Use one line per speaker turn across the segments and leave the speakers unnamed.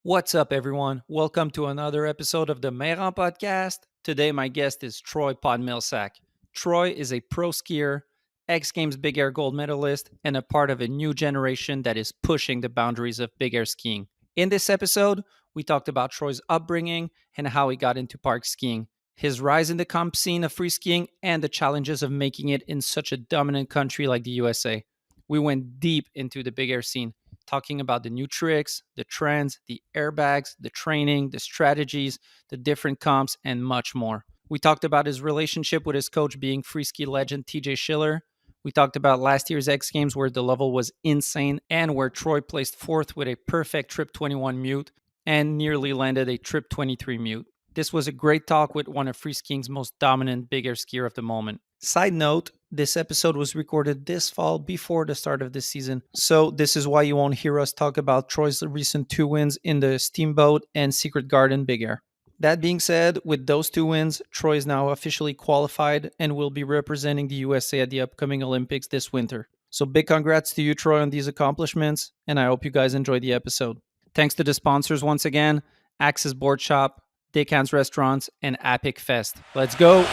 What's up, everyone? Welcome to another episode of the Mayrand podcast. Today, my guest is Troy Podmilsak. Troy is a pro skier, X Games Big Air gold medalist, and a part of a new generation that is pushing the boundaries of big air skiing. In this episode, we talked about Troy's upbringing and how he got into park skiing, his rise in the comp scene of free skiing, and the challenges of making it in such a dominant country like the USA. We went deep into the big air scene, talking about the new tricks, the trends, the airbags, the training, the strategies, the different comps, and much more. We talked about his relationship with his coach being freeski legend TJ Schiller. We talked about last year's X Games where the level was insane and where Troy placed fourth with a perfect Trip 21 mute and nearly landed a Trip 23 mute. This was a great talk with one of freeskiing's most dominant big air skier of the moment. Side note, this episode was recorded this fall before the start of the season. So this is why you won't hear us talk about Troy's recent 2 wins in the Steamboat and Secret Garden Big Air. That being said, with those 2 wins, Troy is now officially qualified and will be representing the USA at the upcoming Olympics this winter. So big congrats to you, Troy, on these accomplishments, and I hope you guys enjoy the episode. Thanks to the sponsors once again, Axis Board Shop, Dickhan's Restaurants, and Epic Fest. Let's go!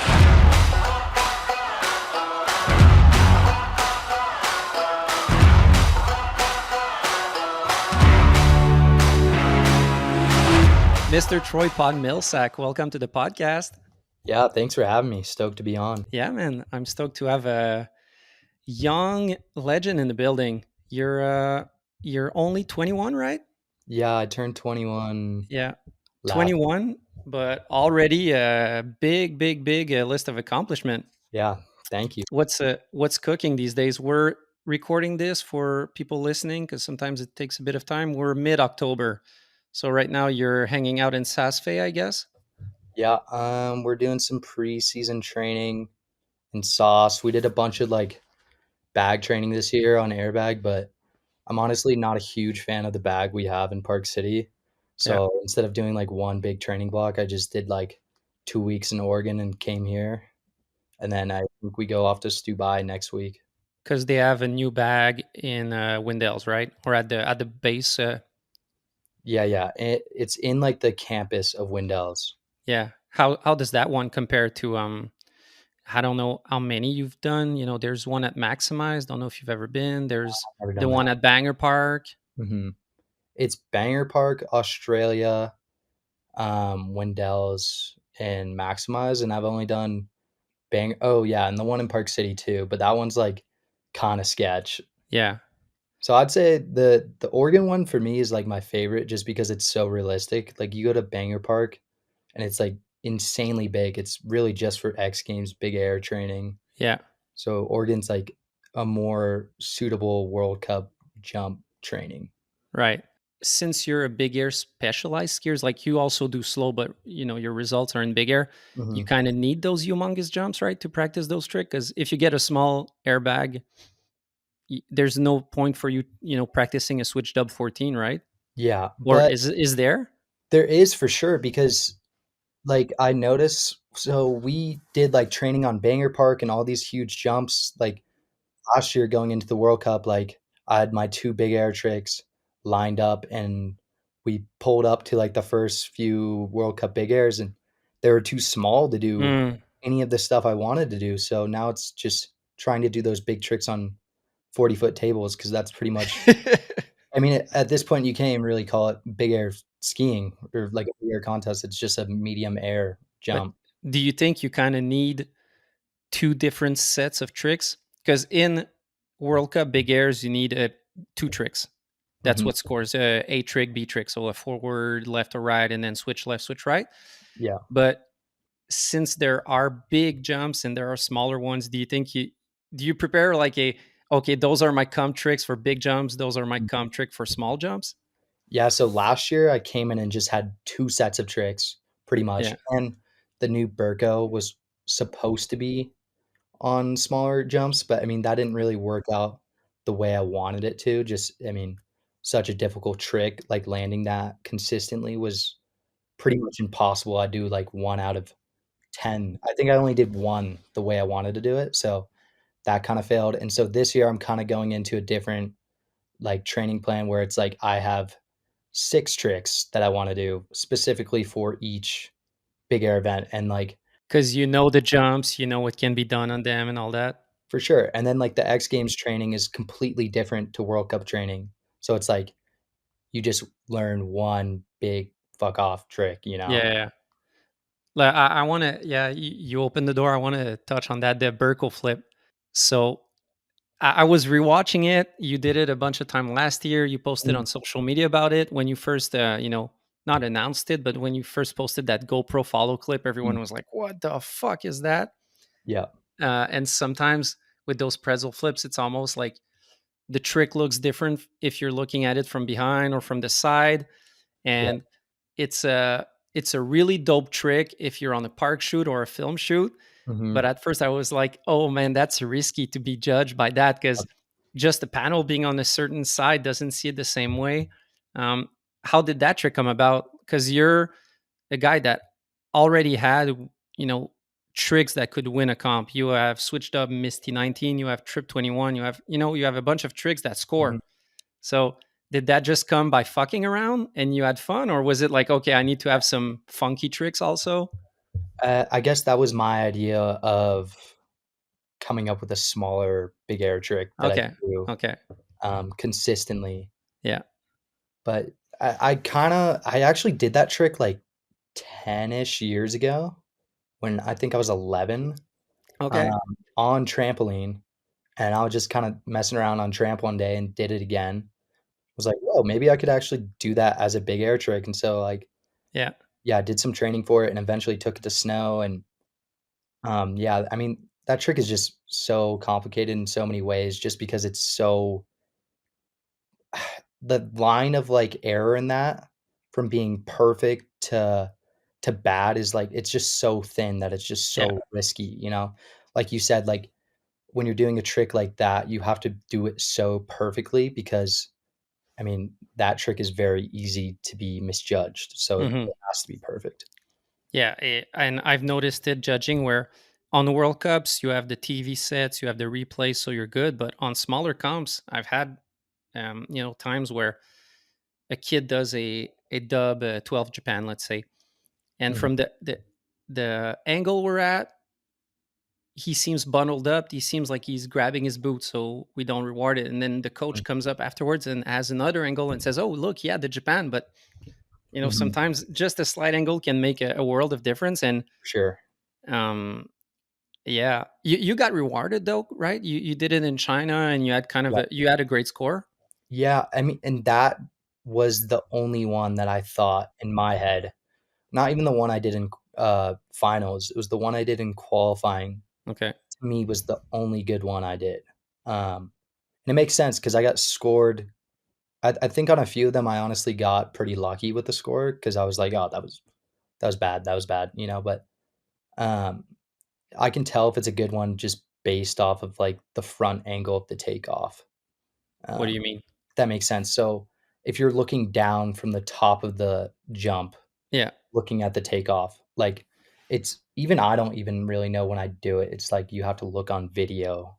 Mr. Troy Podmilsak, welcome to the podcast.
Yeah, thanks for having me. Stoked to be on.
Yeah, man, I'm stoked to have a young legend in the building. You're only 21, right?
Yeah, I turned 21
Yeah,
last.
21, but already a big list of accomplishment.
Yeah, thank you.
What's cooking these days? We're recording this for people listening because sometimes it takes a bit of time. We're mid-October, so right now you're hanging out in Saas-Fee, I guess.
Yeah, we're doing some preseason training in sauce. We did a bunch of bag training this year on airbag, but I'm honestly not a huge fan of the bag we have in Park City. So instead of doing one big training block, I just did 2 weeks in Oregon and came here. And then I think we go off to Dubai next week.
Because they have a new bag in Windales, right? Or at the base.
Yeah. It's in the campus of Windales.
Yeah. How does that one compare to I don't know how many you've done. You know, there's one at Maximize. Don't know if you've ever been. There's
Never
the
done
one
that.
at Banger Park.
Mm-hmm. It's Banger Park, Australia, Wendell's, and Maximize, and I've only done Bang. Oh yeah, and the one in Park City too, but that one's kind of sketch.
Yeah.
So I'd say the Oregon one for me is my favorite, just because it's so realistic. You go to Banger Park, and it's insanely big. It's really just for X Games big air training.
Yeah.
So Oregon's a more suitable World Cup jump training.
Right. Since you're a big air specialized skiers, like you also do slow, but your results are in big air.
Mm-hmm.
You kind of need those humongous jumps, right, to practice those tricks. Because if you get a small airbag, there's no point for you, practicing a switch dub 14, right?
Yeah,
Or
but
is there?
there is for sure, because I noticed, so we did training on Banger Park and all these huge jumps. Last year going into the World Cup, I had my 2 big air tricks lined up, and we pulled up to the first few World Cup big airs, and they were too small to do any of the stuff I wanted to do. So now it's just trying to do those big tricks on 40-foot tables, because that's pretty much I mean, at this point, you can't even really call it big air skiing or a big air contest. It's just a medium air jump.
But do you think you kind of need 2 different sets of tricks? Because in World Cup big airs, you need 2 tricks. That's what scores A trick, B trick. So a forward, left or right, and then switch left, switch right.
Yeah.
But since there are big jumps and there are smaller ones, do you prepare okay, those are my comp tricks for big jumps, those are my comp trick for small jumps?
Yeah, so last year I came in and just had 2 sets of tricks, pretty much.
Yeah.
And the new Burko was supposed to be on smaller jumps, but that didn't really work out the way I wanted it to. Such a difficult trick, landing that consistently was pretty much impossible. I do 1 out of 10. I think I only did 1 the way I wanted to do it, so that kind of failed. And so this year I'm kind of going into a different training plan, where it's I have 6 tricks that I wanna do specifically for each big air event, and, like,
Because you know the jumps, you know what can be done on them and all that.
for sure, and then, like, the X Games training is completely different to World Cup training. So it's like, you just learn one big fuck off trick, you know?
Yeah, yeah, yeah. Like, I wanna yeah, you opened the door, I wanna touch on that, the Burkle flip. So, I was rewatching it, you did it a bunch of time last year, you posted
Mm,
on social media about it when you first, not announced it, but when you first posted that GoPro follow clip,
mm,
everyone was like, "What the fuck is that?"
yeah,
And sometimes with those pretzel flips, it's almost like the trick looks different if you're looking at it from behind or from the side,
yeah,
and it's a it's a really dope trick if you're on a park shoot or a film shoot. But
mhm,
at first I was like, oh man, that's risky to be judged by that because just the panel being on a certain side doesn't see it the same way. um, how did that trick come about? Because you're a guy that already had, you know, tricks that could win a comp. You have switched up Misty 19, you have Trip 21, you have, you have a bunch of tricks that score.
mhm.
So did that just come by fucking around and you had fun, or was it like, okay, I need to have some funky tricks also?
I guess that was my idea of coming up with a smaller big air trick that I
Okay.
could do,
Okay.
consistently,
Yeah.
but I actually did that trick, like, 10-ish years ago when I think I was 11,
Okay.
um, on trampoline, and I was just kinda messing around on tramp one day and did it again. Was like, "Whoa, maybe I could actually do that as a big air trick," and so, like,
Yeah.
yeah, I did some training for it and eventually took it to snow, and, yeah, I mean, that trick is just so complicated in so many ways just because it's so the line of, like, error in that from being perfect to bad is, like, it's just so thin that it's just
Yeah.
so risky, you know? Like you said, like, when you're doing a trick like that, you have to do it so perfectly because, I mean, that trick is very easy to be misjudged, so it
Hmm.
has to be perfect.
Yeah. And I've noticed it judging where on the World Cups, you have the TV sets, you have the replays, so you're good. But on smaller comps, I've had, times where a kid does a dub 12 Japan, let's say, and
Mhm,
from the angle we're at, he seems bundled up. He seems like he's grabbing his boot, so we don't reward it. And then the
mm,
coach comes up afterwards and has another angle and says, "Oh, look, yeah, the Japan." But
mhm,
sometimes just a slight angle can make a world of difference. And
for sure.
um, yeah, you got rewarded though, right? You did it in China, and you had you had a great score.
Yeah, I mean, and that was the only one that I thought in my head, not even the one I did in, finals, it was the one I did in qualifying,
Okay,
to me was the only good one I did. And it makes sense because I got scored I think on a few of them, I honestly got pretty lucky with the score because I was like, "Oh, that was bad," you know, but, um, I can tell if it's a good one just based off of, like, the front angle of the takeoff.
what do you
Um
mean?
That makes sense. So, if you're looking down from the top of the jump,
Yeah,
looking at the takeoff, like, it's even I don't even really know when I do it. It's like you have to look on video.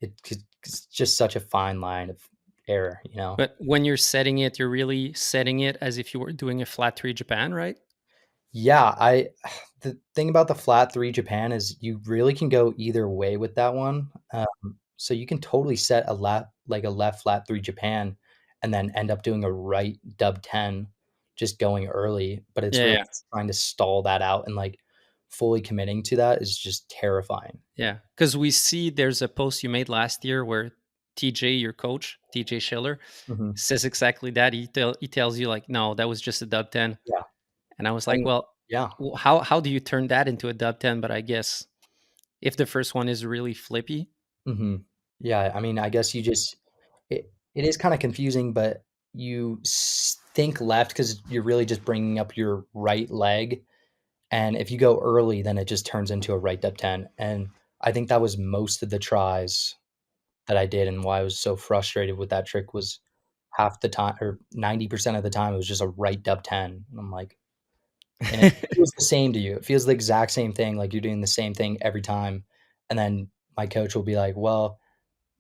It's just such a fine line of error, you know?
but when you're setting it, you're really setting it as if you were doing a flat three Japan, right?
Yeah, I the thing about the flat 3 Japan is you really can go either way with that one. So you can totally set a left flat 3 Japan and then end up doing a right dub 10 just going early, but it's
Yeah,
really
yeah.
trying to stall that out and, like, fully committing to that is just terrifying.
Yeah, because we see there's a post you made last year where TJ, your coach, TJ Schiller,
Mhm.
says exactly that. He tells you like, no, that was just a dub 10,
Yeah,
and I was like,
and
well,
yeah.
how do you turn that into a dub 10? But I guess if the first one is really flippy,
Mhm. Yeah, I mean, I guess you just it is kinda confusing, but you think left because 'cause you're really just bringing up your right leg, and if you go early, then it just turns into a right dub 10, and I think that was most of the tries that I did and why I was so frustrated with that trick was half the time or 90% of the time, it was just a right dub 10, and I'm like and it feels the same to you. It feels the exact same thing, like you're doing the same thing every time, and then my coach will be like, "Well,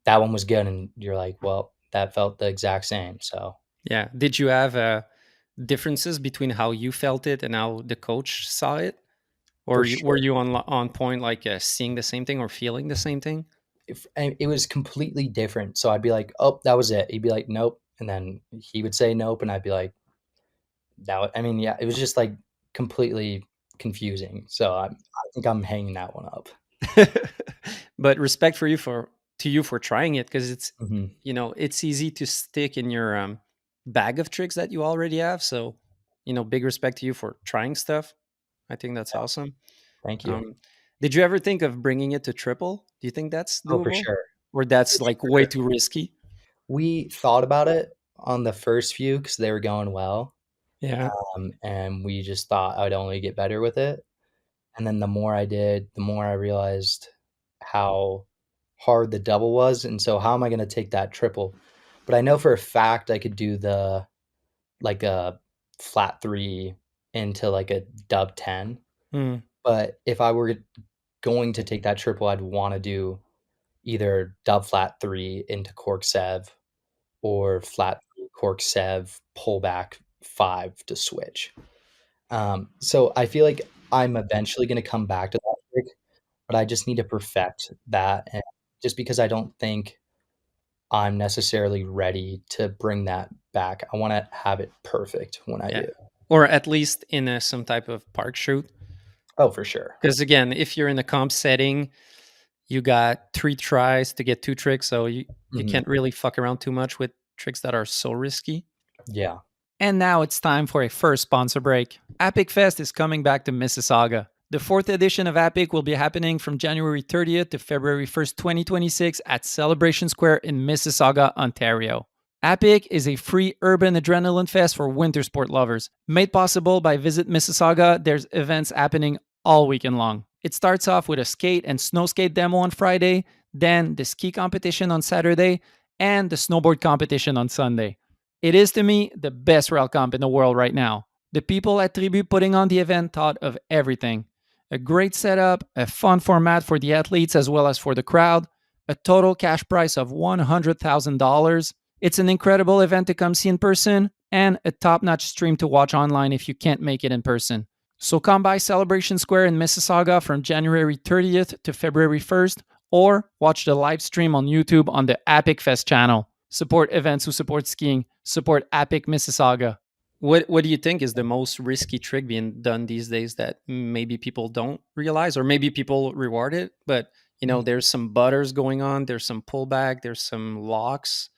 that one was good," and you're like, "Well, that felt the exact same," so
Yeah. Did you have differences between how you felt it and how the coach saw it? Or
For
were
sure.
you on point, like seeing the same thing or feeling the same thing?
If and it was completely different, so I'd be like, "Oh, that was it." He'd be like, "Nope," and then he would say, "Nope," and I'd be like, I mean, yeah, it was just, like, completely confusing, so I think I'm hanging that one up.
But respect for you for to you for trying it, because it's,
Mhm.
it's easy to stick in your bag of tricks that you already have. So, big respect to you for trying stuff. I think that's awesome.
Thank you.
Um, did you ever think of bringing it to triple? Do you think that's
Oh, for
doable,
sure.
or that's
For
like way
sure.
too risky?
We thought about it on the first few because they were going well,
Yeah,
and we just thought I would only get better with it, and then the more I did, the more I realized how hard the double was, and so how am I gonna take that triple? But I know for a fact I could do like, a flat 3 into, like, a dub 10,
mm,
but if I were going to take that triple, I'd wanna do either dub flat 3 into cork sev or flat 3 cork sev, pull back 5 to switch. So I feel like I'm eventually gonna come back to that trick, but I just need to perfect that, and just because I don't think I'm necessarily ready to bring that back. I wanna have it perfect when I
yeah,
do.
or at least in some type of park shoot.
Oh, for sure.
Because again, if you're in a comp setting, you got 3 tries to get 2 tricks, so you
Mhm.
can't really fuck around too much with tricks that are so risky.
Yeah.
And now it's time for a first sponsor break. Epic Fest is coming back to Mississauga. The fourth edition of Epic will be happening from January 30th to February 1st, 2026 at Celebration Square in Mississauga, Ontario. Epic is a free urban adrenaline fest for winter sport lovers. Made possible by Visit Mississauga, there's events happening all weekend long. It starts off with a skate and snow skate demo on Friday, then the ski competition on Saturday, and the snowboard competition on Sunday. It is to me the best rail comp in the world right now. The people at Tribu putting on the event thought of everything: a great setup, a fun format for the athletes as well as for the crowd, a total cash price of $100,000. It's an incredible event to come see in person, and a top notch stream to watch online if you can't make it in person. So come by Celebration Square in Mississauga from January 30th to February 1st, or watch the live stream on YouTube on the Epic Fest channel. Support events who support skiing. Support Epic Mississauga. What do you think is the most risky trick being done these days that maybe people don't realize, or maybe people reward it? But
Mm,
there's some butters going on. There's some pullback. There's some locks.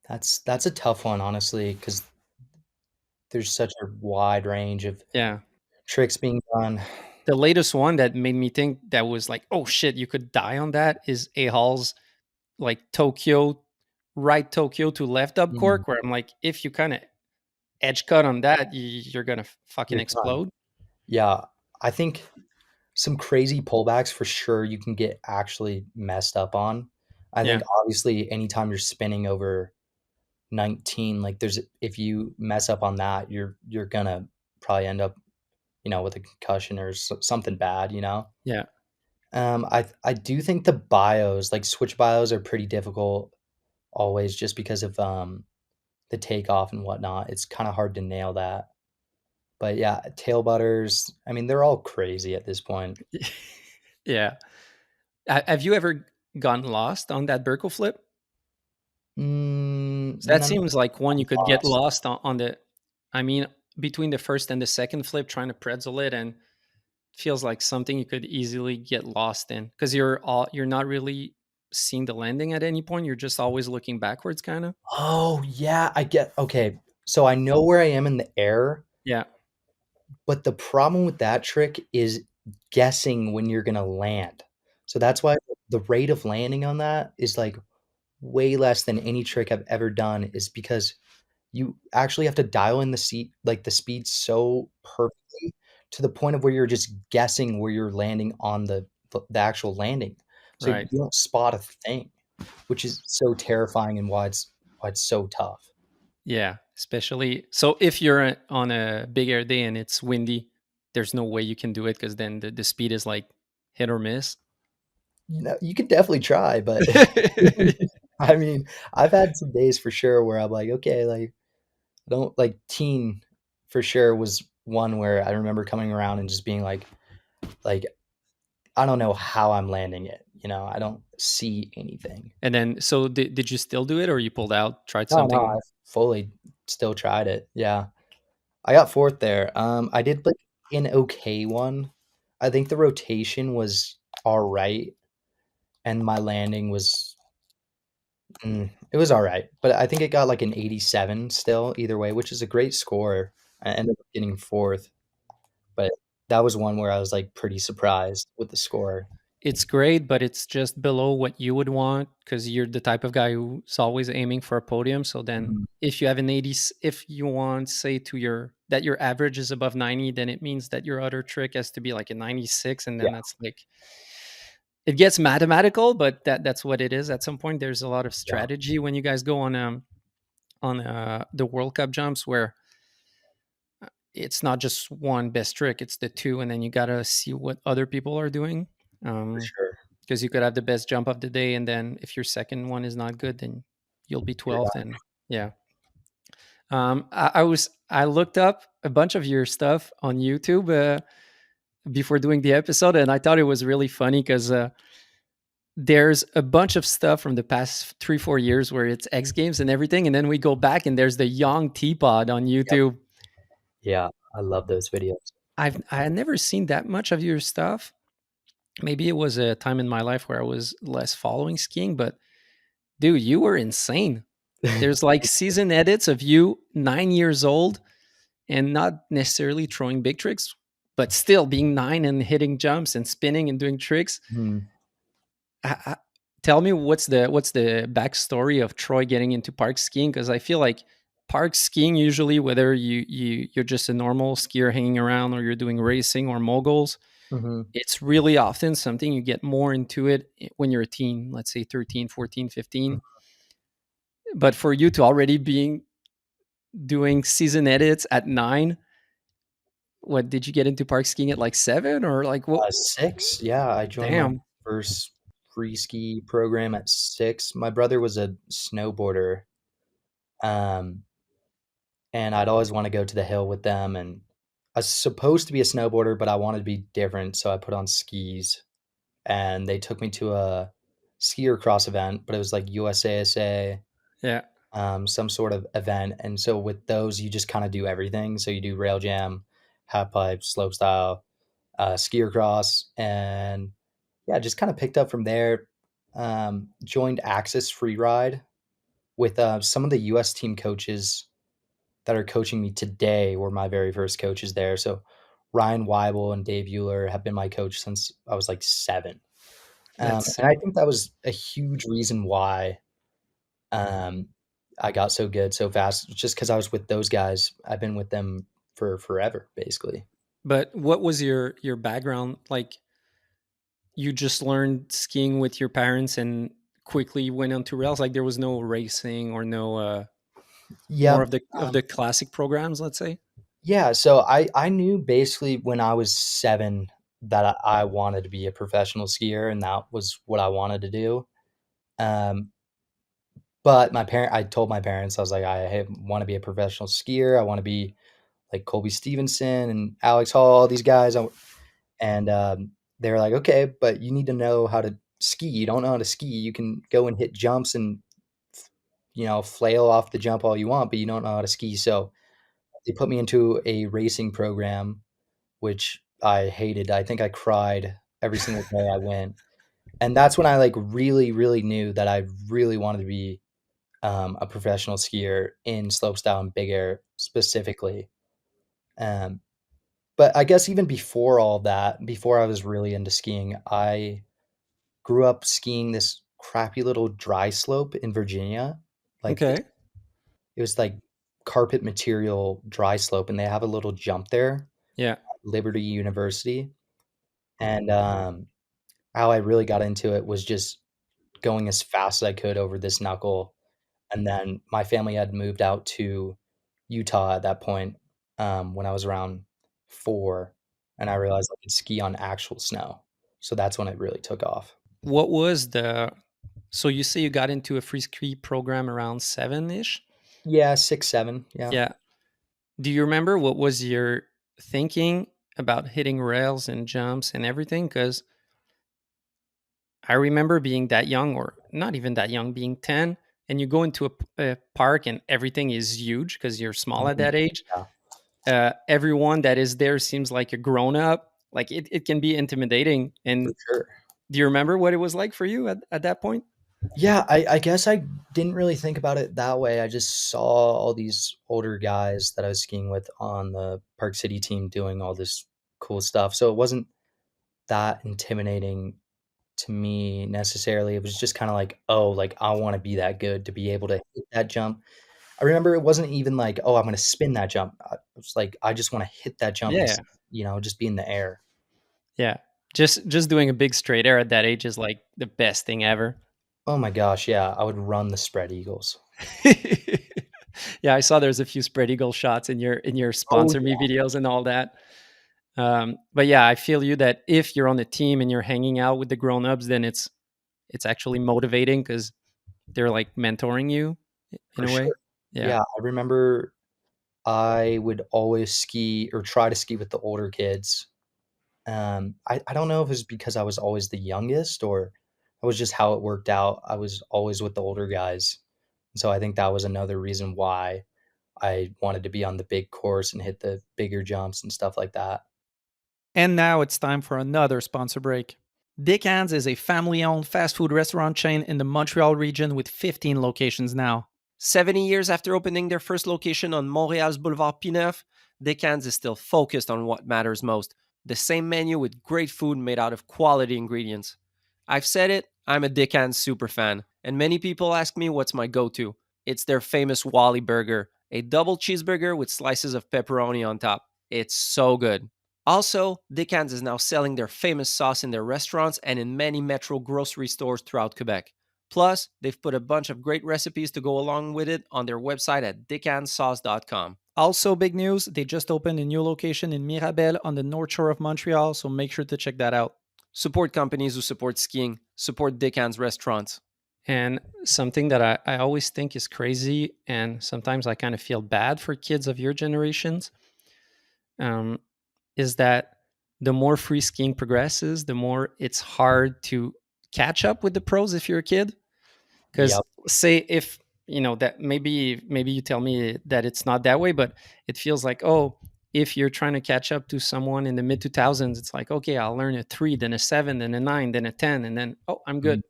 that's a tough one, honestly, because there's such a wide range of
Yeah,
tricks being done.
the latest one that made me think that was like, oh shit, you could die on that is A Hall's like Tokyo to left up
Mhm.
cork, where I'm like, if you kind of edge cut on that, you're gonna fucking
You're done.
explode.
Yeah, I think some crazy pullbacks for sure you can get actually messed up on. I think
Yeah,
obviously anytime you're spinning over 19, like, there's if you mess up on that, you're gonna probably end up, with a concussion or something bad, you know?
yeah,
I do think the bios, like, switch bios are pretty difficult always just because of, the takeoff and whatnot. It's kinda hard to nail that. But, yeah, tail butters, I mean, they're all crazy at this point.
yeah. Have you ever gotten lost on that Burkle flip? So that
None
seems like one you could get
lost.
lost on the. I mean, between the first and the second flip, trying to pretzel it, and feels like something you could easily get lost in because you're not really seeing the landing at any point. You're just always looking backwards, kind of.
Oh, yeah, I get okay, so I know where I am in the air,
Yeah,
but the problem with that trick is guessing when you're gonna land. So that's why the rate of landing on that is, like, way less than any trick I've ever done is because you actually have to dial in the speed so perfectly to the point of where you're just guessing where you're landing on the actual landing. So you
right.
don't spot a thing, which is so terrifying and why it's so tough.
Yeah, especially so if you're on a big air day and it's windy, there's no way you can do it because then the speed is like hit or miss.
You could definitely try, but I mean, I've had some days for sure where I'm like, "Okay, like, I don't like teen for sure was one where I remember coming around and just being like I don't know how I'm landing it. I don't see anything.
And then, so did you still do it, or you pulled out, tried
No, no, I
something?
fully still tried it. Yeah. I got 4th there. I did like an okay one. I think the rotation was all right, and my landing was it was all right, but I think it got like an 87 still either way, which is a great score. I ended up getting 4th, but that was one where I was like pretty surprised with the score.
It's great, but it's just below what you would want because you're the type of guy who's always aiming for a podium. So then,
Mhm.
if you have an 80, if you want, say, to your that your average is above 90, then it means that your other trick has to be like a 96, and
Yeah,
then that's like it gets mathematical, but that's what it is. At some point, there's a lot of
yeah,
strategy when you guys go on the World Cup jumps where it's not just one best trick; it's the two, and then you gotta see what other people are doing.
for
Um,
sure.
because you could have the best jump of the day, and then if your second one is not good, then you'll be
You're
12th.
done.
And yeah, I looked up a bunch of your stuff on YouTube before doing the episode, and I thought it was really funny because there's a bunch of stuff from the past 3 4 years where it's X Games and everything, and then we go back and there's the young teapot on
Yep.
YouTube.
Yeah, I love those videos.
I had never seen that much of your stuff. Maybe it was a time in my life where I was less following skiing, but dude, you were insane. There's like season edits of you 9 years old and not necessarily throwing big tricks, but still being nine and hitting jumps and spinning and doing tricks.
Mhm,
I, tell me what's the backstory of Troy getting into park skiing? Because I feel like park skiing usually, whether you're just a normal skier hanging around or you're doing racing or moguls,
mhm.
it's really often something you get more into it when you're a teen, let's say 13, 14, 15. But for you to already being doing season edits at 9, what did you get into park skiing at like 7 or like what?
6, yeah, I joined my
Damn.
first free ski program at 6. My brother was a snowboarder, um, and I'd always wanna go to the hill with them, and I was supposed to be a snowboarder, but I wanted to be different, so I put on skis, and they took me to a skier cross event, but it was like USASA,
Yeah.
some sort of event, and so with those, you just kinda do everything, so you do rail jam, half pipe, slopestyle, skier cross, and yeah, just kinda picked up from there, joined Axis Free Ride with, some of the US team coaches that are coaching me today were my very first coaches there, so Ryan Weibel and Dave Euler have been my coach since I was, like, 7,
That's
and I think that was a huge reason why, um, I got so good so fast, just because I was with those guys. I've been with them for forever, basically.
But what was your background? Like you just learned skiing with your parents and quickly went onto rails? Like there was no racing or no more
Yep,
of the classic programs, let's say?
yeah, so I knew basically when I was 7 that I wanted to be a professional skier, and that was what I wanted to do, um, but I told my parents, I was like, "I wanna be a professional skier, I wanna be like Colby Stevenson and Alex Hall, all these guys," and, they were like, "Okay, but you need to know how to ski, you don't know how to ski, you can go and hit jumps and f flail off the jump all you want, but you don't know how to ski," so they put me into a racing program, which I hated. I think I cried every single day I went, and that's when I, like, really, really knew that I really wanted to be, a professional skier in slopestyle and big air specifically, um, but I guess even before all that, before I was really into skiing, I grew up skiing this crappy little dry slope in Virginia, like,
Okay.
it was, like, carpet material dry slope, and they have a little jump there,
Yeah.
Liberty University, and, how I really got into it was just going as fast as I could over this knuckle, and then my family had moved out to Utah at that point, when I was around 4, and I realized I could ski on actual snow, so that's when it really took off.
What was the so you say you got into a free ski program around 7-ish?
Yeah, 6, 7, yeah.
Yeah. Do you remember what was your thinking about hitting rails and jumps and everything? Because I remember being that young, or not even that young, being 10, and you go into a park and everything is huge because you're small at
Mhm.
that age.
Yeah,
Everyone that is there seems like a grown up. Like it can be intimidating.
for
And
sure.
do you remember what it was like for you at that point?
Yeah, I guess I didn't really think about it that way. I just saw all these older guys that I was skiing with on the Park City team doing all this cool stuff, so it wasn't that intimidating to me necessarily. It was just kinda like, "Oh, like, I wanna be that good to be able to hit that jump." I remember it wasn't even like, "Oh, I'm gonna spin that jump." It was like, "I just wanna hit that jump and
Yeah.
s just be in the air."
Yeah. Just doing a big straight air at that age is like the best thing ever.
Oh my gosh, yeah, I would run the spread eagles.
Yeah, I saw there's a few spread eagle shots in your
Oh,
sponsor me videos and all that. But yeah, I feel you that if you're on a team and you're hanging out with the grown-ups, then it's actually motivating because they're like mentoring you in
for
a way.
sure.
Yeah.
Yeah, I remember I would always ski or try to ski with the older kids. I don't know if it was because I was always the youngest or it was just how it worked out. I was always with the older guys. So I think that was another reason why I wanted to be on the big course and hit the bigger jumps and stuff like that.
And now it's time for another sponsor break. Dickens is a family owned fast food restaurant chain in the Montreal region with 15 locations now. 70 years after opening their first location on Montreal's Boulevard Pineuf, Dickens is still focused on what matters most, the same menu with great food made out of quality ingredients. I've said it, I'm a Dickens super fan, and many people ask me what's my go to. It's their famous Wally burger, a double cheeseburger with slices of pepperoni on top. It's so good. Also, Dickens is now selling their famous sauce in their restaurants and in many Metro grocery stores throughout Quebec. Plus, they've put a bunch of great recipes to go along with it on their website at dickenssauce.com. Also, big news, they just opened a new location in Mirabel on the north shore of Montreal, so make sure to check that out. Support companies who support skiing, support Dickens restaurants. And something that I always think is crazy, and sometimes I kind of feel bad for kids of your generations, um, is that the more free skiing progresses, the more it's hard to catch up with the pros if you're a kid. Because
Yep.
say if that maybe you tell me that it's not that way, but it feels like, oh, if you're trying to catch up to someone in the mid 2000s, it's like, okay, I'll learn a 3, then a 7, then a 9, then a 10, and then oh, I'm good.
Mhm.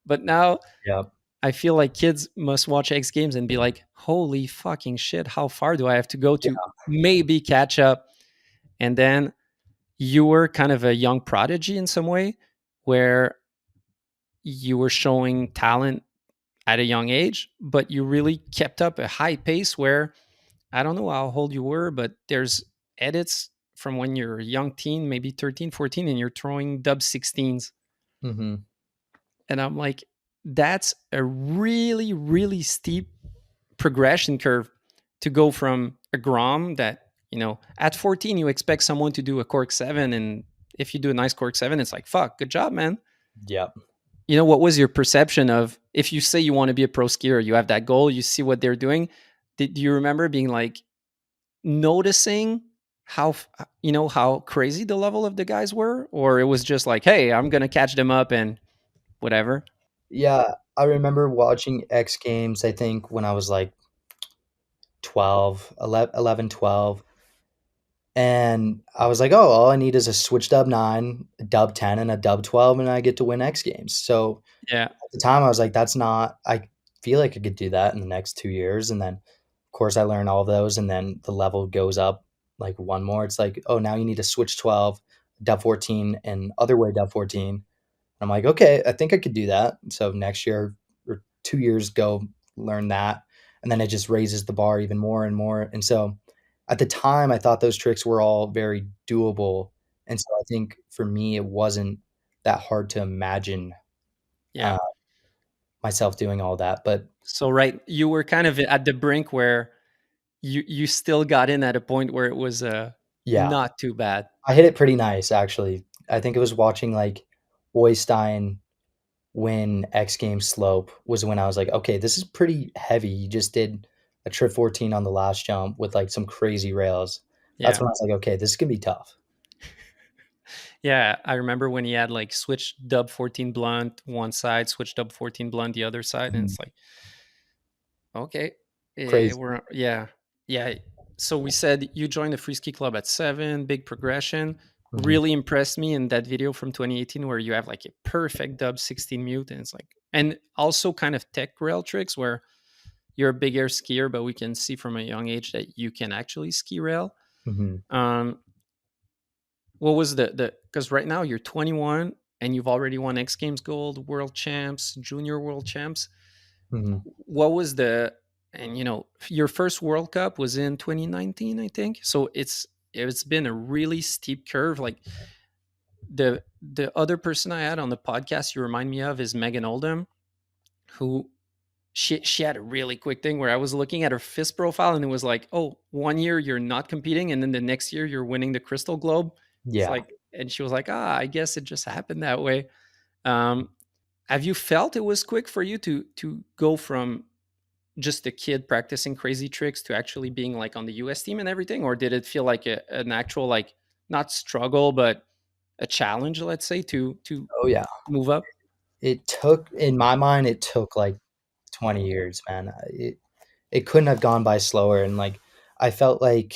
But now
Yep.
I feel like kids must watch X Games and be like, holy fucking shit, how far do I have to go
Yeah.
to maybe catch up? And then you were kind of a young prodigy in some way where you were showing talent at a young age, but you really kept up a high pace where I don't know how old you were, but there's edits from when you're a young teen, maybe 13, 14, and you're throwing dub 16s.
Mhm.
And I'm like, that's a really, really steep progression curve to go from a grom that, at 14, you expect someone to do a cork 7. And if you do a nice cork 7, it's like, fuck, good job, man.
Yep.
What was your perception of, if you say you want to be a pro skier, you have that goal, you see what they're doing? Do you remember being like noticing how how crazy the level of the guys were, or it was just like, hey, I'm gonna catch them up and whatever?
Yeah, I remember watching X Games, I think, when I was, like, 11, 12, and I was like, "Oh, all I need is a switch dub 9, a dub 10, and a dub 12, and I get to win X Games." So,
Yeah,
at the time, I was like, "That's not I feel like I could do that in the next 2 years," and then, of course, I learned all of those, and then the level goes up, like, 1 more. It's like, "Oh, now you need a switch 12, dub 14, and other way dub 14." I'm like, "Okay, I think I could do that." So next year or 2 years go learn that, and then it just raises the bar even more and more, and so at the time, I thought those tricks were all very doable, and so I think for me, it wasn't that hard to imagine,
yeah.
uh, myself doing all that, but
So right, you were kind of at the brink where you still got in at a point where it was
yeah,
not too bad.
I hit it pretty nice, actually. I think it was watching, like, Oystein win X Games slope was when I was like, "Okay, this is pretty heavy." You just did a trip 14 on the last jump with like some crazy rails. That's
Yeah.
when I was like, okay, this is gonna be tough.
Yeah, I remember when he had like switched dub 14 blunt one side, switched dub 14 blunt the other side, and
Mhm.
it's like, okay,
Crazy.
yeah, yeah. So we said you joined the freeski club at 7, big progression.
Mhm,
Really impressed me in that video from 2018 where you have like a perfect dub 16 mute, and it's like, and also kind of tech rail tricks where you're a big air skier, but we can see from a young age that you can actually ski rail.
mhm,
Um, what was the because right now you're 21 and you've already won X Games gold, world champs, junior world champs.
mhm,
What was the and your first World Cup was in 2019, I think. So it's been a really steep curve. Like the other person I had on the podcast you remind me of is Megan Oldham, who she had a really quick thing where I was looking at her FIS profile and it was like, oh, 1 year you're not competing and then the next year you're winning the Crystal Globe. It's
yeah.
like, and she was like, I guess it just happened that way. Um, have you felt it was quick for you to go from just a kid practicing crazy tricks to actually being like on the US team and everything, or did it feel like an actual like not struggle but a challenge, let's say, to
Oh, yeah.
move up?
It took in my mind, it took, like, 20 years, man. It couldn't have gone by slower, and, like, I felt like,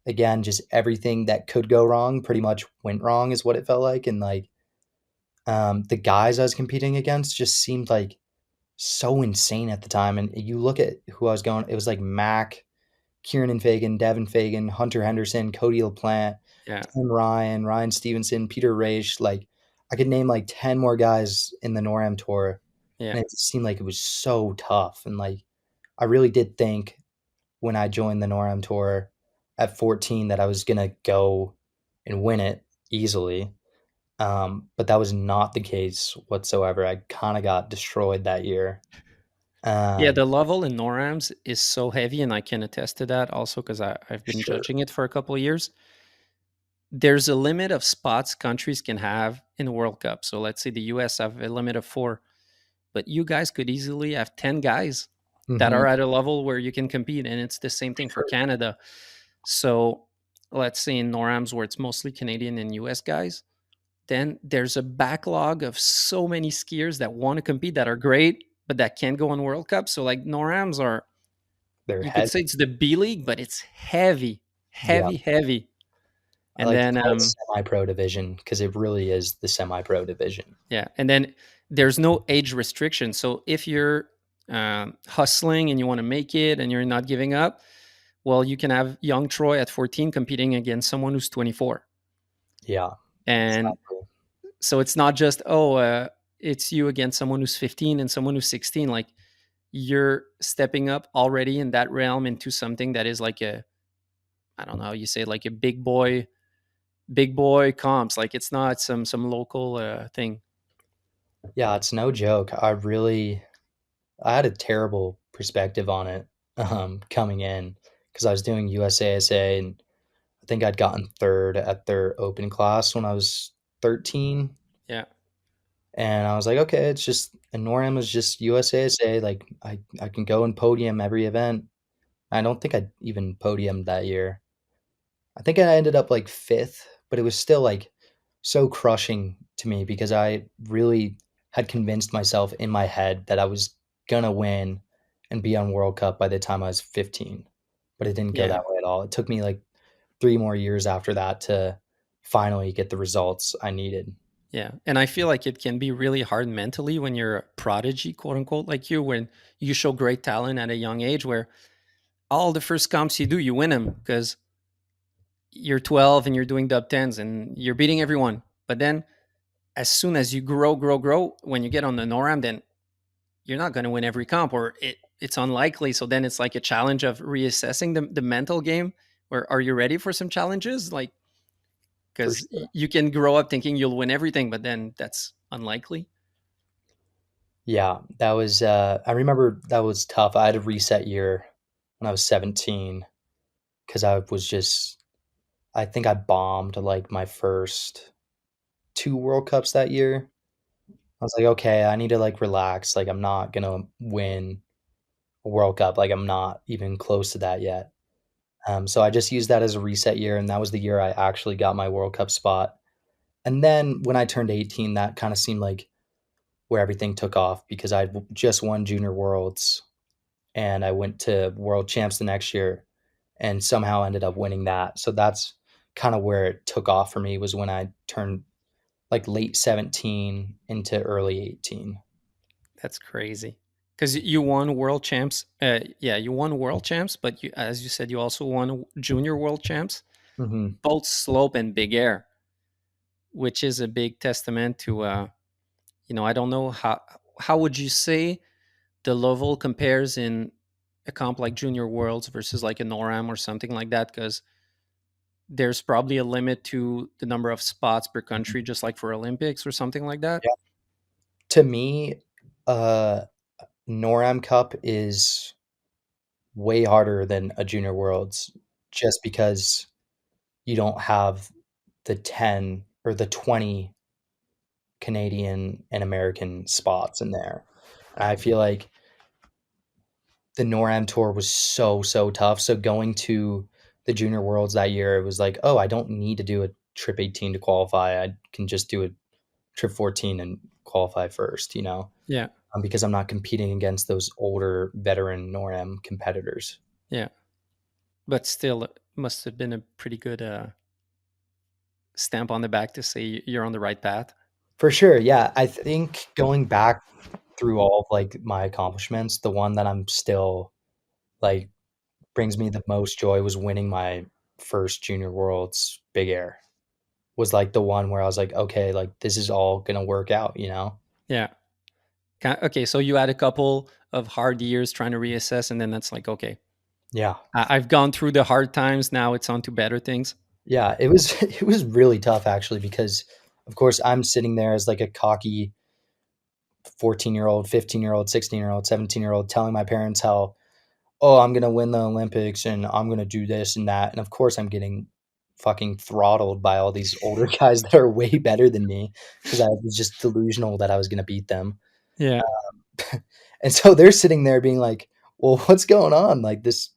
again, just everything that could go wrong pretty much went wrong is what it felt like, and, like, the guys I was competing against just seemed, like, so insane at the time, and you look at who I was going it was, like, Mac, Kieran Fagan, Devin Fagan, Hunter Henderson, Cody LaPlante,
Yeah,
Tim Ryan, Ryan Stevenson, Peter Raish, like, I could name, like, 10 more guys in the NORAM tour,
yeah,
and it seemed like it was so tough, and, like, I really did think when I joined the NORAM tour at 14 that I was gonna go and win it easily, but that was not the case whatsoever. I kinda got destroyed that year.
yeah.
Um,
The level in NORAMs is so heavy, and I can attest to that also because I've been
sure.
judging it for a couple of years. There's a limit of spots countries can have in the World Cup. So let's say the US have a limit of 4, but you guys could easily have 10 guys that
Mhm.
are at a level where you can compete. And it's the same thing for
Sure.
Canada. So let's say in NORAMs where it's mostly Canadian and US guys, then there's a backlog of so many skiers that want to compete that are great, but that can't go on World Cup. So like NORAMs are,
They're
you could
heavy.
say it's the B League, but it's heavy,
Yeah.
heavy, heavy.
I
And
like to
then
call it semi-pro division because it really is the semi-pro division.
yeah, and then there's no age restriction. So if you're hustling and you want to make it and you're not giving up, well, you can have young Troy at 14 competing against someone who's 24.
Yeah,
And
exactly.
so it's not just, oh, it's you against someone who's 15 and someone who's 16. Like you're stepping up already in that realm into something that is like a, I don't know how you say it, like a big boy comps. Like it's not some local thing.
Yeah, it's no joke. I had a terrible perspective on it, coming in because I was doing USASA, and I think I'd gotten 3rd at their open class when I was 13,
Yeah.
and I was like, "Okay, it's just and NORAM is just USASA, like, I can go and podium every event." I don't think I even podiumed that year. I think I ended up, like, 5th, but it was still, like, so crushing to me because I really had convinced myself in my head that I was gonna win and be on World Cup by the time I was 15, but it didn't go
Yeah.
that way at all. It took me, like, 3 more years after that to finally get the results I needed.
Yeah. And I feel like it can be really hard mentally when you're a prodigy, quote unquote, like you, when you show great talent at a young age, where all the first comps you do, you win them because you're 12 and you're doing dub tens and you're beating everyone. But then as soon as you grow, when you get on the NORAM, then you're not going to win every comp or it's unlikely. So then it's like a challenge of reassessing the mental game where are you ready for some challenges? Like,
For
because
sure.
you can grow up thinking you'll win everything, but then that's unlikely.
Yeah, that was, I remember that was tough. I had a reset year when I was 17 because I was just I think I bombed, like, my first 2 World Cups that year. I was like, "Okay, I need to, like, relax, like, I'm not gonna win World Cup. Like, I'm not even close to that yet. So I just used that as a reset year, and that was the year I actually got my World Cup spot. And then when I turned 18, that kind of seemed like where everything took off because I just won Junior Worlds and I went to World Champs the next year and somehow ended up winning that. So that's kind of where it took off for me was when I turned like late 17 into early 18.
That's crazy. Because you won world champs. Yeah, you won world champs, but you, as you said, you also won junior world champs,
Mhm.
both slope and big air, which is a big testament to. I don't know how would you say the level compares in a comp like junior worlds versus like a NORAM or something like that, because there's probably a limit to the number of spots per country, just like for Olympics or something like that.
Yeah. To me, uh, NORAM Cup is way harder than a Junior Worlds just because you don't have the 10 or the 20 Canadian and American spots in there. I feel like the NORAM tour was so, so tough. So going to the Junior Worlds that year, it was like, oh, I don't need to do a trip 18 to qualify. I can just do a trip 14 and qualify first,
Yeah,
because I'm not competing against those older veteran NORAM competitors.
yeah, but still, it must have been a pretty good stamp on the back to say you're on the right path.
For sure. Yeah. I think going back through all of like my accomplishments, the one that I'm still like brings me the most joy was winning my first Junior Worlds Big Air. Was like the one where I was like, okay, like this is all gonna work out?
Yeah. Okay, so you had a couple of hard years trying to reassess, and then that's like, okay,
Yeah.
I've gone through the hard times. Now it's on to better things.
Yeah. It was it was really tough actually because of course I'm sitting there as like a cocky 14-year-old, 15-year-old, 16-year-old, 17-year-old telling my parents how, oh, I'm gonna win the Olympics and I'm gonna do this and that. And of course I'm getting fucking throttled by all these older guys that are way better than me because I was just delusional that I was gonna beat them.
Yeah,
And so they're sitting there being like, well, what's going on? Like this,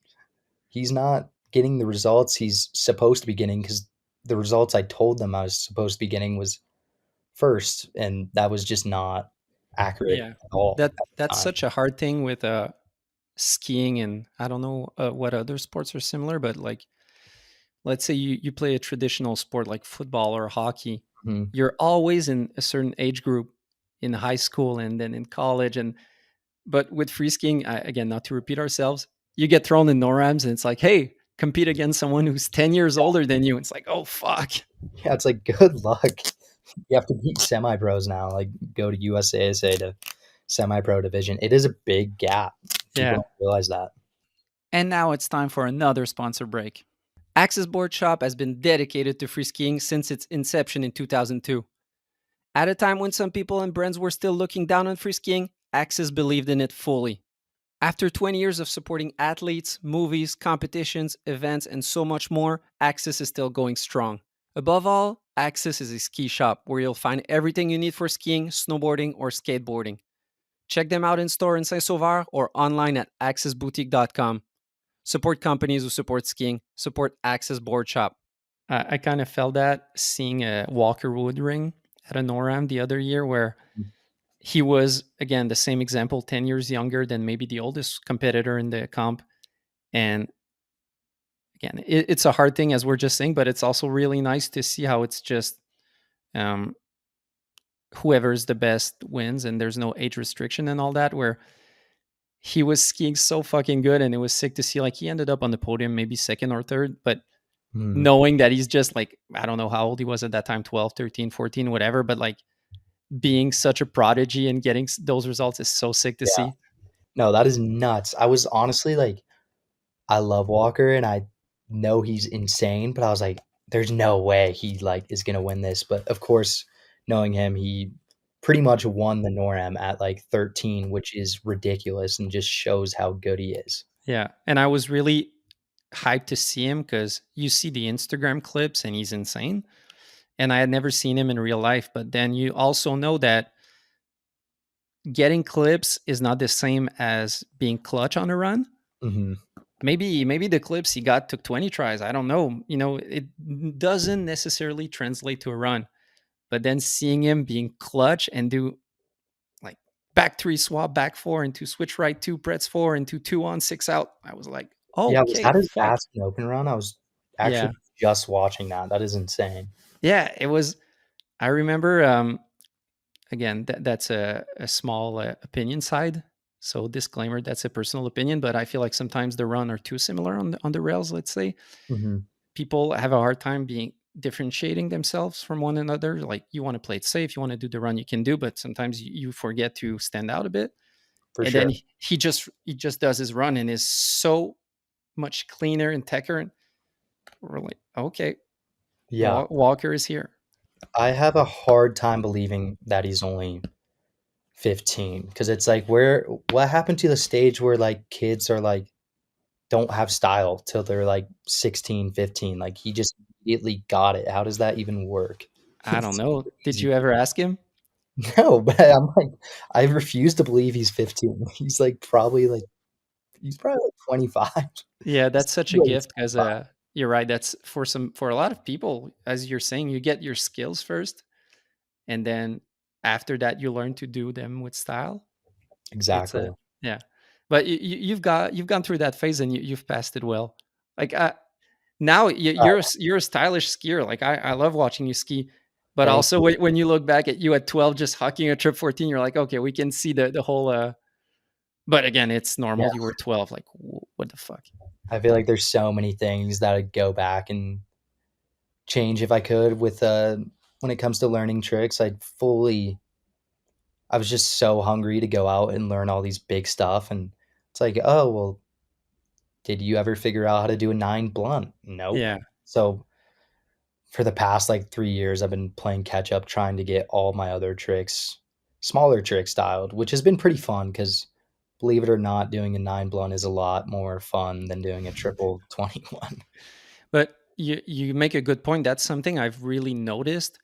he's not getting the results he's supposed to be getting because the results I told them I was supposed to be getting was first, and that was just not accurate
yeah.
at all
That
at the
that's
time.
such a hard thing with skiing, and I don't know what other sports are similar, but like, let's say you play a traditional sport like football or hockey,
Mhm.
you're always in a certain age group in high school and then in college, and but with free skiing, again, not to repeat ourselves, you get thrown in NORAMs and it's like, hey, compete against someone who's 10 years older than you. It's like, oh, fuck.
Yeah, it's like, good luck. You have to beat semi-pros now, like, go to USASA to semi-pro division. It is a big gap. People
Yeah.
don't realize that.
And now it's time for another sponsor break. Access Board Shop has been dedicated to free skiing since its inception in 2002. At a time when some people and brands were still looking down on free skiing, Access believed in it fully. After 20 years of supporting athletes, movies, competitions, events, and so much more, Access is still going strong. Above all, Access is a ski shop where you'll find everything you need for skiing, snowboarding, or skateboarding. Check them out in store in Saint Sauveur or online at accessboutique.com. Support companies who support skiing, support Access Board Shop. I kind of felt that seeing a Walker Woodring at a NORAM the other year where he was, again, the same example, 10 years younger than maybe the oldest competitor in the comp. And again, it's a hard thing, as we're just saying, but it's also really nice to see how it's just um, whoever's the best wins and there's no age restriction and all that, where he was skiing so fucking good. And it was sick to see, like, he ended up on the podium, maybe second or third, but
Mhm.
knowing that he's just like, I don't know how old he was at that time, 12, 13, 14, whatever, but like being such a prodigy and getting those results is so sick to
Yeah.
see.
No, that is nuts. I was honestly like, I love Walker and I know he's insane, but I was like, there's no way he like is gonna win this. But of course, knowing him, he pretty much won the NORAM at like 13, which is ridiculous and just shows how good he is.
Yeah. And I was really hyped to see him because you see the Instagram clips and he's insane. And I had never seen him in real life. But then you also know that getting clips is not the same as being clutch on a run.
Mhm.
Maybe the clips he got took 20 tries. I don't know. It doesn't necessarily translate to a run. But then seeing him being clutch and do like back three swap, back four into switch right two, press four into two on six out, I was like,
Yeah, was
okay,
that his
fuck.
Aspen Open run? I was
Yeah.
actually just watching that. That is insane.
Yeah. It was, I remember, again, that's a small opinion side. So disclaimer, that's a personal opinion, but I feel like sometimes the run are too similar on the rails, let's say.
Mhm.
People have a hard time being differentiating themselves from one another. Like you want to play it safe, you want to do the run you can do, but sometimes you forget to stand out a bit.
For
And then
sure.
he just does his run and is so much cleaner and techer. And we're like, okay,
Yeah.
Walker is here.
I have a hard time believing that he's only 15 because it's like what happened to the stage where like kids are like don't have style till they're like 16, 15? Like he just immediately got it. How does that even work?
I don't
It's
know. Did
crazy.
you ever ask him?
No, but I'm like I refuse to believe he's 15. He's probably like 25.
Yeah,
He's
that's such a
like
gift because
25.
you're right. That's for a lot of people, as you're saying, you get your skills first, and then after that, you learn to do them with style. It's a
Exactly.
yeah, but you've gone through that phase and you've passed it well. Like now you're a stylish skier. Like I love watching you ski, but
Thank
also
you.
when you look back at you at 12 just hucking a trip 14, you're like, okay, we can see the whole. But again, it's
Yeah.
normal. You were 12. Like what the fuck?
I feel like there's so many things that I'd go back and change if I could with when it comes to learning tricks. I was just so hungry to go out and learn all these big stuff and it's like, "Oh, well, did you ever figure out how to do a 9 blunt?" Nope.
Yeah,
So for the past like 3 years I've been playing catch up trying to get all my other tricks smaller trick styled, which has been pretty fun cuz believe it or not doing a 9 blunt is a lot more fun than doing a triple 21.
but you make a good point. That's something I've really noticed,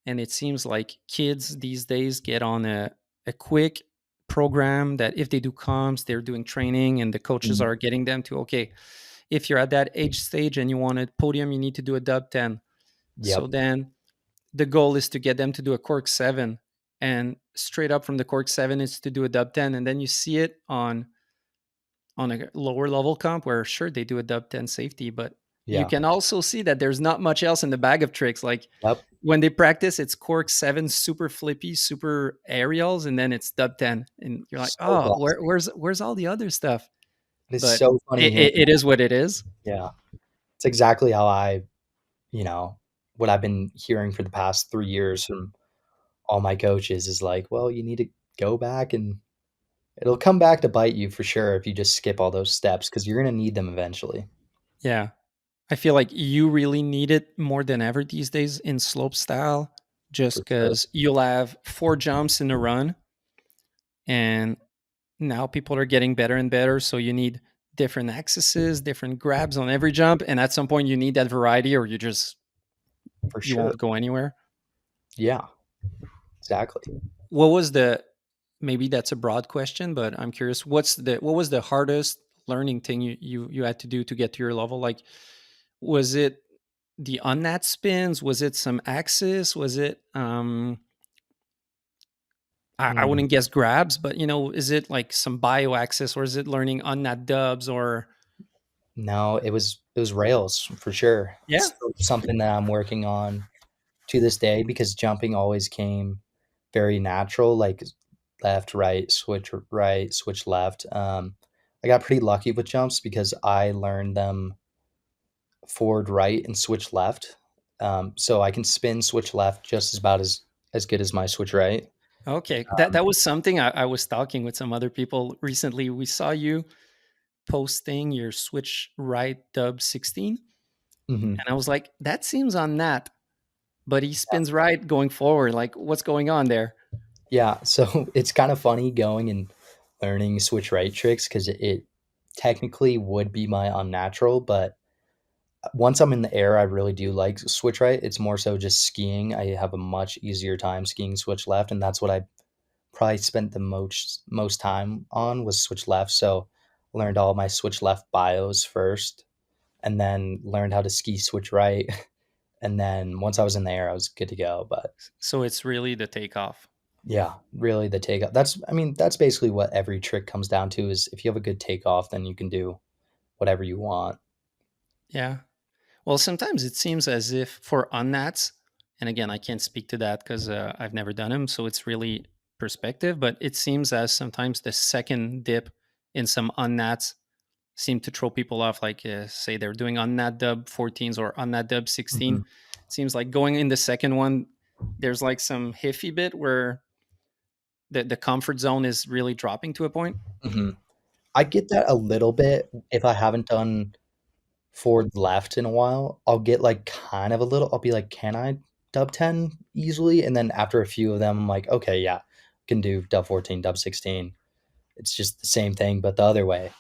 and it seems like kids these days get on a quick program that if they do comps, they're doing training, and the coaches
Mm.
are getting them to okay, if you're at that age stage and you want a podium, you need to do a dub 10. So
Yep.
then the goal is to get them to do a cork 7, and straight up from the cork 7 is to do a dub 10, and then you see it on a lower level comp where sure they do a dub 10 safety, but you
Yeah.
can also see that there's not much else in the bag of tricks. Like
Yep.
when they practice, it's cork 7 super flippy, super aerials, and then it's dub 10, and you're like,
So
oh,
lost.
where's all the other stuff?
It's
But
so funny hearing
it is what it is.
yeah. It's exactly how you know, what I've been hearing for the past 3 years from all my coaches is like, "Well, you need to go back and it'll come back to bite you for sure if you just skip all those steps because 'cause you're gonna need them eventually."
Yeah, I feel like you really need it more than ever these days in slope style, just
For sure.
because you'll have four jumps in a run, and now people are getting better and better. So you need different accesses, different grabs on every jump, and at some point you need that variety, or
For
you
sure.
won't go anywhere.
Yeah, exactly.
What was the maybe that's a broad question, but I'm curious. What was the hardest learning thing you had to do to get to your level? Like, was it the unnat spins? Was it some axis? Was it I
Mm.
wouldn't guess grabs, but is it like some bio axis, or is it learning unnat dubs, or
No, it was rails for sure.
yeah?
Still something that I'm working on to this day because jumping always came very natural, like left, right, switch left. I got pretty lucky with jumps because I learned them forward, right, and switch left. So I can spin switch left just as good as my switch right.
Okay, that was something I was talking with some other people recently. We saw you posting your switch right dub 16,
Mhm.
and I was like, that seems on that, but he spins right going forward. Like, what's going on there?
Yeah, so it's kind of funny going and learning switch right tricks because it technically would be my unnatural, but once I'm in the air, I really do like switch right. It's more so just skiing. I have a much easier time skiing switch left, and that's what I probably spent the most time on was switch left. So learned all my switch left bios first, and then learned how to ski switch right. And then once I was in the air, I was good to go. But
So it's really the takeoff.
yeah, really the takeoff. I mean, that's basically what every trick comes down to is if you have a good takeoff, then you can do whatever you want.
Yeah. Well, sometimes it seems as if for unnats, and again, I can't speak to that because I've never done them, so it's really perspective. But it seems as sometimes the second dip in some unnats seem to throw people off. Like say they're doing unnat dub 14s or unnat dub 16.
Mhm,
It seems like going in the second one, there's like some hiffy bit where the comfort zone is really dropping to a point.
mhm. I get that a little bit if I haven't done forward left in a while. I'll get like kind of a little. I'll be like, can I dub 10 easily? And then after a few of them, I'm like, okay, yeah, can do dub 14, dub 16. It's just the same thing, but the other way.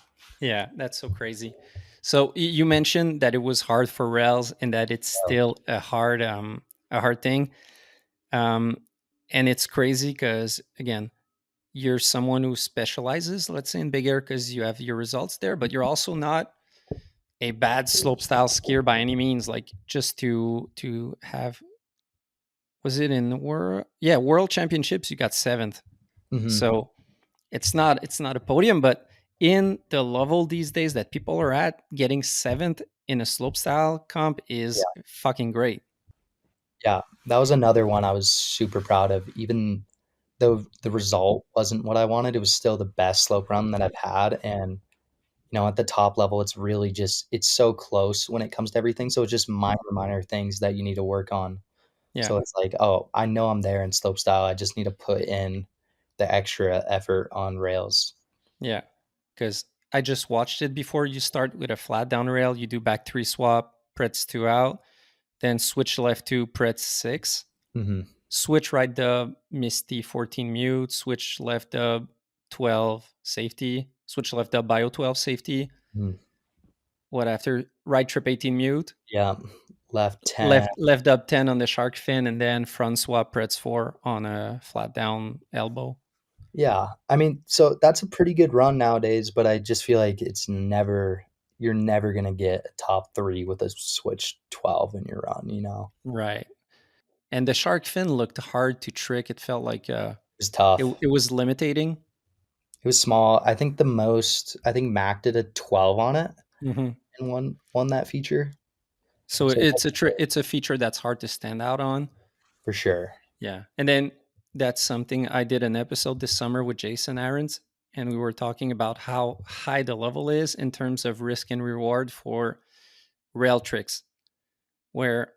Yeah, that's so crazy. So you mentioned that it was hard for rails and that it's
So,
still a hard thing. Um, and it's crazy because again, you're someone who specializes, let's say in big air, because you have your results there, but you're also not a bad slope style skier by any means. Like just to have was it in the world? Yeah, world championships, you got seventh.
mhm,
So it's not a podium, but in the level these days that people are at, getting seventh in a slopestyle comp is
yeah,
fucking great.
yeah. That was another one I was super proud of. Even though the result wasn't what I wanted, it was still the best slope run that I've had. And at the top level, it's really just it's so close when it comes to everything. So it's just minor things that you need to work on.
Yeah,
So it's like, oh, I know I'm there in slope style. I just need to put in the extra effort on rails.
yeah. Because I just watched it before. You start with a flat down rail, you do back three swap, Pretz two out, then switch left to Pretz six,
Mhm,
switch right dub, Misty 14 mute, switch left dub 12 safety, switch left dub bio 12 safety.
mhm.
What after right trip 18 mute,
Yeah, left 10.
left up 10 on the shark fin, and then front swap Pretz 4 on a flat down elbow.
Yeah, I mean, so that's a pretty good run nowadays, but I just feel like you're never gonna get a top 3 with a switch 12 in your run, you know?
Right. And the shark fin looked hard to trick. It felt like
It was
it,
tough.
it was limiting.
It was small. I think Mac did a 12 on it
Hmm.
and won that feature.
So
So
it's it's a feature that's hard to stand out on.
for sure.
Yeah. And then that's something I did an episode this summer with Jason Aarons, and we were talking about how high the level is in terms of risk and reward for rail tricks, where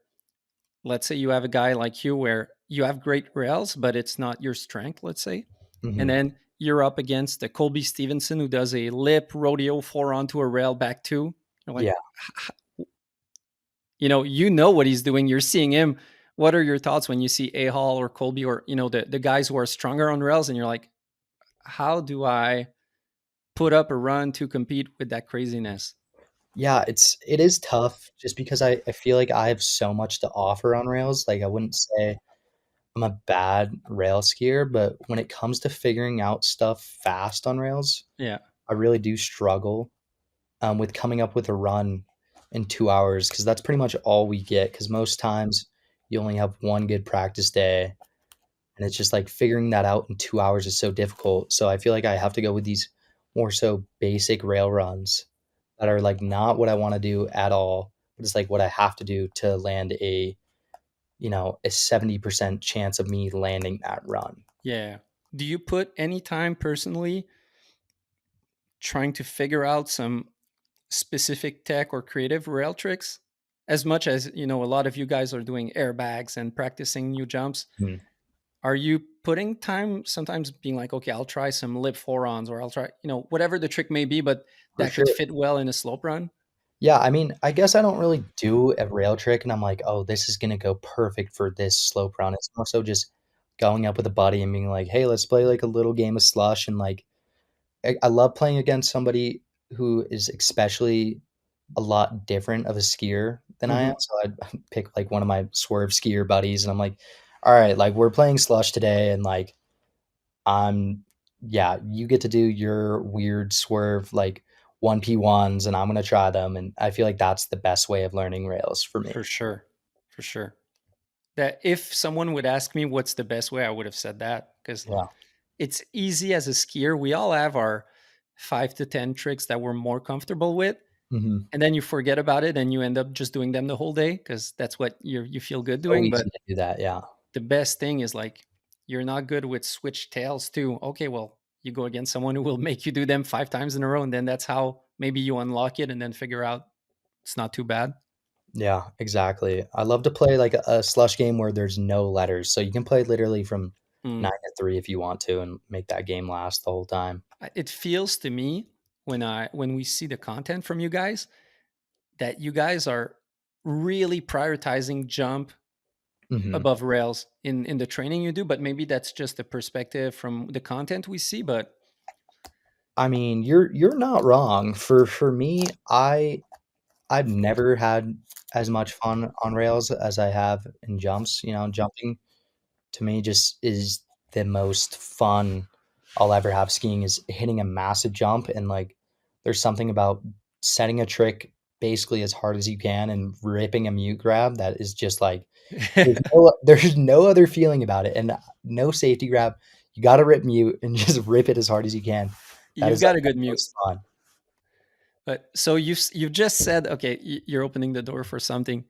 let's say you have a guy like you where you have great rails, but it's not your strength, let's say. And
Mhm.
then you're up against the Colby Stevenson who does a lip rodeo four onto a rail back two. You're like,
Yeah.
you know what he's doing. You're seeing him. What are your thoughts when you see A Hall or Colby or the guys who are stronger on rails? And you're like, how do I put up a run to compete with that craziness?
Yeah, it is tough just because I feel like I have so much to offer on rails. Like, I wouldn't say I'm a bad rail skier, but when it comes to figuring out stuff fast on rails,
Yeah,
I really do struggle, with coming up with a run in 2 hours because that's pretty much all we get. Because most times you only have 1 good practice day, and it's just, like, figuring that out in 2 hours is so difficult. So I feel like I have to go with these more so basic rail runs that are, like, not what I wanna do at all, but it's, like, what I have to do to land a 70% chance of me landing that run.
yeah. Do you put any time personally trying to figure out some specific tech or creative rail tricks? As much as a lot of you guys are doing airbags and practicing new jumps,
Mhm.
are you putting time sometimes being like, okay, I'll try some lip four-ons or I'll try, whatever the trick may be, but
For
that could
sure.
fit well in a slope run?
Yeah, I mean, I guess I don't really do a rail trick and I'm like, "Oh, this is gonna go perfect for this slope run." It's more so just going up with a buddy and being like, "Hey, let's play, like, a little game of slush," and, like, I love playing against somebody who is especially a lot different of a skier than I am,
Hmm.
so I'd pick, like, one of my swerve skier buddies, and I'm like, "Alright, like, we're playing slush today," and, like, I'm yeah, you get to do your weird swerve like 1P1s and I'm gonna try them. And I feel like that's the best way of learning rails for me.
For sure. For sure. That if someone would ask me what's the best way, I would have said that because
Yeah.
it's easy as a skier. We all have our 5 to 10 tricks that we're more comfortable with.
Mhm.
And then you forget about it and you end up just doing them the whole day because that's what you feel good
So
doing.
easy
But
to do that, yeah.
the best thing is like you're not good with switch tails too. Okay, well, you go against someone who will make you do them 5 times in a row, and then that's how maybe you unlock it and then figure out it's not too bad.
Yeah, exactly. I love to play like a slush game where there's no letters, so you can play literally from
Mm.
9 to 3 if you want to and make that game last the whole time.
It feels to me when we see the content from you guys that you guys are really prioritizing jump
Mhm.
above rails in the training you do, but maybe that's just a perspective from the content we see. But
I mean, you're not wrong. For me, I've never had as much fun on rails as I have in jumps, jumping to me just is the most fun I'll ever have skiing is hitting a massive jump and like there's something about setting a trick basically as hard as you can and ripping a mute grab that is just like there's no other feeling about it and no safety grab. You got to rip mute and just rip it as hard as you can. That
you've
is like
got a
the
good mute.
most fun.
But so you've just said, okay, you're opening the door for something.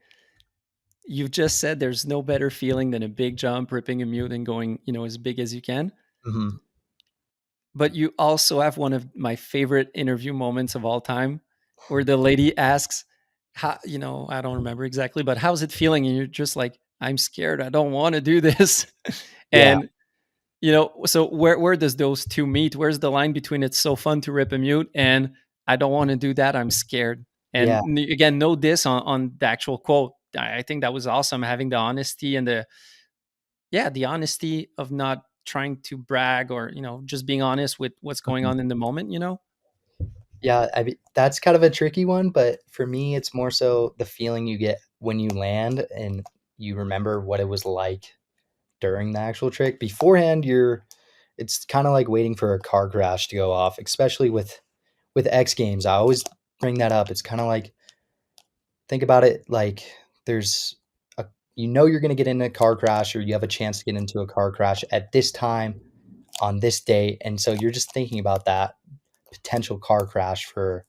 You've just said there's no better feeling than a big jump, ripping a mute, and going, as big as you can.
Mhm.
But you also have one of my favorite interview moments of all time, where the lady asks, "How I don't remember exactly, but how's it feeling?" And you're just like, "I'm scared. I don't want to do this."
Yeah,
And so where does those two meet? Where's the line between it's so fun to rip a mute and I don't want to do that, I'm scared?
yeah.
And again, no diss on the actual quote. I think that was awesome, having the honesty and the honesty of not trying to brag, or just being honest with what's going
Mhm.
on in the moment.
Yeah, I mean, that's kind of a tricky one, but for me, it's more so the feeling you get when you land and you remember what it was like during the actual trick. Beforehand, it's kind of like waiting for a car crash to go off, especially with X Games. I always bring that up. It's kind of like think about it like there's a you're going to get in a car crash or you have a chance to get into a car crash at this time on this date, and so you're just thinking about that potential car crash for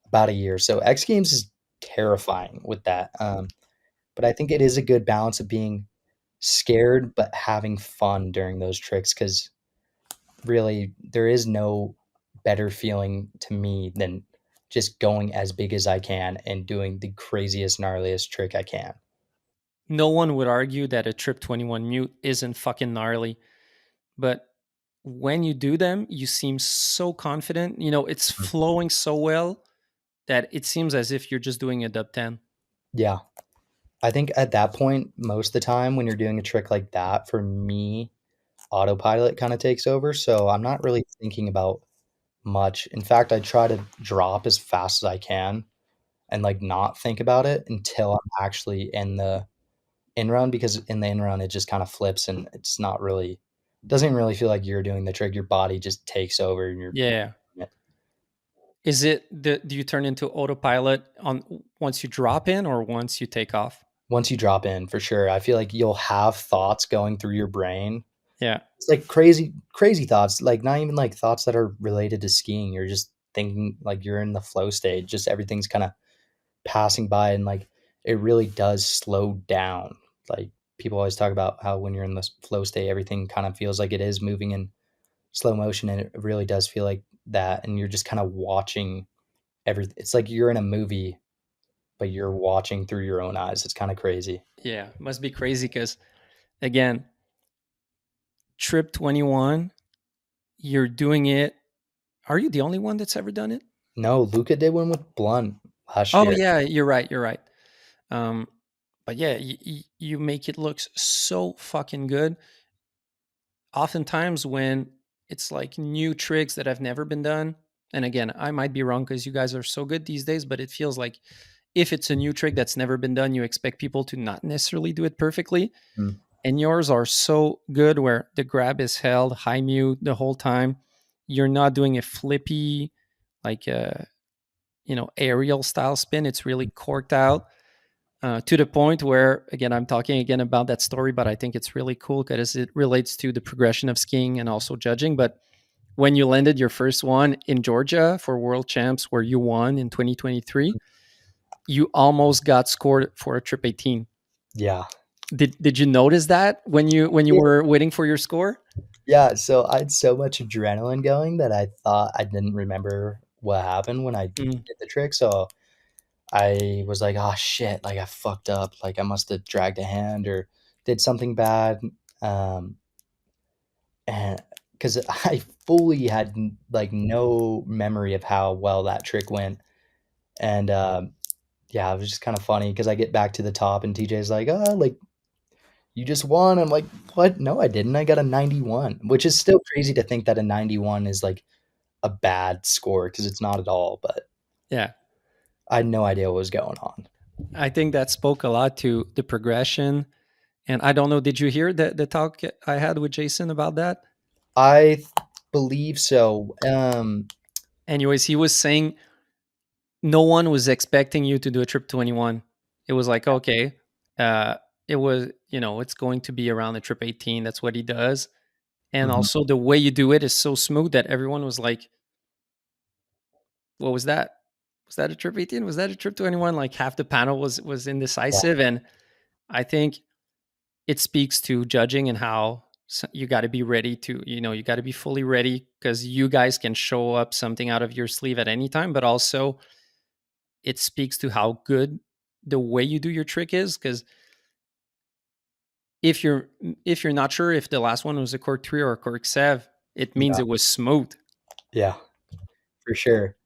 about a year. So X Games is terrifying with that. But I think it is a good balance of being scared but having fun during those tricks because really there is no better feeling to me than just going as big as I can and doing the craziest, gnarliest trick I can.
No one would argue that a Trip 21 mute isn't fucking gnarly, but when you do them, you seem so confident. It's
Mhm.
flowing so well that it seems as if you're just doing a dub 10.
Yeah. I think at that point, most of the time when you're doing a trick like that, for me, autopilot kind of takes over. So I'm not really thinking about much. In fact, I try to drop as fast as I can and like not think about it until I'm actually in the in run because in the in run it just kind of flips and it's not really doesn't really feel like you're doing the trick. Your body just takes over and you're
Yeah.
doing it.
Do you turn into autopilot on once you drop in or once you take off?
Once you drop in, for sure. I feel like you'll have thoughts going through your brain.
Yeah.
It's like crazy thoughts, like not even like thoughts that are related to skiing. You're just thinking like you're in the flow state. Just everything's kind of passing by and like it really does slow down. Like people always talk about how when you're in the flow state, everything kind of feels like it is moving in slow motion, and it really does feel like that. And you're just kind of watching everything. It's like you're in a movie, but you're watching through your own eyes. It's kind of crazy.
Yeah. Must be crazy because, again, Trip 21, you're doing it. Are you the only one that's ever done it?
No, Luca did one with Blunt last
Oh,
year.
yeah. You're right. You're right. Um, but yeah, you make it look so fucking good. Oftentimes, when it's like new tricks that have never been done, and again, I might be wrong because you guys are so good these days, but it feels like if it's a new trick that's never been done, you expect people to not necessarily do it perfectly. and yours are so good where the grab is held high mute the whole time. You're not doing a flippy, like a aerial style spin. It's really corked out to the point where, again, I'm talking again about that story, but I think it's really cool because it relates to the progression of skiing and also judging. But when you landed your first one in Georgia for World Champs, where you won in 2023, you almost got scored for a trip 18.
Yeah.
Did you notice that when you
Yeah.
were waiting for your score?
Yeah, so I had so much adrenaline going that I thought I didn't remember what happened when I
Mm,
did the trick, so I was like, "Oh, shit, like, I fucked up, like, I must have dragged a hand or did something bad," um, and because I fully had, like, no memory of how well that trick went, and, yeah, it was just kinda funny because I get back to the top and TJ's like, "Oh, like, you just won." I'm like, "What? No, I didn't. I got a 91," which is still crazy to think that a 91 is, like, a bad score because it's not at all, but
yeah,
I had no idea what was going on.
I think that spoke a lot to the progression. And I don't know, did you hear the talk I had with Jason about that?
I believe so.
Anyways, he was saying no one was expecting you to do a trip 21. It was like, okay, uh, it was, it's going to be around the trip 18. That's what he does. And
Mhm.
also the way you do it is so smooth that everyone was like, what was that? Was that a trip 18? Was that a trip 21? Like half the panel was
Yeah,
indecisive. And I think it speaks to judging and how you got to be ready to, you got to be fully ready because you guys can show up something out of your sleeve at any time, but also it speaks to how good the way you do your trick is. Because if you're if you're not sure if the last one was a cork 3 or a cork 7, it means
yeah,
it was smooth.
yeah, for sure.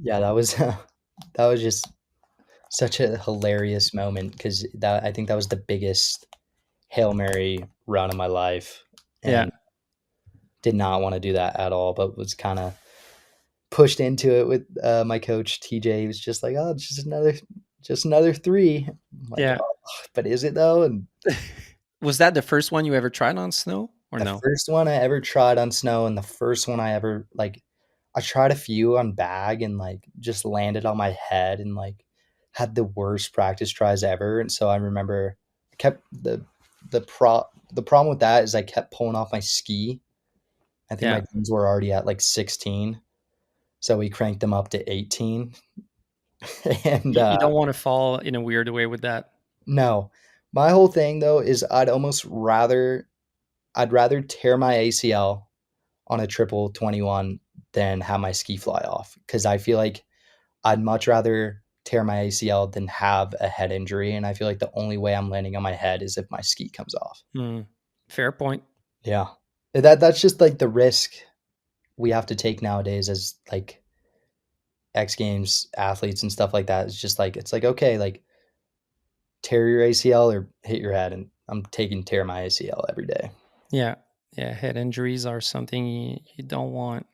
Yeah, that was that was just such a hilarious moment because that I think that was the biggest Hail Mary run of my life,
Yeah,
and did not wanna do that at all, but was kinda pushed into it with, my coach, TJ. He was just like, "Oh, it's just another 3." I'm like,
yeah.
"Oh, but is it though?" And
Was that the first one you ever tried on snow or
the
no?
first one I ever tried on snow and the first one I ever like, I tried a few on bag and, like, just landed on my head and, like, had the worst practice tries ever, and so I remember I kept the problem with that is I kept pulling off my ski. I think my
Yeah,
jeans were already at, like, 16, so we cranked them up to 18, and,
you don't want to fall in a weird way with that.
no. My whole thing, though, is I'd rather tear my ACL on a triple 21 than have my ski fly off because I feel like I'd much rather tear my ACL than have a head injury, and I feel like the only way I'm landing on my head is if my ski comes off.
Hmm, fair point.
Yeah. That's just, like, the risk we have to take nowadays as, like, X Games athletes and stuff like that. It's just, like it's like, "Okay, like, tear your ACL or hit your head," and I'm taking tear my ACL every day.
Yeah, yeah. Head injuries are something you
Yeah.
don't want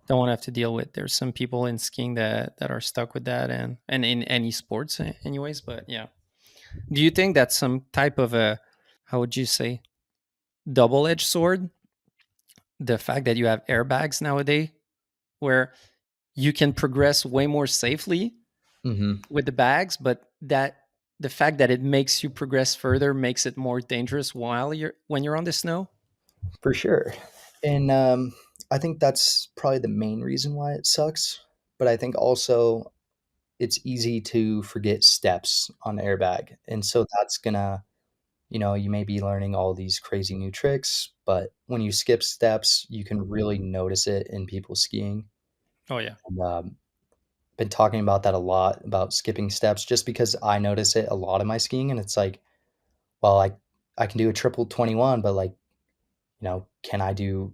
to have to deal with. There's some people in skiing that are stuck with that, and in any sports, anyways. But yeah, do you think that's some type of a, how would you say, double-edged sword? The fact that you have airbags nowadays, where you can progress way more safely
Mhm.
with the bags, but that the fact that it makes you progress further makes it more dangerous while you're on the snow.
For sure. And, I think that's probably the main reason why it sucks, but I think also it's easy to forget steps on the airbag, and so that's gonna you may be learning all these crazy new tricks, but when you skip steps, you can really notice it in people skiing,
Oh yeah,
and, been talking about that a lot, about skipping steps just because I notice it a lot in my skiing, and it's like, well, I can do a triple 21, but, like, can I do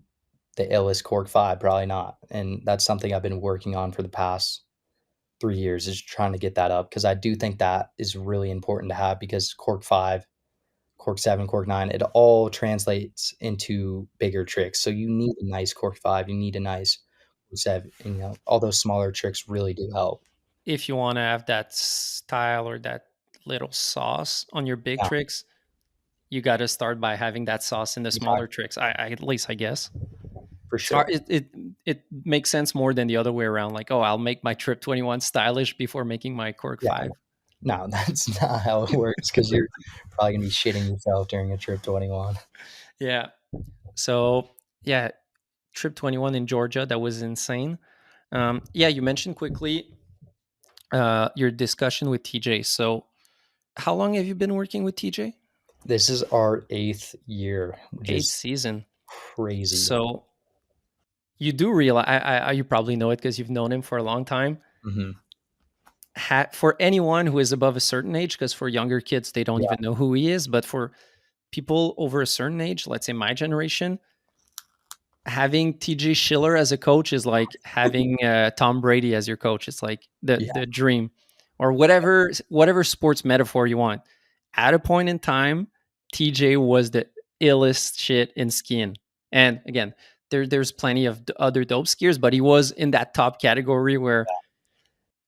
the illest cork 5? Probably not, and that's something I've been working on for the past 3 years is trying to get that up because I do think that is really important to have because cork 5, cork 7, cork 9, it all translates into bigger tricks. So you need a nice cork 5, you need a nice cork 7, and, all those smaller tricks really do help.
if you want to have that style or that little sauce on your big
Yeah,
tricks, you got to start by having that sauce in the
Yeah,
smaller tricks. At least I guess
for
it's hard.
sure.
It makes sense more than the other way around. Like, oh, I'll make my trip 21 stylish before making my cork
Yeah,
5.
no, that's not how it works because you're probably gonna be shitting yourself during a trip 21.
Yeah. So yeah, trip 21 in Georgia, that was insane. Yeah, you mentioned quickly your discussion with TJ. So how long have you been working with TJ?
This is our 8th year, which
Eighth
is
season.
crazy.
So you do realize, you probably know it because you've known him for a long time.
Mhm.
For anyone who is above a certain age, because for younger kids, they don't
Yeah,
even know who he is, but for people over a certain age, let's say my generation, having TJ Schiller as a coach is like having Tom Brady as your coach. It's like
yeah,
the dream, or whatever sports metaphor you want. At a point in time, TJ was the illest shit in skiing. And again, there's plenty of other dope skiers, but he was in that top category where.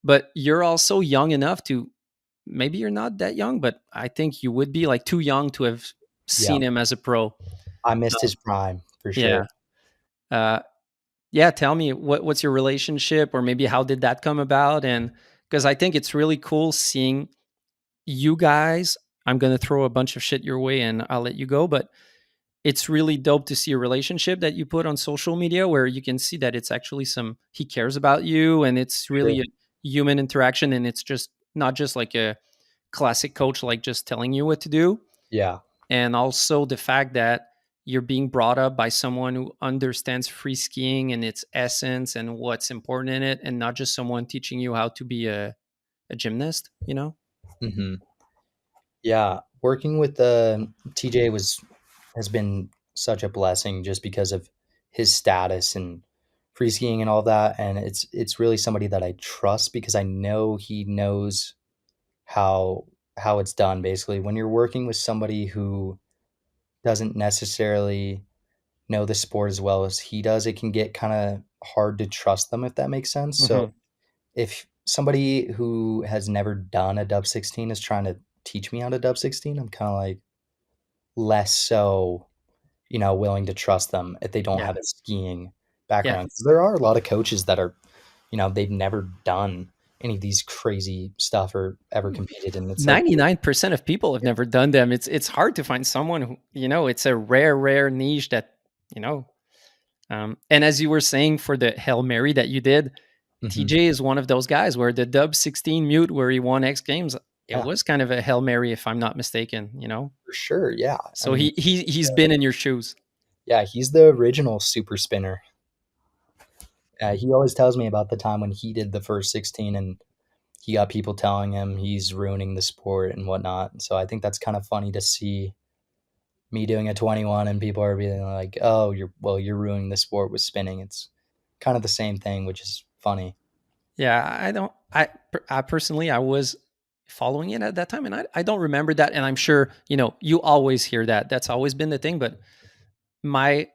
But you're also young enough to, maybe you're not that young, but I think you would be like too young to have
yeah.
seen him as a pro.
I missed
Um,
his prime for sure.
yeah. Uh, yeah, tell me what's your relationship, or maybe how did that come about? And because I think it's really cool seeing you guys. I'm gonna throw a bunch of shit your way and I'll let you go, but it's really dope to see a relationship that you put on social media where you can see that it's actually some he cares about you, and it's
Sure.
really a human interaction, and it's just not just like a classic coach like just telling you what to do.
Yeah.
And also the fact that you're being brought up by someone who understands free skiing and its essence and what's important in it, and not just someone teaching you how to be a gymnast, you know?
Mhm. Yeah, working with, TJ has been such a blessing just because of his status and free skiing and all that, and it's really somebody that I trust because I know he knows how how it's done, basically. When you're working with somebody who doesn't necessarily know the sport as well as he does, it can get kinda hard to trust them, if that makes sense. So,
Hmm.
if somebody who has never done a dub 16 is trying to teach me how to dub 16, I'm kinda, like, less so, willing to trust them if they don't
Yeah.
have a skiing
Yeah.
background. 'Cause there are a lot of coaches that are, they've never done any of these crazy stuff or ever competed, and it's like
99% of people have never done them. It's hard to find someone who, it's a rare niche that, you know, and as you were saying for the Hail Mary that you did,
Mhm.
TJ is one of those guys where the dub 16 mute where he won X Games, it
Yeah,
was kind of a Hail Mary if I'm not mistaken, you know?
for sure, yeah. I
So
mean,
he's been in your shoes.
yeah, he's the original super spinner. He always tells me about the time when he did the first 16 and he got people telling him he's ruining the sport and whatnot. So I think that's kind of funny to see me doing a 21 and people are being like, "Oh, you're ruining the sport with spinning." It's kind of the same thing, which is funny.
Yeah, I don't I personally I was following it at that time, and I don't remember that, and I'm sure, you always hear that. That's always been the thing, but my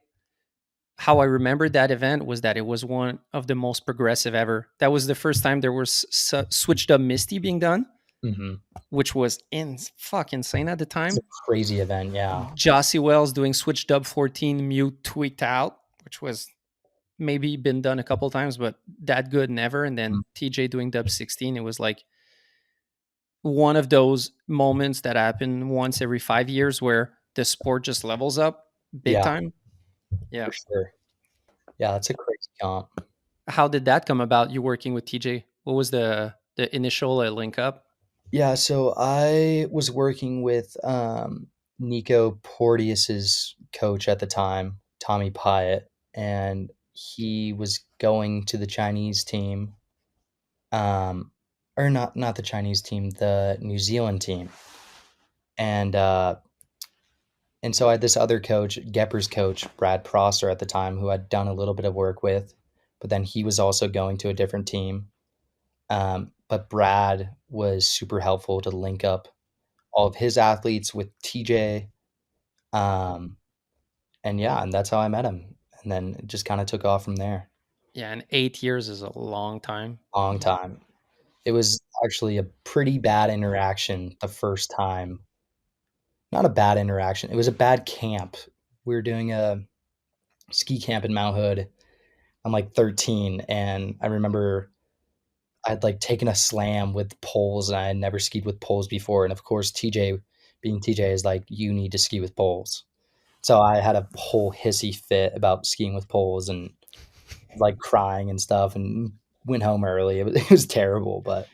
how I remembered that event was that it was one of the most progressive ever. That was the first time there was switched up Misty being done,
Mhm.
which was fuck insane at the
It's a
time.
crazy event, yeah.
Jossie Wells doing switch dub 14 mute tweaked out, which was maybe been done a couple times, but that good never. And
Mm,
then TJ doing dub 16, it was like one of those moments that happen once every 5 years where the sport just levels up big
yeah,
time. Yeah.
for sure. Yeah, that's a crazy comp.
How did that come about? You working with TJ? What was the initial link up?
Yeah, so I was working with, Nico Porteous's coach at the time, Tommy Pyatt, and he was going to the Chinese team, um, or not the Chinese team, the New Zealand team, and, so I had this other coach, Gepper's coach, Brad Prosser at the time, who I'd done a little bit of work with, but then he was also going to a different team, but Brad was super helpful to link up all of his athletes with TJ. Um, and yeah, and that's how I met him. And then it just kind of took off from there.
Yeah, and 8 years is a long time.
Long time. It was actually a pretty bad interaction the first time not a bad interaction. It was a bad camp. We were doing a ski camp in Mount Hood. I'm like 13, and I remember I'd like taken a slam with poles, and I had never skied with poles before. And of course, TJ, being TJ, is like, you need to ski with poles. So I had a whole hissy fit about skiing with poles and like crying and stuff, and went home early. It was terrible, but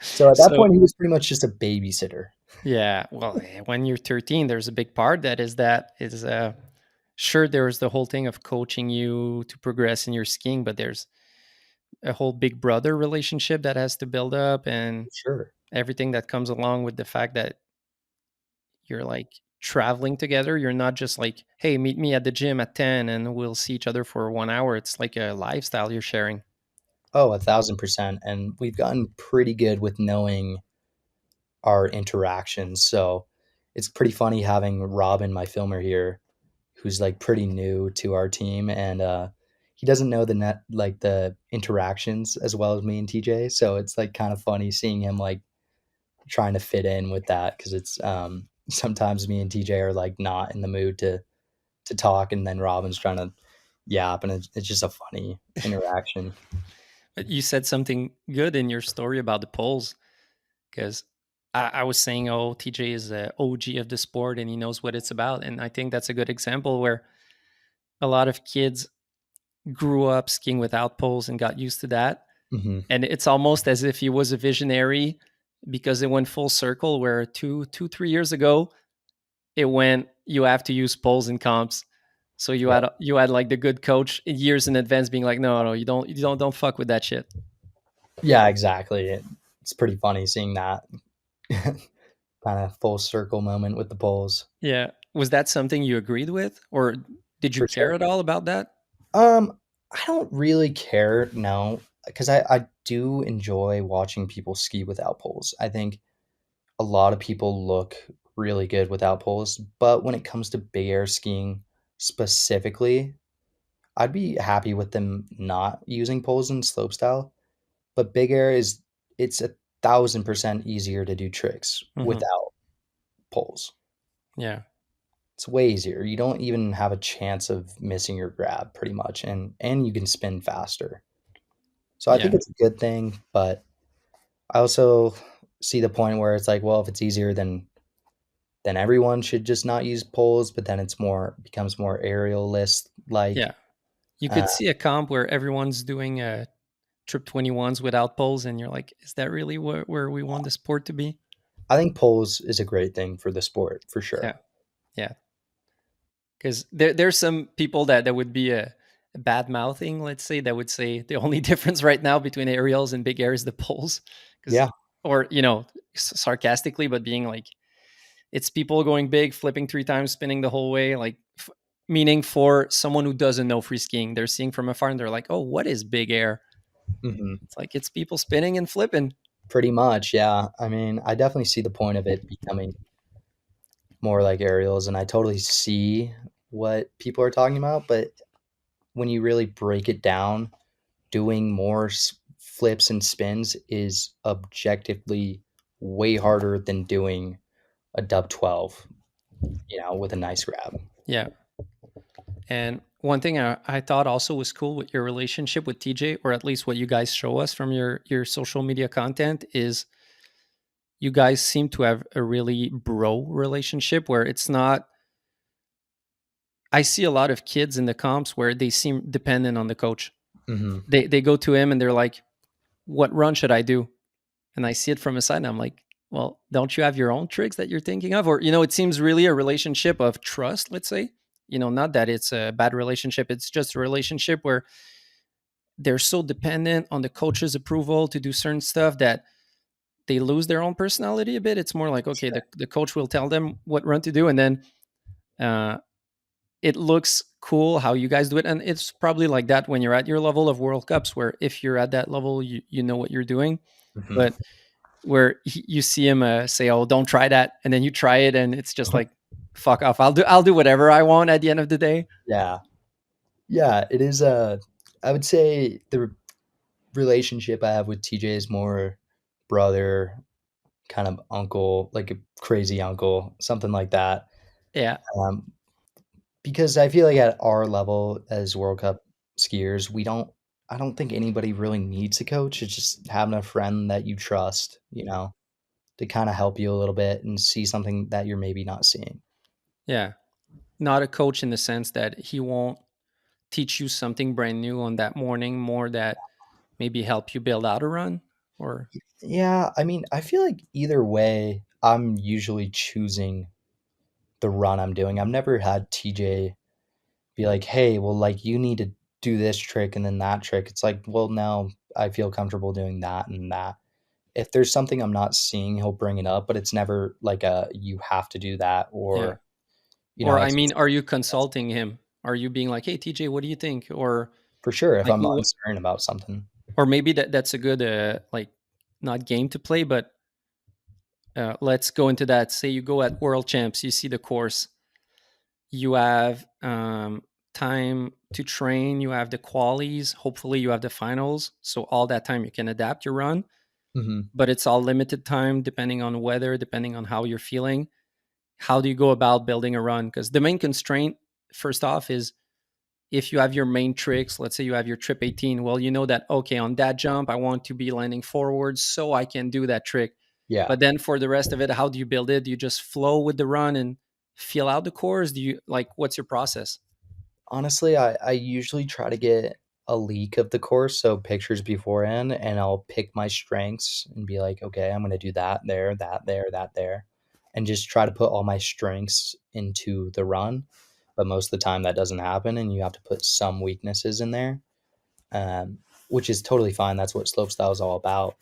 so at that
So
point, he was pretty much just a babysitter.
yeah, well, when you're 13, there's a big part that is sure there's the whole thing of coaching you to progress in your skiing, but there's a whole big brother relationship that has to build up and
Sure.
everything that comes along with the fact that you're like traveling together. You're not just like, hey, meet me at the gym at 10 and we'll see each other for 1 hour. It's like a lifestyle you're sharing.
Oh, 1,000%. And we've gotten pretty good with knowing our interactions. So it's pretty funny having Robin, my filmer here, who's like pretty new to our team, and he doesn't know the net like the interactions as well as me and TJ. So it's like kind of funny seeing him like trying to fit in with that because it's sometimes me and TJ are like not in the mood to talk, and then Robin's trying to yap, and it's just a funny interaction.
But you said something good in your story about the polls because I was saying, oh, TJ is a OG of the sport and he knows what it's about. And I think that's a good example where a lot of kids grew up skiing without poles and got used to that.
Hmm.
And it's almost as if he was a visionary because it went full circle where 3 years ago, it went, you have to use poles in comps. So you had like the good coach years in advance being like, no, no, you don't fuck with that shit.
Yeah, exactly. It's pretty funny seeing that kind of full circle moment with the polls
Yeah. Was that something you agreed with? Or did you
for
care
sure.
at all about that?
I don't really care, no, because I do enjoy watching people ski without poles. I think a lot of people look really good without poles, but when it comes to big air skiing specifically, I'd be happy with them not using poles in slopestyle. But big air is it's 1,000% easier to do tricks
Hmm.
without poles.
Yeah.
It's way easier. You don't even have a chance of missing your grab pretty much, and you can spin faster. So I think
Yeah.
it's a good thing, but I also see the point where it's like, well, if it's easier, then everyone should just not use poles. But then it's more becomes more aerialist like.
Yeah. You
Uh,
could see a comp where everyone's doing trip 21s without poles, and you're like, is that really where we want the sport to be?
I think poles is a great thing for the sport for
Yeah.
sure.
Yeah. Because there's some people that would be a bad mouthing, let's say, that would say the only difference right now between aerials and big air is the poles. Because,
Yeah.
or, sarcastically, but being like, it's people going big, flipping 3 times, spinning the whole way. Like, meaning for someone who doesn't know free skiing, they're seeing from afar and they're like, oh, what is big air?
Hmm.
It's like, it's people spinning and flipping.
Pretty much. Yeah. I mean, I definitely see the point of it becoming more like aerials, and I totally see what people are talking about. But when you really break it down, doing more flips and spins is objectively way harder than doing a dub 12, with a nice grab.
Yeah. And one thing I thought also was cool with your relationship with TJ, or at least what you guys show us from your social media content, is you guys seem to have a really bro relationship where it's not. I see a lot of kids in the comps where they seem dependent on the coach.
Hmm.
They go to him and they're like, "What run should I do?" And I see it from a side, and I'm like, "Well, don't you have your own tricks that you're thinking of?" Or it seems really a relationship of trust. Let's say, not that it's a bad relationship. It's just a relationship where they're so dependent on the coach's approval to do certain stuff that they lose their own personality a bit. It's more like, okay,
Sure.
the coach will tell them what run to do, and then uh, it looks cool how you guys do it. And it's probably like that when you're at your level of World Cups, where if you're at that level, you know what you're doing.
Hmm.
But where you see him say, "Oh, don't try that," and then you try it, and it's just like, "Fuck off! I'll do whatever I want." At the end of the day,
Yeah. Yeah. It is. I would say the relationship I have with TJ is more brother kind of uncle, like a crazy uncle, something like that.
Yeah.
Um, because I feel like at our level as World Cup skiers, I don't think anybody really needs a coach. It's just having a friend that you trust, to kinda help you a little bit and see something that you're maybe not seeing.
Yeah. Not a coach in the sense that he won't teach you something brand new on that morning, more that maybe help you build out a run or
Yeah, I mean, I feel like either way, I'm usually choosing the run I'm doing. I've never had TJ be like, "Hey, well, like, you need to do this trick and then that trick." It's like, "Well, no, I feel comfortable doing that and that." If there's something I'm not seeing, he'll bring it up, but it's never like a, "You have to do that,"
yeah.
or,
Or I mean,
it's
are you consulting him? Are you being like, "Hey TJ, what do you think?" Or
for sure if
like
I'm uncertain about something.
or maybe that's a good like not game to play, but let's go into that. Say you go at World Champs, you see the course, you have time to train, you have the qualies, hopefully you have the finals. So all that time you can adapt your run,
Mhm.
but it's all limited time depending on weather, depending on how you're feeling. How do you go about building a run? Because the main constraint, first off, is if you have your main tricks, let's say you have your trip 18, well, you know that, okay, on that jump, I want to be landing forwards so I can do that trick.
Yeah.
But then for the rest of it, how do you build it? Do you just flow with the run and feel out the course? Do you like, what's your process?
Honestly, I usually try to get a leak of the course, so pictures beforehand, and I'll pick my strengths and be like, "Okay, I'm gonna do that there, that there," and just try to put all my strengths into the run, but most of the time that doesn't happen, and you have to put some weaknesses in there, which is totally fine, that's what slopestyle is all about.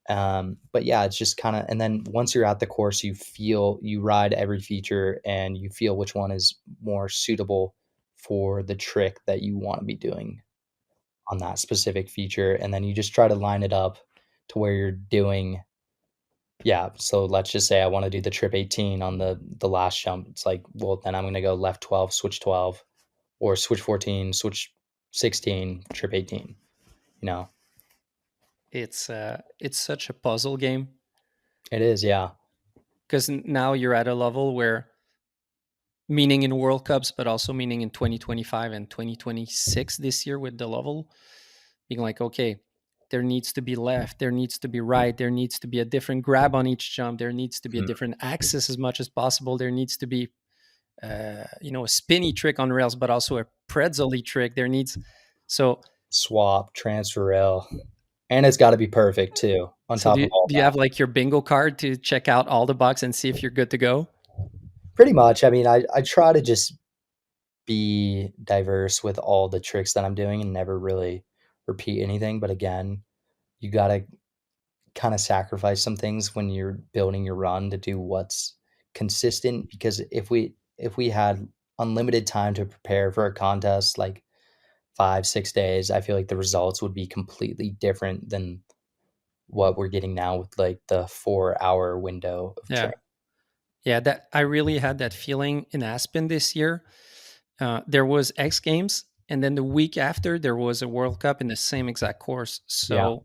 But yeah, it's just kinda, and then once you're at the course, you ride every feature and you feel which one is more suitable for the trick that you wanna be doing on that specific feature, and then you just try to line it up to where you're doing, yeah, so let's just say I wanna do the trip 18 on the last jump. It's like, well, then I'm gonna go left 12, switch 12, or switch 14, switch 16, trip 18, you know?
It's such a puzzle game
It is, yeah.
because now you're at a level where, meaning in World Cups, but also meaning in 2025 and 2026 this year with the level, being like, okay, there needs to be left, there needs to be right, there needs to be a different grab on each jump, there needs to be a
Mhm.
different axis as much as possible, there needs to be, a spinny trick on rails, but also a pretzel-y trick. There needs so
Swap, transfer rail. And it's gotta be perfect too, on
so.
top of all
Do you
that.
have like your bingo card to check out all the bucks and see if you're good to go?
Pretty much, I mean, I try to just be diverse with all the tricks that I'm doing and never really repeat anything, but again, you gotta kinda sacrifice some things when you're building your run to do what's consistent, because if we had unlimited time to prepare for a contest, like 5, 6 days, I feel like the results would be completely different than what we're getting now with, like, the 4-hour window of
Yeah,
training.
yeah. That I really had that feeling in Aspen this year. There was X Games, and then the week after there was a World Cup in the same exact course.
Yeah.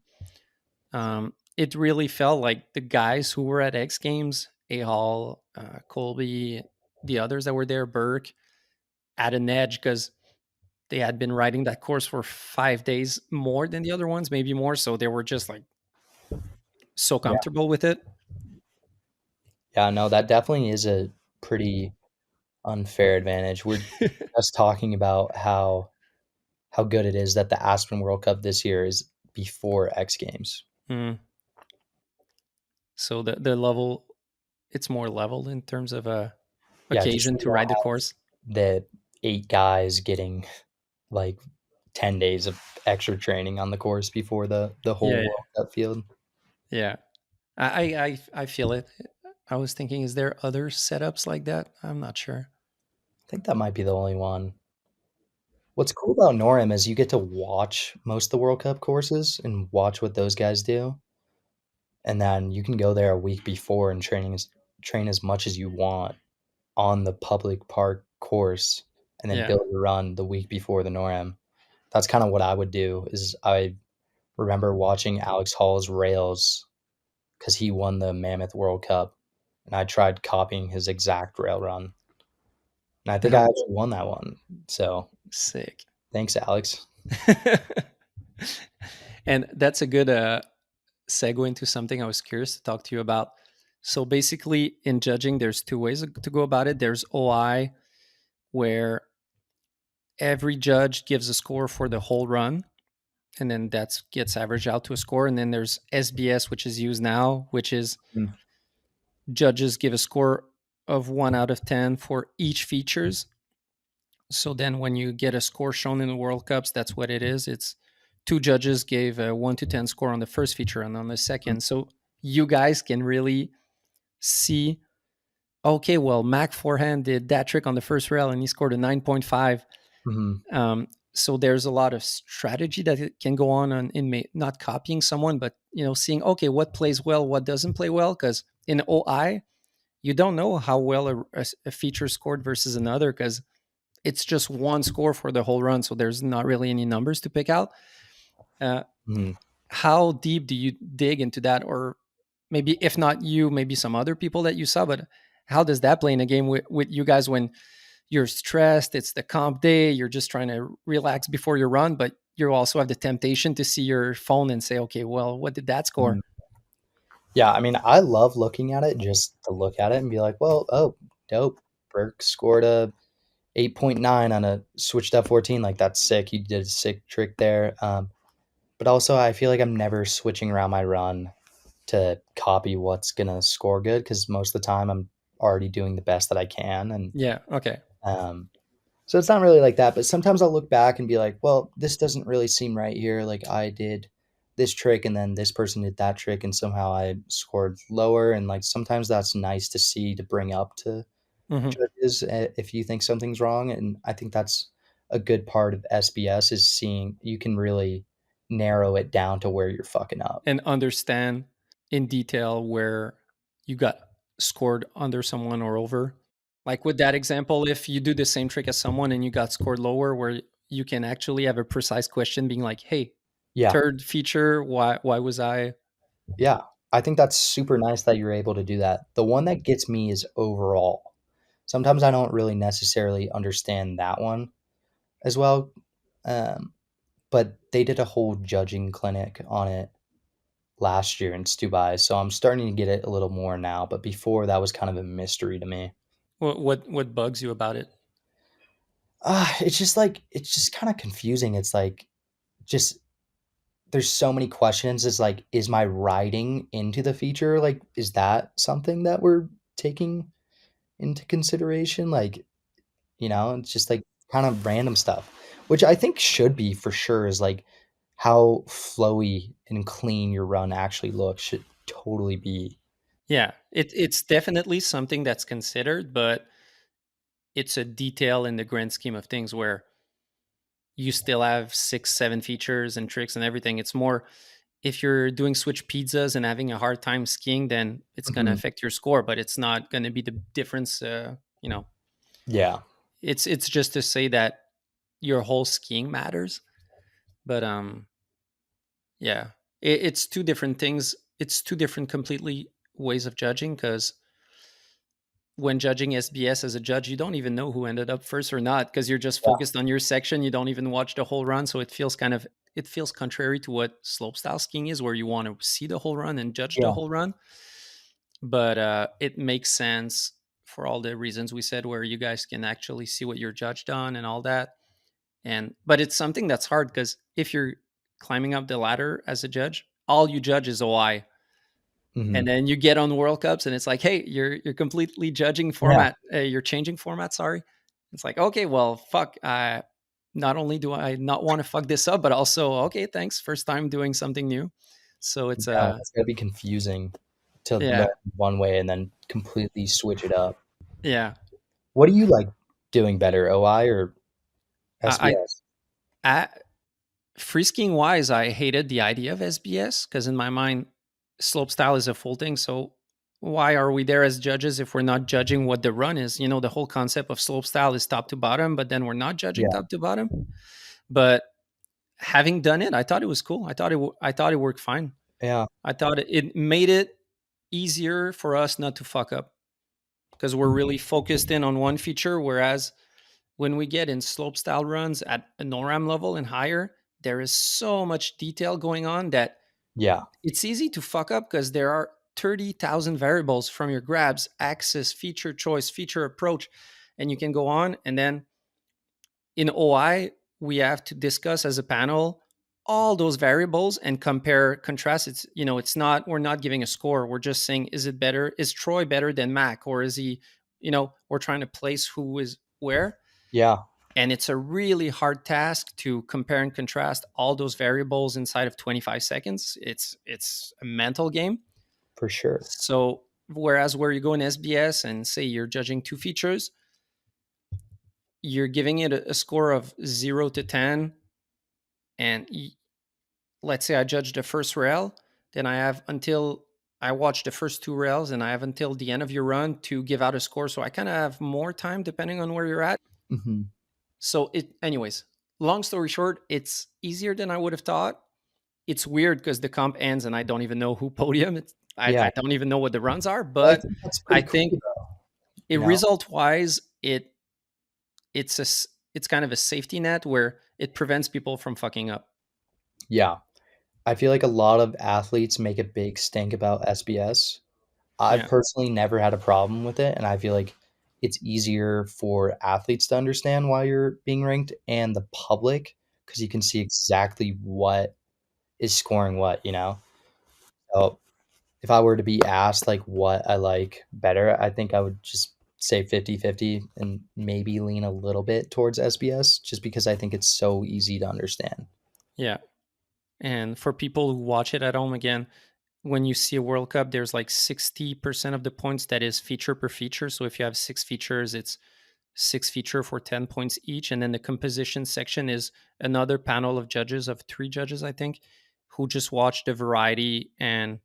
So it really felt like the guys who were at X Games, A Hall, Colby, the others that were there, Burke, at an edge because they had been riding that course for 5 days more than the other ones, maybe more. So they were just like so
Yeah.
comfortable with it.
Yeah, no, that definitely is a pretty unfair advantage. We're just talking about how good it is that the Aspen World Cup this year is before X Games.
Mm. So the level, it's more leveled in terms of a
Yeah, just so
occasion
you
to ride the
don't
course.
have the 8 guys getting, like, 10 days of extra training on the course before the whole
Yeah,
World Cup field.
yeah. I feel it. I was thinking, is there other setups like that? I'm not sure.
I think that might be the only one. What's cool about NORAM is you get to watch most of the World Cup courses and watch what those guys do, and then you can go there a week before and train as much as you want on the public park course, and then
Yeah,
build a run the week before the NORAM. That's kinda what I would do, is I remember watching Alex Hall's rails because he won the Mammoth World Cup, and I tried copying his exact rail run, and I think I
No,
actually won that one. So
sick.
thanks, Alex.
And that's a good segue into something I was curious to talk to you about. So basically, in judging, there's two ways to go about it. There's OI, where every judge gives a score for the whole run, and then that gets averaged out to a score. And then there's SBS, which is used now, which is
Mm.
judges give a score of 1 out of 10 for each features. So then when you get a score shown in the World Cups, that's what it is. It's two judges gave a 1 to 10 score on the first feature and on the second. So you guys can really see, okay, well, Mac forehand did that trick on the first rail and he scored a 9.5.
Mhm.
So there's a lot of strategy that it can go on in not copying someone, but seeing, okay, what plays well, what doesn't play well. Because in OI, you don't know how well a feature scored versus another, because it's just one score for the whole run. So there's not really any numbers to pick out. Uh,
Mhm.
how deep do you dig into that? Or maybe, if not you, maybe some other people that you saw, but how does that play in a game with you guys when you're stressed? It's the comp day. You're just trying to relax before your run, but you also have the temptation to see your phone and say, okay, well, what did that score?
Mhm. Yeah, I mean, I love looking at it just to look at it and be like, "Well, oh, dope. Burke scored a 8.9 on a switched up 14. Like, that's sick. You did a sick trick there." But also, I feel like I'm never switching around my run to copy what's gonna score good because most of the time I'm already doing the best that I can, and
Yeah. Okay.
um, so it's not really like that. But sometimes I'll look back and be like, "Well, this doesn't really seem right here. Like I did this trick, and then this person did that trick, and somehow I scored lower." And like sometimes that's nice to see to bring up to
Hmm.
judges if you think something's wrong. And I think that's a good part of SBS is seeing you can really narrow it down to where you're fucking up.
And understand in detail where you got scored under someone or over. Like with that example, if you do the same trick as someone and you got scored lower, where you can actually have a precise question being like, hey,
Yeah.
third feature, why was I?
Yeah. I think that's super nice that you're able to do that. The one that gets me is overall. Sometimes I don't really necessarily understand that one as well. Um, but they did a whole judging clinic on it last year in Dubai, so I'm starting to get it a little more now. But before that was kind of a mystery to me.
What bugs you about it?
It's just like it's just kind of confusing. It's like just there's so many questions. It's like, is my writing into the feature? Like, is that something that we're taking into consideration? Like, it's just like kind of random stuff, which I think should be for sure is like how flowy and clean your run actually looks should totally be.
Yeah, it's definitely something that's considered, but it's a detail in the grand scheme of things where you still have 6, 7 features and tricks and everything. It's more, if you're doing switch pizzas and having a hard time skiing, then it's going to
Mhm.
affect your score, but it's not going to be the difference.
Yeah.
It's just to say that your whole skiing matters. But yeah, it's two different things. It's two different completely ways of judging, because when judging SBS as a judge, you don't even know who ended up first or not, because you're just
Yeah.
focused on your section. You don't even watch the whole run. So it feels contrary to what slopestyle skiing is, where you want to see the whole run and judge the
Yeah.
whole run. But it makes sense for all the reasons we said, where you guys can actually see what you're judged on and all that. And but it's something that's hard, because if you're climbing up the ladder as a judge, all you judge is OI, and
Mhm.
then you get on World Cups, and it's like, hey, you're completely judging
Yeah.
format. You're changing format. Sorry, it's like, okay, well, fuck. Not only do I not want to fuck this up, but also, okay, thanks. First time doing something new, so it's
Yeah, it's gotta be confusing to learn
yeah,
one way and then completely switch it up.
yeah.
What do you like doing better, OI or
I,
SBS?
I free skiing wise, I hated the idea of SBS, because in my mind, slope style is a full thing. So why are we there as judges if we're not judging what the run is? The whole concept of slope style is top to bottom, but then we're not judging
Yeah.
top to bottom. But having done it, I thought it was cool. I thought it worked fine.
Yeah.
I thought it made it. easier for us not to fuck up because we're really focused in on one feature. Whereas when we get in slopestyle runs at a NORAM level and higher, there is so much detail going on that
Yeah.
it's easy to fuck up because there are 30,000 variables from your grabs, axis, feature choice, feature approach, and you can go on. And then in OI, we have to discuss as a panel all those variables and compare contrast. It's, it's not, we're not giving a score. We're just saying, is it better? Is Troy better than Mac? Or is he, we're trying to place who is where.
Yeah,
And it's a really hard task to compare and contrast all those variables inside of 25 seconds. It's a mental game.
for sure.
So whereas where you go in SBS and say you're judging two features, you're giving it a score of 0 to 10, and let's say I judge the first rail, then I have until I watch the first two rails, and I have until the end of your run to give out a score. So I kind of have more time depending on where you're at.
Hmm.
So anyways, long story short, it's easier than I would have thought. It's weird because the comp ends and I don't even know who podium.
Yeah,
I don't even know what the runs are,
but I
but
think that's
I
pretty cool,
think
though.
it
You know?
result wise, it's kind of a safety net where it prevents people from fucking up.
Yeah, I feel like a lot of athletes make a big stink about SBS. I've
Yeah.
personally never had a problem with it, and I feel like it's easier for athletes to understand why you're being ranked and the public because you can see exactly what is scoring what, you know? So if I were to be asked like what I like better, I think I would just say 50-50 and maybe lean a little bit towards SBS just because I think it's so easy to understand.
Yeah. And for people who watch it at home, again, when you see a World Cup, there's like 60% of the points that is feature per feature. So if you have six features, it's six feature for 10 points each. And then the composition section is another panel of judges, of three judges, I think, who just watch the variety. And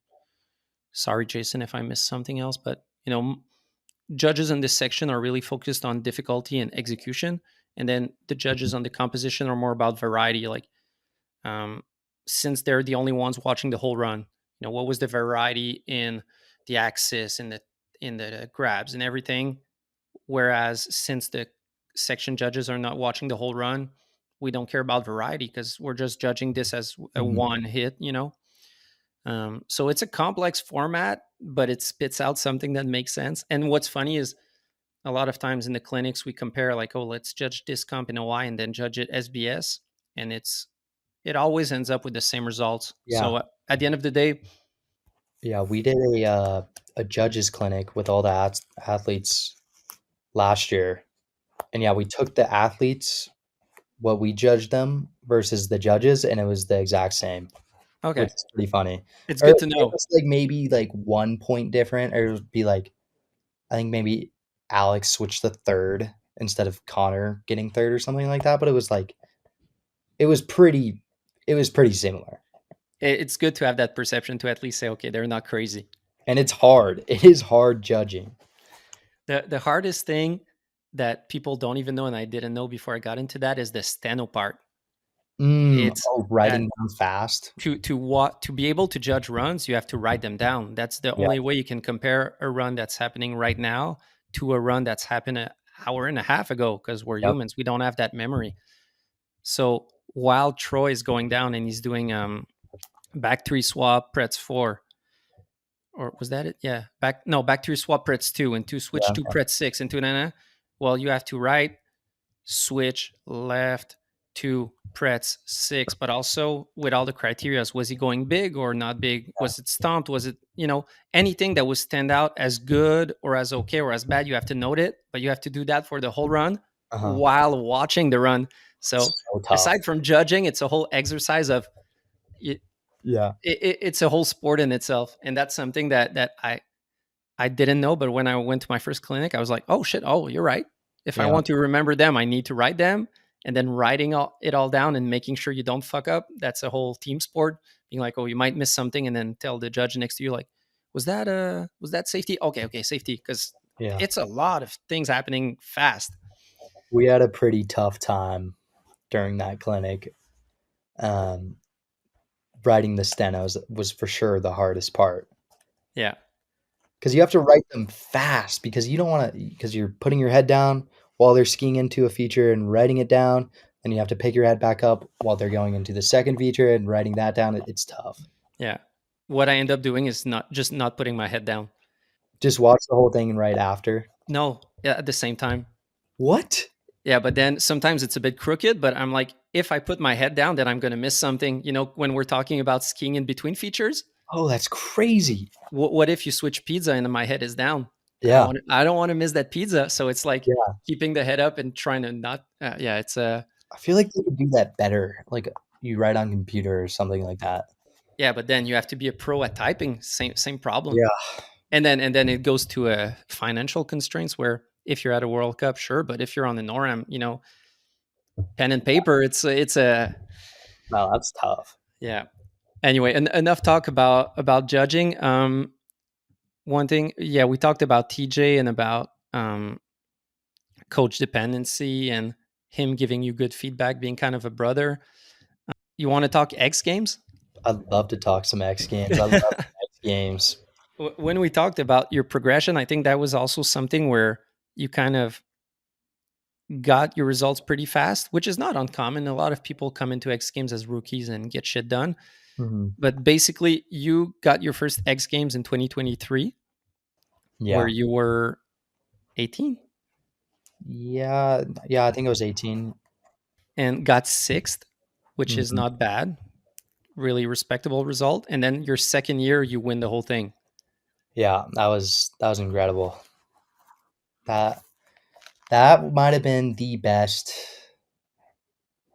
sorry, Jason, if I missed something else, but judges in this section are really focused on difficulty and execution. And then the judges on the composition are more about variety, like um, since they're the only ones watching the whole run. What was the variety in the axis, in the grabs and everything. Whereas since the section judges are not watching the whole run, we don't care about variety because we're just judging this as a
Mhm.
one hit. So it's a complex format, but it spits out something that makes sense. And what's funny is a lot of times in the clinics we compare like, oh, let's judge this comp in OI and then judge it SBS, and it always ends up with the same results.
Yeah.
So at the end of the day,
Yeah, we did a judges clinic with all the athletes last year. And yeah, we took the athletes, what we judged them versus the judges, and it was the exact same, which
okay,
is pretty funny.
it's
Or
good to
it
know.
was like maybe like 1 point different, or it would be like I think maybe Alex switched to third instead of Connor getting third or something like that. But it was like it was pretty it was pretty similar.
It's good to have that perception to at least say, okay, they're not crazy.
And it's hard. It is hard judging.
The hardest thing that people don't even know, and I didn't know before I got into that, is the steno part. It's
Oh,
that
writing down fast.
to be able to judge runs, you have to write them down. That's the
Yeah.
only way you can compare a run that's happening right now to a run that's happened an hour and a half ago, because we're
Yep.
humans, we don't have that memory. So while Troy is going down and he's doing back three swap Pretz 4, or was that it? Yeah, back three swap Pretz 2 and two switch
Yeah.
to Pretz 6 and two nana. Well, you have to write switch left to Pretz 6, but also with all the criterias. Was he going big or not big? Was it stomped? Was it, anything that would stand out as good or as okay or as bad? You have to note it, but you have to do that for the whole run
Uh-huh.
while watching the run. So
So tough.
aside from judging, it's a whole exercise of it,
Yeah.
it's a whole sport in itself. And that's something that I didn't know, but when I went to my first clinic, I was like, "Oh shit! Oh, you're right. If I
Yeah.
want to remember them, I need to write them." And then writing it all down and making sure you don't fuck up. That's a whole team sport. Being like, "Oh, you might miss something," and then tell the judge next to you, like, was that safety? Okay, okay, safety," because
Yeah.
it's a lot of things happening fast.
We had a pretty tough time during that clinic. Um, Writing the stenos was for sure the hardest part.
Yeah.
'Cause you have to write them fast because you don't wanna because you're putting your head down while they're skiing into a feature and writing it down, and you have to pick your head back up while they're going into the second feature and writing that down. It's tough.
Yeah. What I end up doing is not putting my head down.
Just watch the whole thing and write after.
No, yeah, at the same time.
What?
Yeah, but then sometimes it's a bit crooked, but I'm like, if I put my head down, then I'm going to miss something. When we're talking about skiing in between features,
Oh, that's crazy.
what if you switch pizza and my head is down?
Yeah,
I don't want to miss that pizza. So it's like
yeah.
keeping the head up and trying to not, yeah, it's
I feel like they could do that better, like, you write on computer or something like that.
yeah, but then you have to be a pro at typing. Same problem.
Yeah.
And then it goes to financial constraints where if you're at a World Cup, sure, but if you're on the NORAM, pen and paper, it's a
No, that's tough.
yeah. Anyway, enough talk about judging. One thing, yeah, we talked about TJ and about coach dependency and him giving you good feedback, being kind of a brother. You want to talk X Games?
I'd love to talk some X Games. I love X Games.
When we talked about your progression, I think that was also something where you kind of got your results pretty fast, which is not uncommon. A lot of people come into X Games as rookies and get shit done.
Mhm.
But basically, you got your first X Games in 2023, where
Yeah.
you were 18
Yeah, yeah, I think I was 18.
and got sixth, which is
Mhm.
not bad. Really respectable result. And then your second year, you win the whole thing.
Yeah, that was incredible. That might have been the best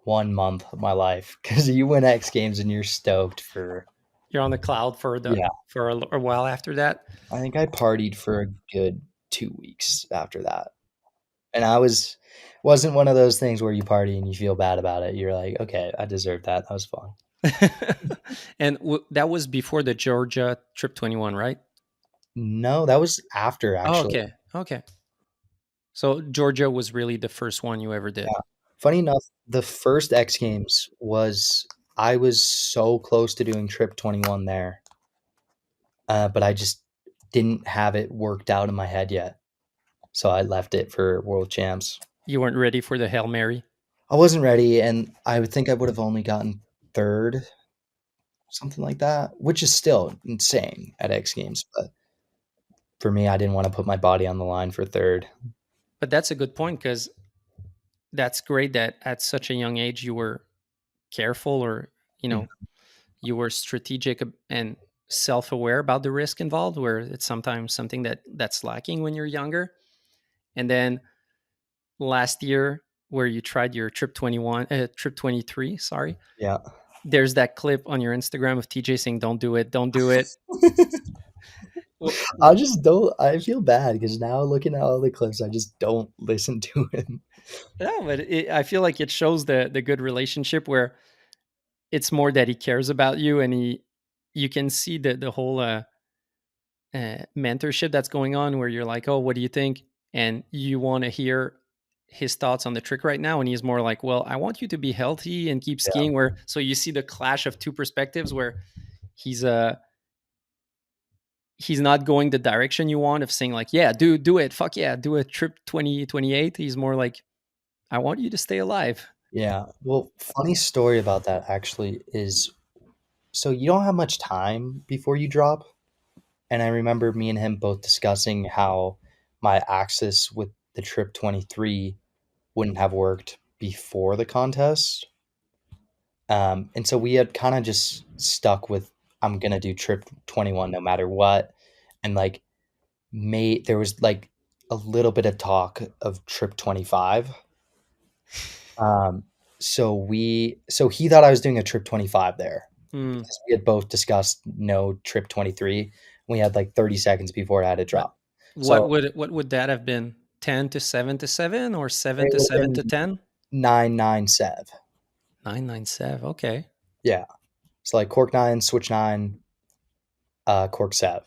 1 month of my life because you win X Games and you're stoked for
You're on the cloud for
yeah.
a while after that.
I think I partied for a good 2 weeks after that, and wasn't one of those things where you party and you feel bad about it. You're like, "Okay, I deserved that. That was fun."
And that was before the Georgia Trip 21, right?
No, that was after,
Oh,
actually.
okay. Okay. So Georgia was really the first one you ever did.
Yeah. Funny enough, the first X Games was I was so close to doing Trip 21 there, but I just didn't have it worked out in my head yet, so I left it for World Champs.
You weren't ready for the Hail Mary.
I wasn't ready, and I would think I would have only gotten 3rd, something like that, which is still insane at X Games, but for me, I didn't wanna put my body on the line for 3rd.
But that's a good point because that's great that at such a young age you were careful or, you
Mhm.
know, you were strategic and self-aware about the risk involved where it's sometimes something that's lacking when you're younger. And then last year where you tried your trip 23, sorry,
Yeah.
there's that clip on your Instagram of TJ saying don't do it, don't do it.
I just don't I feel bad because now looking at all the clips, I just don't listen to him.
Yeah, but I feel like it shows the good relationship where it's more that he cares about you and you can see the whole mentorship that's going on where you're like, oh, what do you think? And you want to hear his thoughts on the trick right now. And he's more like, well, I want you to be healthy and keep
Yeah,
skiing. Where so you see the clash of two perspectives where he's uh he's not going the direction you want of saying like, yeah, do it. Fuck yeah, do a trip 2028. He's more like, I want you to stay alive.
yeah. Well, funny story about that actually is so you don't have much time before you drop, and I remember me and him both discussing how my axis with the Trip 23 wouldn't have worked before the contest. And so we had kinda just stuck with, "I'm gonna do Trip 21 no matter what," and, like, made there was, like, a little bit of talk of Trip 25. Um, so he thought I was doing a Trip 25 there
Hmm.
because we had both discussed no Trip 23. We had, like, 30 seconds before it had to
But
drop. So
what would that have been? 10 to 7 to 7 or 7
it
to
would have
7 to
been
10?
997.
997. Okay.
Yeah. So, like, cork 9, switch 9, cork 7.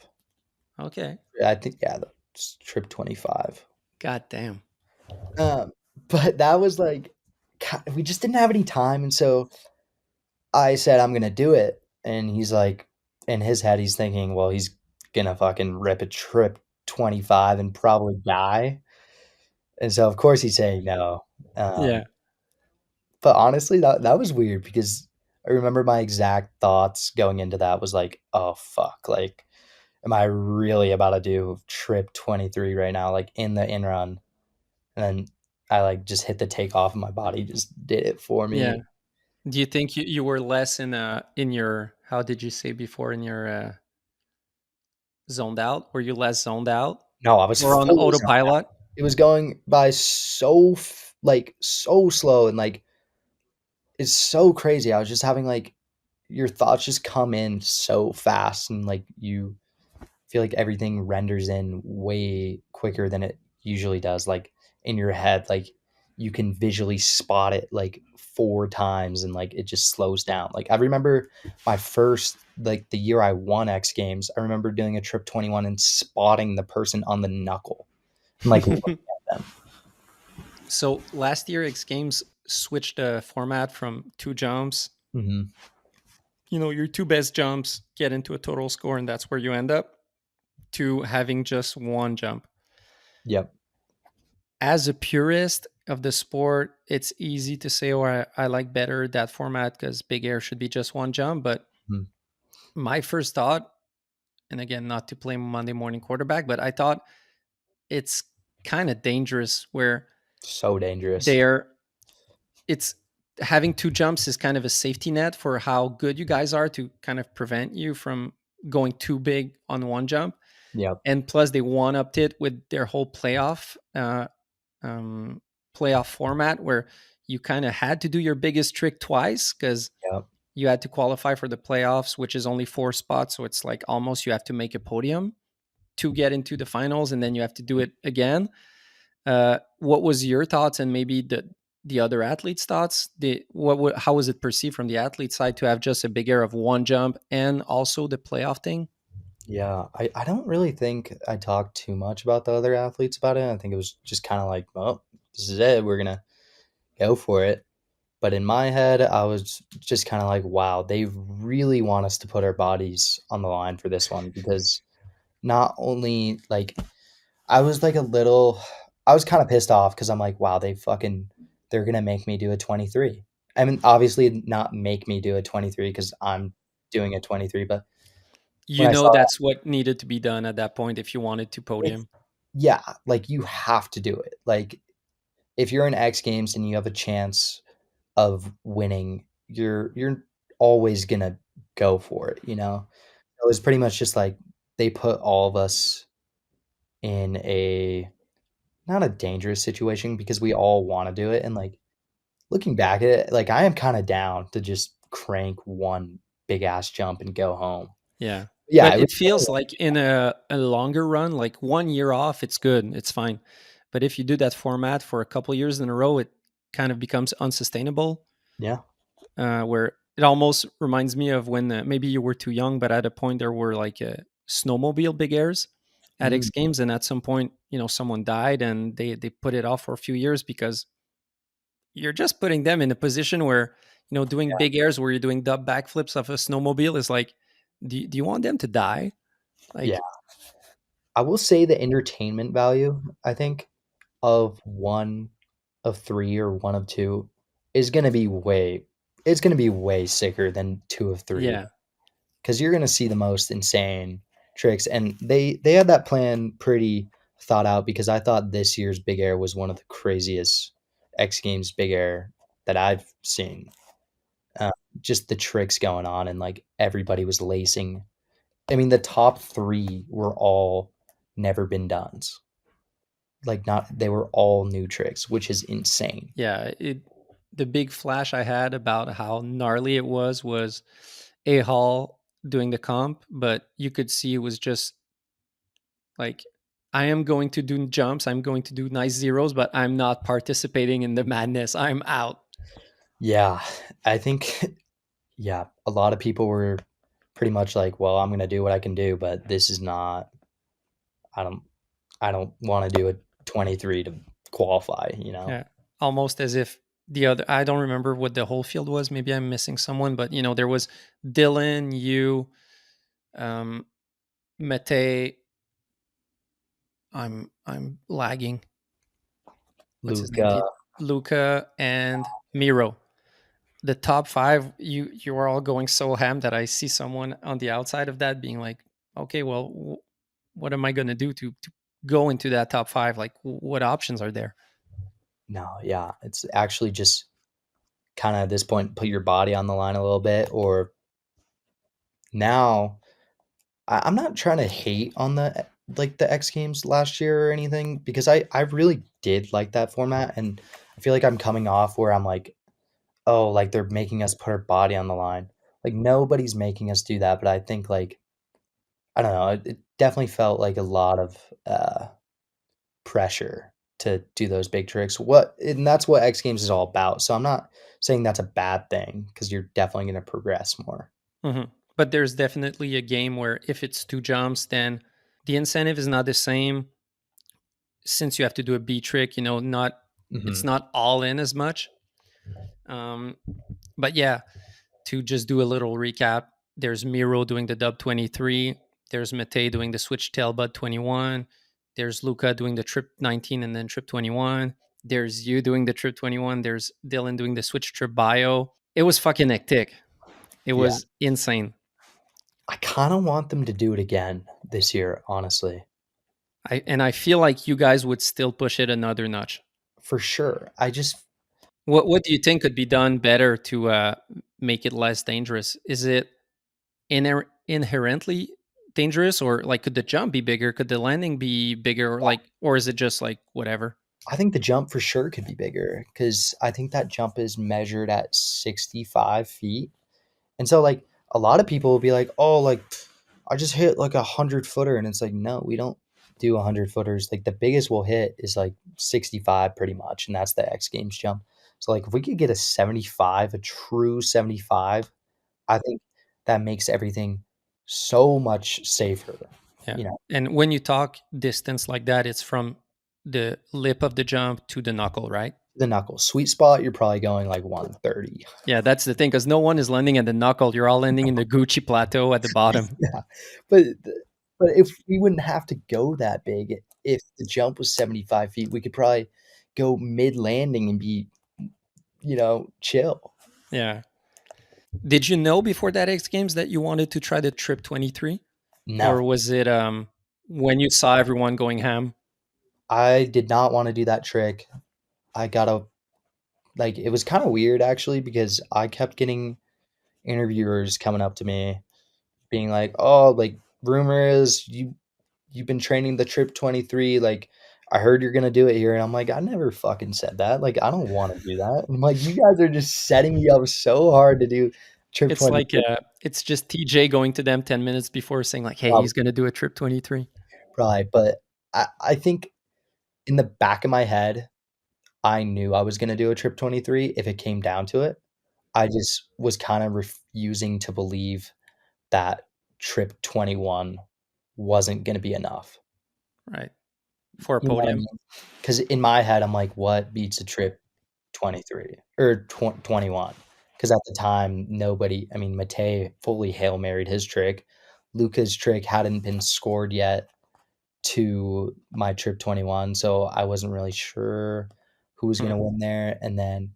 Okay.
I think, yeah, that's Trip 25.
God damn.
Um, but that was, like, we just didn't have any time, and so I said, "I'm gonna do it," and he's like in his head, he's thinking, "Well, he's gonna fucking rip a trip 25 and probably die, and so, of course, he's saying no,
Yeah.
but honestly, that was weird because I remember my exact thoughts going into that was like, "Oh, fuck, like, am I really about to do trip 23 right now, like, in the in run?" And then I, like, just hit the takeoff and my body just did it for
Yeah.
me.
Do you think you were less in your, how did you say before, in your zoned out? Were you less zoned out
No, I was
or on
fully zoned out.
autopilot?
It was going by so slow and, like, it's so crazy. I was just having, like your thoughts just come in so fast and, like, you feel like everything renders in way quicker than it usually does, like, in your head, like, you can visually spot it, like, 4 times and, like, it just slows down. Like, I remember my first like, the year I won X Games, I remember doing a Trip 21 and spotting the person on the knuckle and, like, looking at them.
So last year, X Games switched the format from two jumps.
Mhm.
Your two best jumps get into a total score, and that's where you end up, to having just one jump.
Yep.
As a purist of the sport, it's easy to say, "Oh, I like better that format because big air should be just one jump." But
Mm.
my first thought, and again, not to play Monday morning quarterback, but I thought it's kind of dangerous where
So dangerous.
they're it's having two jumps is kind of a safety net for how good you guys are to kind of prevent you from going too big on one jump.
Yep.
And plus, they one upped it with their whole um, playoff format where you kind of had to do your biggest trick twice because
Yep.
you had to qualify for the playoffs, which is only 4 spots. So it's like almost you have to make a podium to get into the finals, and then you have to do it again. What was your thoughts, and maybe the other athletes' thoughts? How was it perceived from the athlete side to have just a big air of one jump and also the playoff thing?
Yeah, I don't really think I talked too much about the other athletes about it. I think it was just kinda like, "Well, this is it, we're gonna go for it." But in my head, I was just kinda like, "Wow, they really want us to put our bodies on the line for this one," because not only like, I was, like, a little I was kinda pissed off because 'cause I'm like, "Wow, they're gonna make me do a 23." I mean, obviously not make me do a 23 because 'cause I'm doing a 23, but when I saw
That's what needed to be done at that point if you wanted to
it's
podium.
yeah, like, you have to do it. Like, if you're in X Games and you have a chance of winning, you're always gonna go for it, you know? It was pretty much just like they put all of us in a not a dangerous situation because we all wanna do it, and, like, looking back at it, like, I am kinda down to just crank one big ass jump and go home.
Yeah.
Yeah,
But
it was
it feels like in a longer run, like 1 year off, it's good, it's fine. But if you do that format for a couple years in a row, it kind of becomes unsustainable.
yeah.
Where it almost reminds me of when maybe you were too young, but at a point there were like snowmobile big airs at X
Mm,
Games, and at some point, someone died, and they put it off for a few years because you're just putting them in a position where doing
yeah,
big airs where you're doing dub backflips of a snowmobile is like, do you want them to die?
yeah.
Like,
I will say the entertainment value, I think, of 1 of 3 or 1 of 2 is gonna be way it's gonna be way sicker than 2 of 3
yeah,
because 'cause you're gonna see the most insane tricks, and they had that plan pretty thought out because I thought this year's Big Air was one of the craziest X Games Big Air that I've seen. Uh, just the tricks going on and, like, everybody was lacing. I mean, the top 3 were all never been dones. Like, not they were all new tricks, which is insane.
yeah. The big flash I had about how gnarly it was a hall doing the comp, but you could see it was just like, I am going to do jumps, I'm going to do nice zeros, but I'm not participating in the madness. I'm out.
Yeah, I think yeah, a lot of people were pretty much like, "Well, I'm gonna do what I can do, but this is not I don't I don't wanna do a 23 to qualify," you know?
Yeah. Almost as if the other, I don't remember what the whole field was. Maybe I'm missing someone, but there was Dylan, you, um, Mete, I'm lagging. What's his name?
Luca.
Luca and Miro. The top five, you are all going so ham that I see someone on the outside of that being like, okay, well, what am I going to do to go into that top five? Like, what options are there?
No, yeah, it's actually just kinda at this point, put your body on the line a little bit, or now I'm not trying to hate on the X Games last year or anything because I really did like that format, and I feel like I'm coming off where I'm like, "Oh, like, they're making us put our body on the line." Like, nobody's making us do that, but I think, like, I don't know, it definitely felt like a lot of, pressure to do those big tricks. And that's what X Games is all about, so I'm not saying that's a bad thing because 'cause you're definitely gonna progress more.
Mhm. But there's definitely a game where if it's two jumps, then the incentive is not the same since you have to do a B trick. Not it's
Mhm.
not all in as much. Um, but yeah, to just do a little recap, there's Miro doing the dub 23. There's Mate doing the switch tail bud 21. There's Luca doing the trip 19 and then trip 21. There's you doing the trip 21. There's Dylan doing the switch trip bio. It was fucking hectic. It
Yeah.
was insane.
I kinda want them to do it again this year, honestly,
I feel like you guys would still push it another notch.
for sure. I just
What do you think could be done better to make it less dangerous? Is it inherently dangerous, or like could the jump be bigger? Could the landing be bigger, or is it just like whatever?
I think the jump for sure could be bigger because I think that jump is measured at 65 feet. And so, like, a lot of people will be like, "Oh, like, I just hit, like, a 100-footer," and it's like, "No, we don't do 100-footers." Like, the biggest we'll hit is, like, 65 pretty much, and that's the X Games jump. So, like, if we could get a 75, a true 75, I think that makes everything so much safer,
Yeah.
you know,
And when you talk distance like that, it's from the lip of the jump to the knuckle, right?
the knuckle. Sweet spot, you're probably going, like, 130.
Yeah, that's the thing, because no one is landing at the knuckle. You're all landing in the Gucci plateau at the bottom.
Yeah, but but if we wouldn't have to go that big, if the jump was 75 feet, we could probably go mid-landing and be, chill.
Yeah. Did you know before that X Games that you wanted to try the Trip 23?
No,
Or was it when you saw everyone going ham?
I did not wanna do that trick. I gotta like, it was kinda weird actually because I kept getting interviewers coming up to me being like, "Oh, like, rumor is you've been training the Trip 23, like, I heard you're gonna do it here," and I'm like, "I never fucking said that, like, I don't wanna do that." I'm like, "You guys are just setting me up so hard to do Trip
It's like
23."
it's just TJ going to them 10 minutes before saying like, "Hey,
Prob
he's going to do a Trip 23."
Probably, but I think in the back of my head, I knew I was gonna do a Trip 23 if it came down to it. I just was kinda refusing to believe that Trip 21 wasn't gonna be enough.
Right. For a
You know what I
podium.
mean? Because in my head, I'm like, "What beats a Trip 23 or 21?" Because at the time, nobody I mean, Matei fully Hail Married his trick. Luca's trick hadn't been scored yet to my Trip 21, so I wasn't really sure who was
Mm,
gonna win there, and then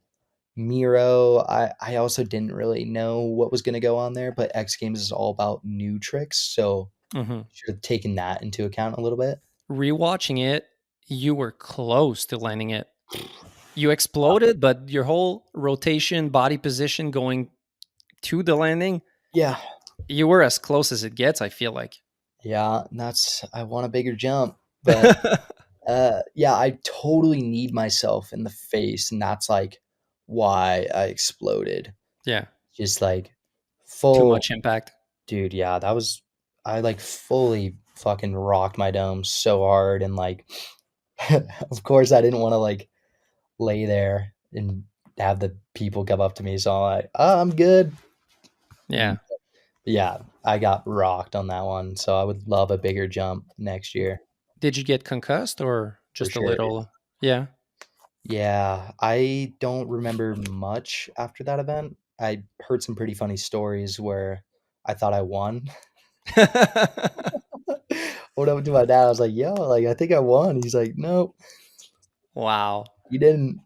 Miro, I also didn't really know what was gonna go on there, but X Games is all about new tricks, so
mhm.
should have taken that into account a little bit.
Rewatching it, you were close to landing it. You exploded, but your whole rotation, body position going to the landing,
Yeah.
you were as close as it gets, I feel like.
Yeah, and that's I want a bigger jump, but, yeah, I totally kneed myself in the face, and that's, like, why I exploded.
Yeah,
Just, like,
too
full
much impact.
dude, yeah, that was I, like, fully fucking rocked my dome so hard, and, like, of course, I didn't wanna, like, lay there and have the people come up to me, so I'm like, "Oh, I'm good." Mm,
Yeah.
yeah, I got rocked on that one, so I would love a bigger jump next year
Did you get concussed or
for
just a
sure.
little? Yeah.
Yeah, I don't remember much after that event. I heard some pretty funny stories where I thought I won. went up to my dad. I was like, "Yo, like I think I won." He's like, "Nope,
Wow.
you didn't."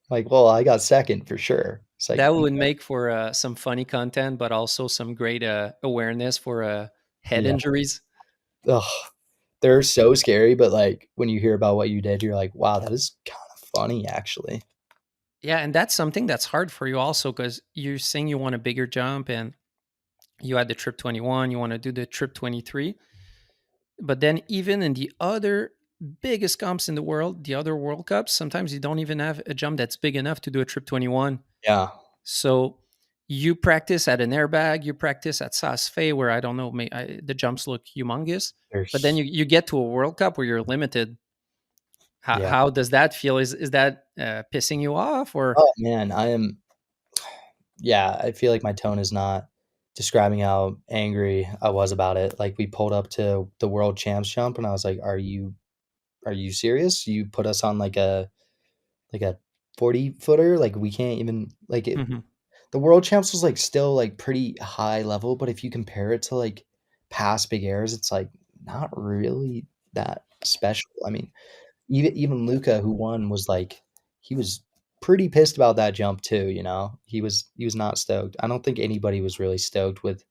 Like, well, I got second for sure. It's like,
That would make for some funny content, but also some great awareness for head
yeah,
injuries.
ugh, they're so scary. But like when you hear about what you did, you're like, wow, that is kind of funny, actually.
Yeah, and that's something that's hard for you also because you're saying you want a bigger jump and you had the trip 21, you want to do the trip 23. But then, even in the other biggest comps in the world, the other World Cups, sometimes you don't even have a jump that's big enough to do a trip 21.
Yeah,
So you practice at an airbag, you practice at Saas-Fee, where I don't know, the jumps look humongous. But then
there's
you get to a World Cup where you're limited.
yeah.
How does that feel? Is that pissing you off or?
Oh man, I am. Yeah, I feel like my tone is not describing how angry I was about it. Like we pulled up to the world champs jump, and I was like, are you serious? You put us on like a 40 footer? Like we can't even like it.
Mhm.
The world champs was like still like pretty high level, but if you compare it to like past big airs, it's like not really that special. I mean, even Luca who won was like he was pretty pissed about that jump too, you know. He was not stoked. I don't think anybody was really stoked with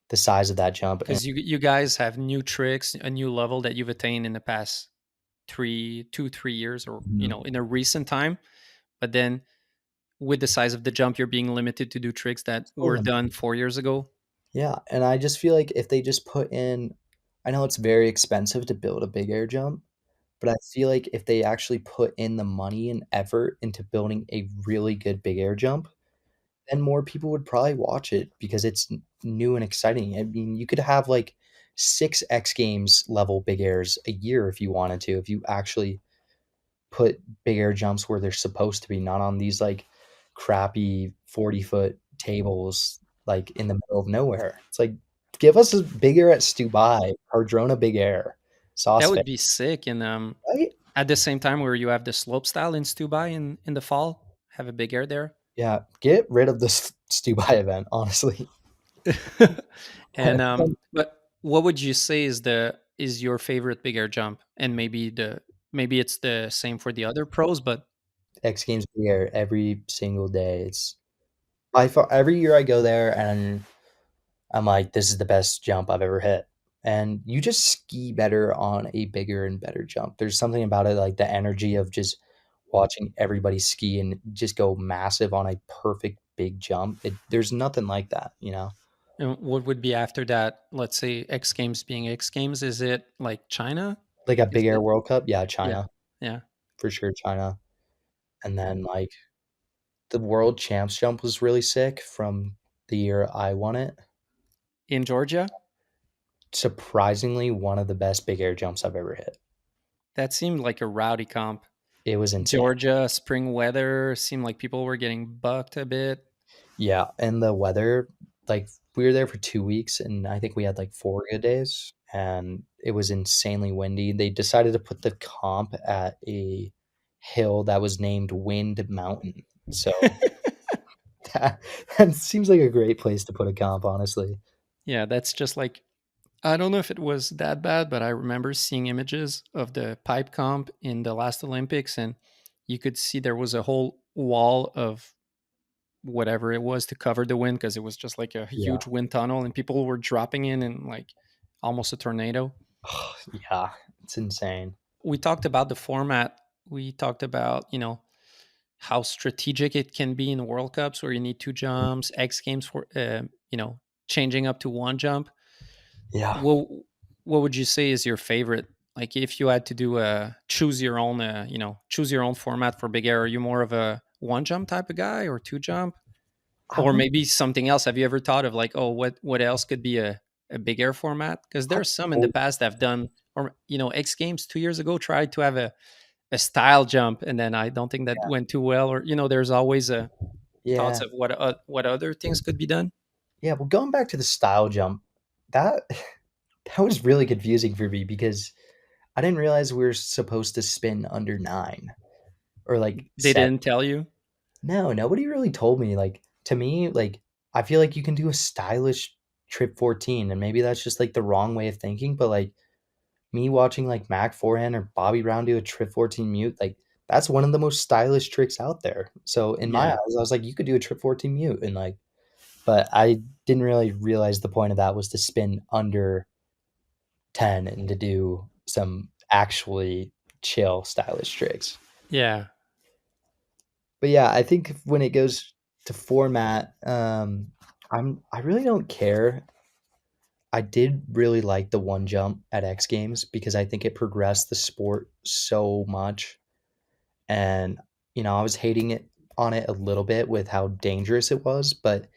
the size of that jump and
Because you guys have new tricks, a new level that you've attained in the past 3 years, or
mhm.
in a recent time. But then with the size of the jump, you're being limited to do tricks that
So
were
limited.
done 4 years ago.
Yeah, and I just feel like if they just put in I know it's very expensive to build a big air jump, but I feel like if they actually put in the money and effort into building a really good big air jump, then more people would probably watch it because it's new and exciting. I mean, you could have like 6 X Games level big airs a year if you wanted to, if you actually put big air jumps where they're supposed to be, not on these like crappy 40-foot tables like in the middle of nowhere. It's like give us a big air at Stubai, Cardrona Big Air,
That
Sauce Face,
would be sick. And
right?
at the same time, where you have the slope style in Stubai in the fall, have a big air there.
Yeah, get rid of this Stubai event, honestly.
And but what would you say is your favorite big air jump? And maybe it's the same for the other pros, but
X Games Big Air every single day. It's by far every year I go there and I'm like, this is the best jump I've ever hit. And you just ski better on a bigger and better jump. There's something about it, like the energy of just watching everybody ski and just go massive on a perfect big jump. There's nothing like that, you know?
what would be after that? Let's say X Games being X Games, is it like China?
Like a
Is
big air
it?
World Cup, yeah,
Yeah,
China,
yeah.
for sure, China. And then like the world champs jump was really sick from the year I won it.
In Georgia,
Surprisingly, one of the best big air jumps I've ever hit.
that seemed like a rowdy comp.
It was insane.
Georgia, spring weather seemed like people were getting bucked a bit.
Yeah, and the weather, like we were there for 2 weeks and I think we had like 4 good days and it was insanely windy. They decided to put the comp at a hill that was named Wind Mountain. So that, that seems like a great place to put a comp, honestly.
Yeah, that's just like, I don't know if it was that bad, but I remember seeing images of the pipe comp in the last Olympics, and you could see there was a whole wall of whatever it was to cover the wind because it was just like a
Yeah.
huge wind tunnel, and people were dropping in like almost a tornado.
Yeah, it's insane.
We talked about the format. We talked about, how strategic it can be in World Cups where you need two jumps, X Games for, changing up to one jump.
Yeah.
What what would you say is your favorite? Like if you had to do a choose your own format for big air, are you more of a one jump type of guy or two jump?
I
Or
wouldn't
maybe something else. Have you ever thought of like, oh, what else could be a big air format? Because
I
there's some in the
would
past that have done, or X Games 2 years ago tried to have a style jump, and then I don't think that went too well. Or there's always a thoughts
yeah.
of what other things could be done.
Yeah, well, going back to the style jump, that that was really confusing for me because I didn't realize we were supposed to spin under 9 or, like,
They
7.
didn't tell you.
No, nobody really told me, like, to me, like, I feel like you can do a stylish trip 14, and maybe that's just like the wrong way of thinking, but like me watching like Mac forehand or Bobby Brown do a trip 14 mute, like that's one of the most stylish tricks out there. So in my
Yeah.
eyes, I was like, you could do a trip 14 mute, and like, but I didn't really realize the point of that was to spin under 10 and to do some actually chill stylish tricks.
Yeah.
But yeah, I think when it goes to format, I really don't care. I did really like the one jump at X Games because I think it progressed the sport so much. And I was hating it on it a little bit with how dangerous it was, but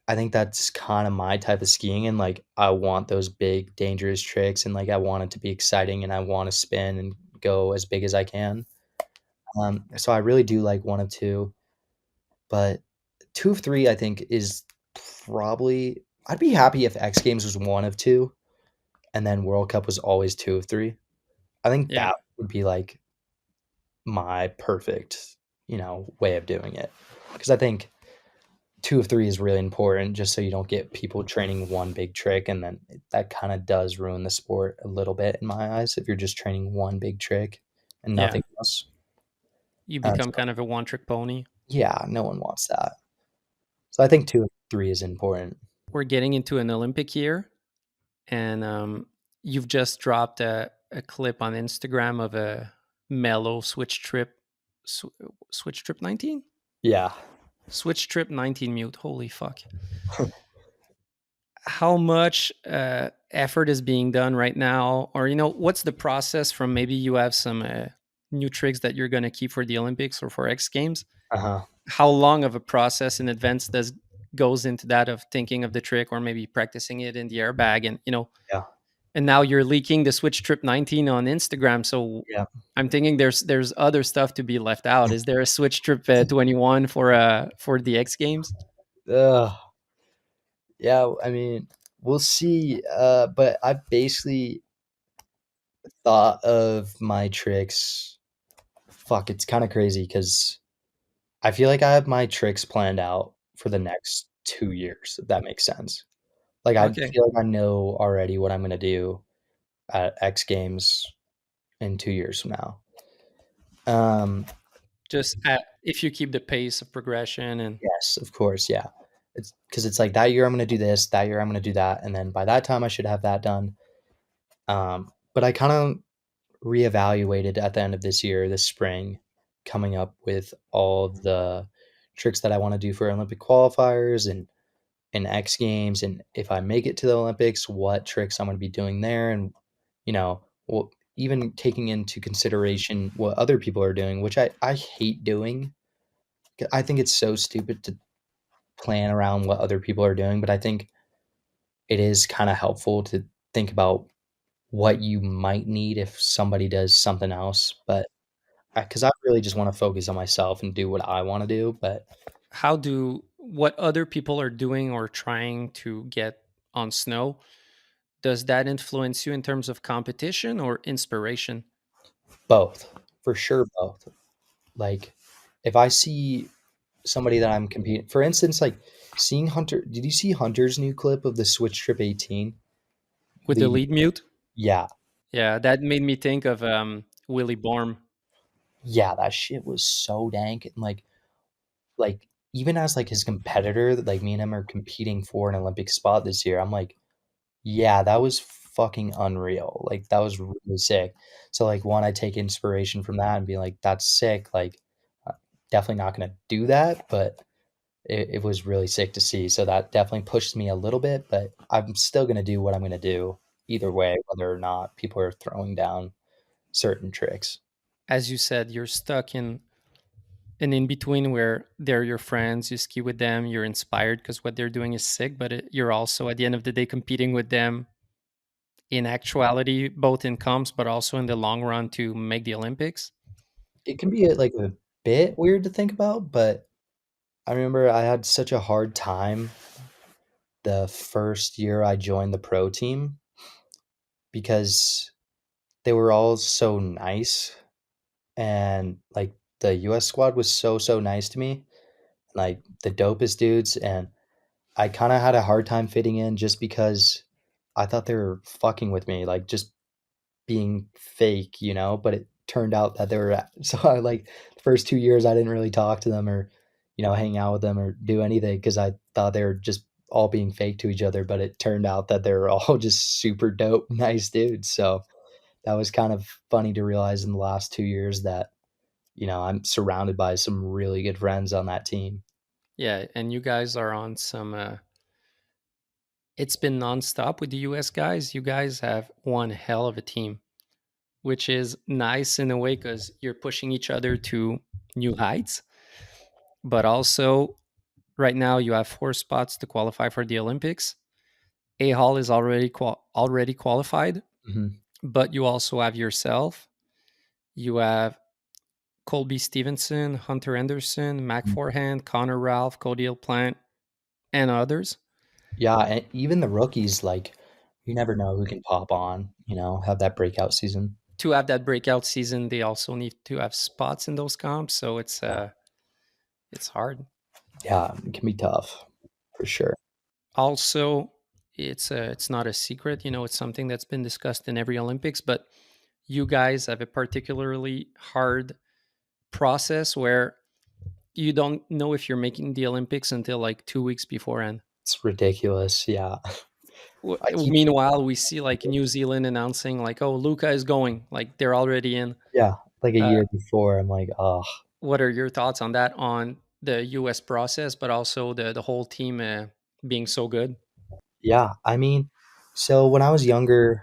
I think that's kind of my type of skiing, and like I want those big dangerous tricks, and like I want it to be exciting, and I want to spin and go as big as I can. So I really do like one of two, but two of three I think is probably, I'd be happy if X Games was one of two and then World Cup was always two of three. I think
Yeah.
that would be like my perfect, way of doing it. Because I think two of three is really important just so you don't get people training one big trick, and then that kind of does ruin the sport a little bit in my eyes if you're just training one big trick and
Yeah.
nothing else.
You become
So,
kind of a one trick pony.
yeah, no one wants that. So I think two of three is important.
We're getting into an Olympic year, and you've just dropped a clip on Instagram of a mellow sw- switch trip 19,
Yeah.
switch trip 19 mute. Holy fuck! How much effort is being done right now, or what's the process from maybe you have some new tricks that you're going to keep for the Olympics or for X Games?
Uh-huh.
How long of a process in advance does goes into that of thinking of the trick or maybe practicing it in the airbag, and
Yeah.
and now you're leaking the switch trip 19 on Instagram. So
Yeah.
I'm thinking there's other stuff to be left out. Is there a switch trip 21 for the X Games?
Ugh. Yeah, I mean, we'll see. But I basically thought of my tricks. Fuck, it's kind of crazy because I feel like I have my tricks planned out for the next 2 years, if that makes sense. Like, I
Okay.
feel like I know already what I'm gonna do at X Games in 2 years from now. Um,
Just if you keep the pace of progression and
yes, of course, yeah. It's because it's like that year I'm gonna do this, that year I'm gonna do that, and then by that time I should have that done. But I kind of reevaluated at the end of this year, this spring, coming up with all of the tricks that I want to do for Olympic qualifiers and X Games, and if I make it to the Olympics, what tricks I'm going to be doing there, and well, even taking into consideration what other people are doing, which I hate doing. I think it's so stupid to plan around what other people are doing, but I think it is kind of helpful to think about what you might need if somebody does something else. But because I really just want to focus on myself and do what I want to do. But
how do what other people are doing or trying to get on snow, does that influence you in terms of competition or inspiration?
both, for sure, both. Like, if I see somebody that I'm competing, for instance, like seeing Hunter, did you see Hunter's new clip of the Switch Trip 18
With the
leading?
lead mute?
Yeah,
Yeah, that made me think of Willie Borm.
yeah, that shit was so dank. And like even as like his competitor, that like me and him are competing for an Olympic spot this year. I'm like, yeah, that was fucking unreal. Like, that was really sick. So, like, one, I take inspiration from that and be like, "That's sick." Like, definitely not gonna do that, but it was really sick to see. So that definitely pushed me a little bit, but I'm still gonna do what I'm gonna do either way, whether or not people are throwing down certain tricks.
As you said, you're stuck in an in between where they're your friends, you ski with them, you're inspired because what they're doing is sick, but you're also at the end of the day competing with them in actuality, both in comps, but also in the long run to make the Olympics.
It can be, like, a bit weird to think about, but I remember I had such a hard time the first year I joined the pro team because they were all so nice, and like the US squad was so nice to me, like the dopest dudes, and I kinda had a hard time fitting in just because I thought they were fucking with me, like, just being fake, but it turned out that they were so I, like, the first 2 years, I didn't really talk to them or, hang out with them or do anything because I thought they were just all being fake to each other, but it turned out that they were all just super dope, nice dudes, so that was kind of funny to realize in the last 2 years that, I'm surrounded by some really good friends on that team.
Yeah, and you guys are on some. It's been nonstop with the US guys. You guys have one hell of a team, which is nice in a way because you're pushing each other to new heights. But also, right now you have 4 spots to qualify for the Olympics. A Hall is already qualified,
Mhm.
but you also have yourself. You have Colby Stevenson, Hunter Anderson, Mac
Mhm.
Forehand, Connor Ralph, Cody Plant, and others.
Yeah, and even the rookies, like, you never know who can pop on, have that breakout season.
To have that breakout season, they also need to have spots in those comps. So
Yeah.
it's hard.
Yeah, it can be tough, for sure.
Also, it's not a secret. You know, it's something that's been discussed in every Olympics. But you guys have a particularly hard process where you don't know if you're making the Olympics until like 2 weeks beforehand.
It's ridiculous, yeah. I keep
Meanwhile, we see like New Zealand announcing like, "Oh, Luca is going," like they're already in.
yeah, like a
Uh,
year before, I'm like, oh,
what are your thoughts on that? On the U.S. process, but also the whole team being so good.
yeah, I mean, so when I was younger,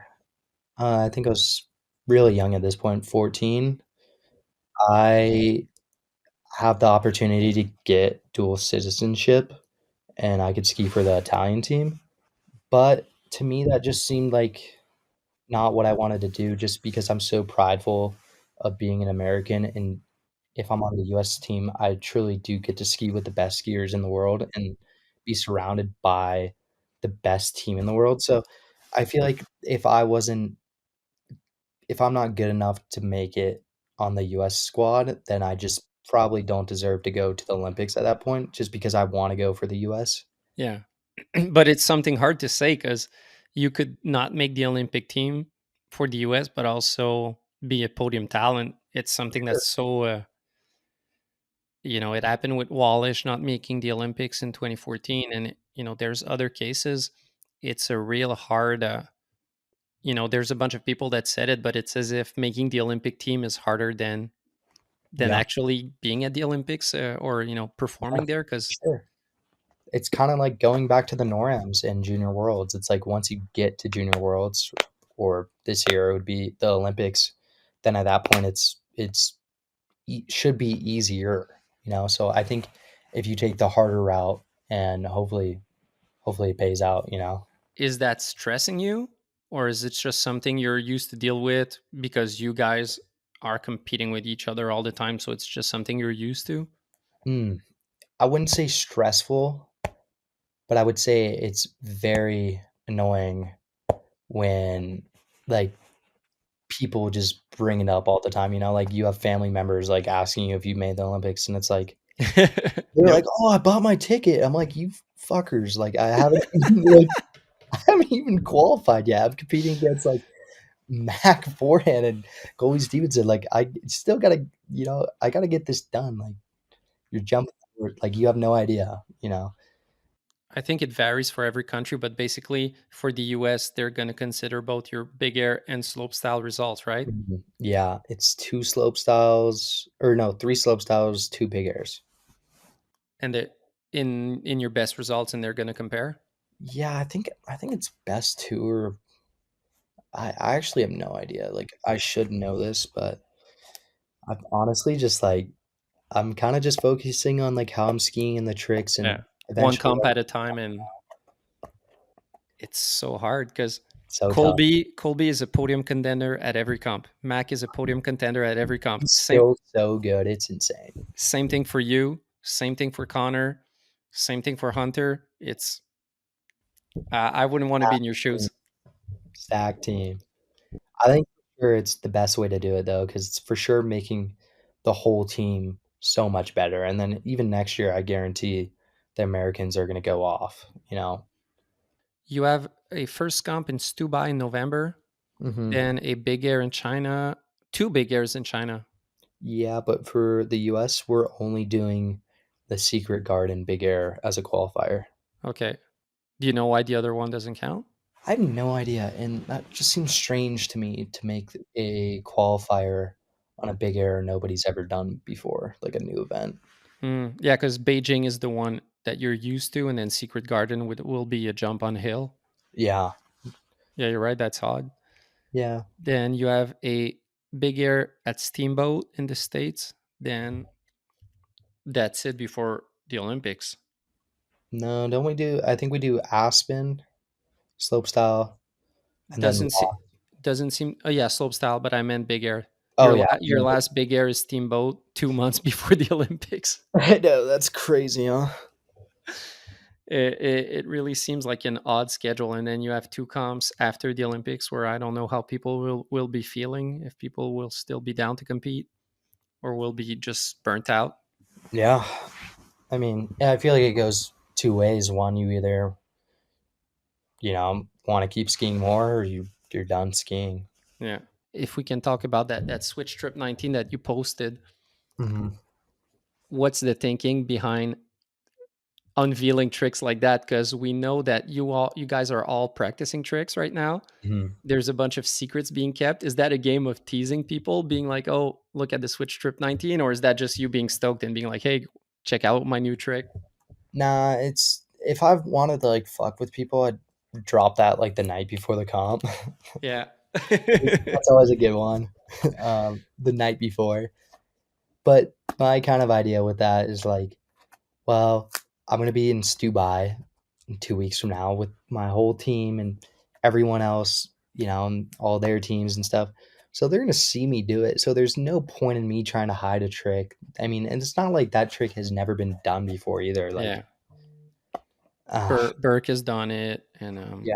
I think I was really young at this point, 14, I have the opportunity to get dual citizenship, and I could ski for the Italian team, but to me, that just seemed like not what I wanted to do just because I'm so prideful of being an American, and if I'm on the US team, I truly do get to ski with the best skiers in the world and be surrounded by the best team in the world, so I feel like if I'm not good enough to make it on the US squad, then I just probably don't deserve to go to the Olympics at that point just because I wanna go for the US.
Yeah, but it's something hard to say because you could not make the Olympic team for the U.S., but also be a podium talent. It's something
Sure.
that's so. It happened with Wallish not making the Olympics in 2014, and there's other cases. It's a real hard. There's a bunch of people that said it, but it's as if making the Olympic team is harder than
Yeah,
actually being at the Olympics or
yeah,
performing there. Because
sure. It's kinda like going back to the NORAMs and Junior Worlds. It's like once you get to Junior Worlds, or this year it would be the Olympics, then at that point it's should be easier, So I think if you take the harder route and hopefully it pays out.
is that stressing you, or is it just something you're used to deal with because you guys are competing with each other all the time? So it's just something you're used to.
Hmm, I wouldn't say stressful, but I would say it's very annoying when, like, people just bring it up all the time, like, you have family members, like, asking you if you made the Olympics, and it's like they're
Yep.
like, "Oh, I bought my ticket." I'm like, "You fuckers, like, I haven't even, like I haven't even qualified yet. I'm competing against, like, Mac Forehand and Goalie Stevenson, like, I still gotta I gotta get this done, like, you're jumping over like, you have no idea.
I think it varies for every country, but basically for the US, they're going to consider both your big air and slope style results, right?
Mhm. Yeah, it's 2 slope styles or no, 3 slope styles, 2 big airs.
And in your best results, and they're going to compare.
Yeah, I think it's best 2 or I actually have no idea, like, I should know this, but I've honestly just, like I'm kinda just focusing on, like, how I'm skiing and the tricks,
Yeah.
and
One
eventually,
comp
like
at a time, and it's so hard because
so tough.
Colby is a podium contender at every comp. Mac is a podium contender at every comp.
He's
Same
still so good, it's insane.
same thing for you. Same thing for Connor. Same thing for Hunter. It's I wouldn't want to be in
Stacked
your
team,
shoes.
stacked team. I think for sure it's the best way to do it though, because it's for sure making the whole team so much better, and then even next year, I guarantee the Americans are going to go off, you know.
You have a first comp in Stubai in November,
Hmm.
then a big air in China, two big airs in China.
Yeah, but for the US, we're only doing the Secret Garden Big Air as a qualifier.
Okay. Do you know why the other one doesn't count?
I have no idea, and that just seems strange to me to make a qualifier on a big air nobody's ever done before, like a new event.
Yeah, because Beijing is the one that you're used to, and then Secret Garden will be a jump on a hill.
Yeah,
Yeah, you're right. That's odd.
yeah.
Then you have a big air at Steamboat in the States. Then that's it before the Olympics.
No, don't we do? I think we do Aspen, slopestyle, and then
Doesn't se- doesn't seem. Oh yeah, slope style, but I meant big air.
oh yeah,
Your last big air is Steamboat 2 months before the Olympics.
I know that's crazy, huh?
It really seems like an odd schedule, and then you have two comps after the Olympics, where I don't know how people will be feeling, if people will still be down to compete or will be just burnt out.
Yeah, I mean, yeah, I feel like it goes two ways. One, you either want to keep skiing more, or you're done skiing.
Yeah. If we can talk about that switch trip 19 that you posted,
Hmm.
what's the thinking behind unveiling tricks like that? Because we know that you guys are all practicing tricks right now.
Hmm.
There's a bunch of secrets being kept. Is that a game of teasing people, being like, oh, look at the switch trip 19? Or is that just you being stoked and being like, hey, check out my new trick?
Nah, it's if I wanted to like fuck with people, I'd drop that like the night before the comp.
Yeah.
That's always a good one. The night before. But my kind of idea with that is like, well, I'm gonna be in Dubai in 2 weeks from now with my whole team and everyone else, and all their teams and stuff. So they're gonna see me do it. So there's no point in me trying to hide a trick. I mean, and it's not like that trick has never been done before either. Like,
Yeah.
uh,
Burke has done it. And
yeah,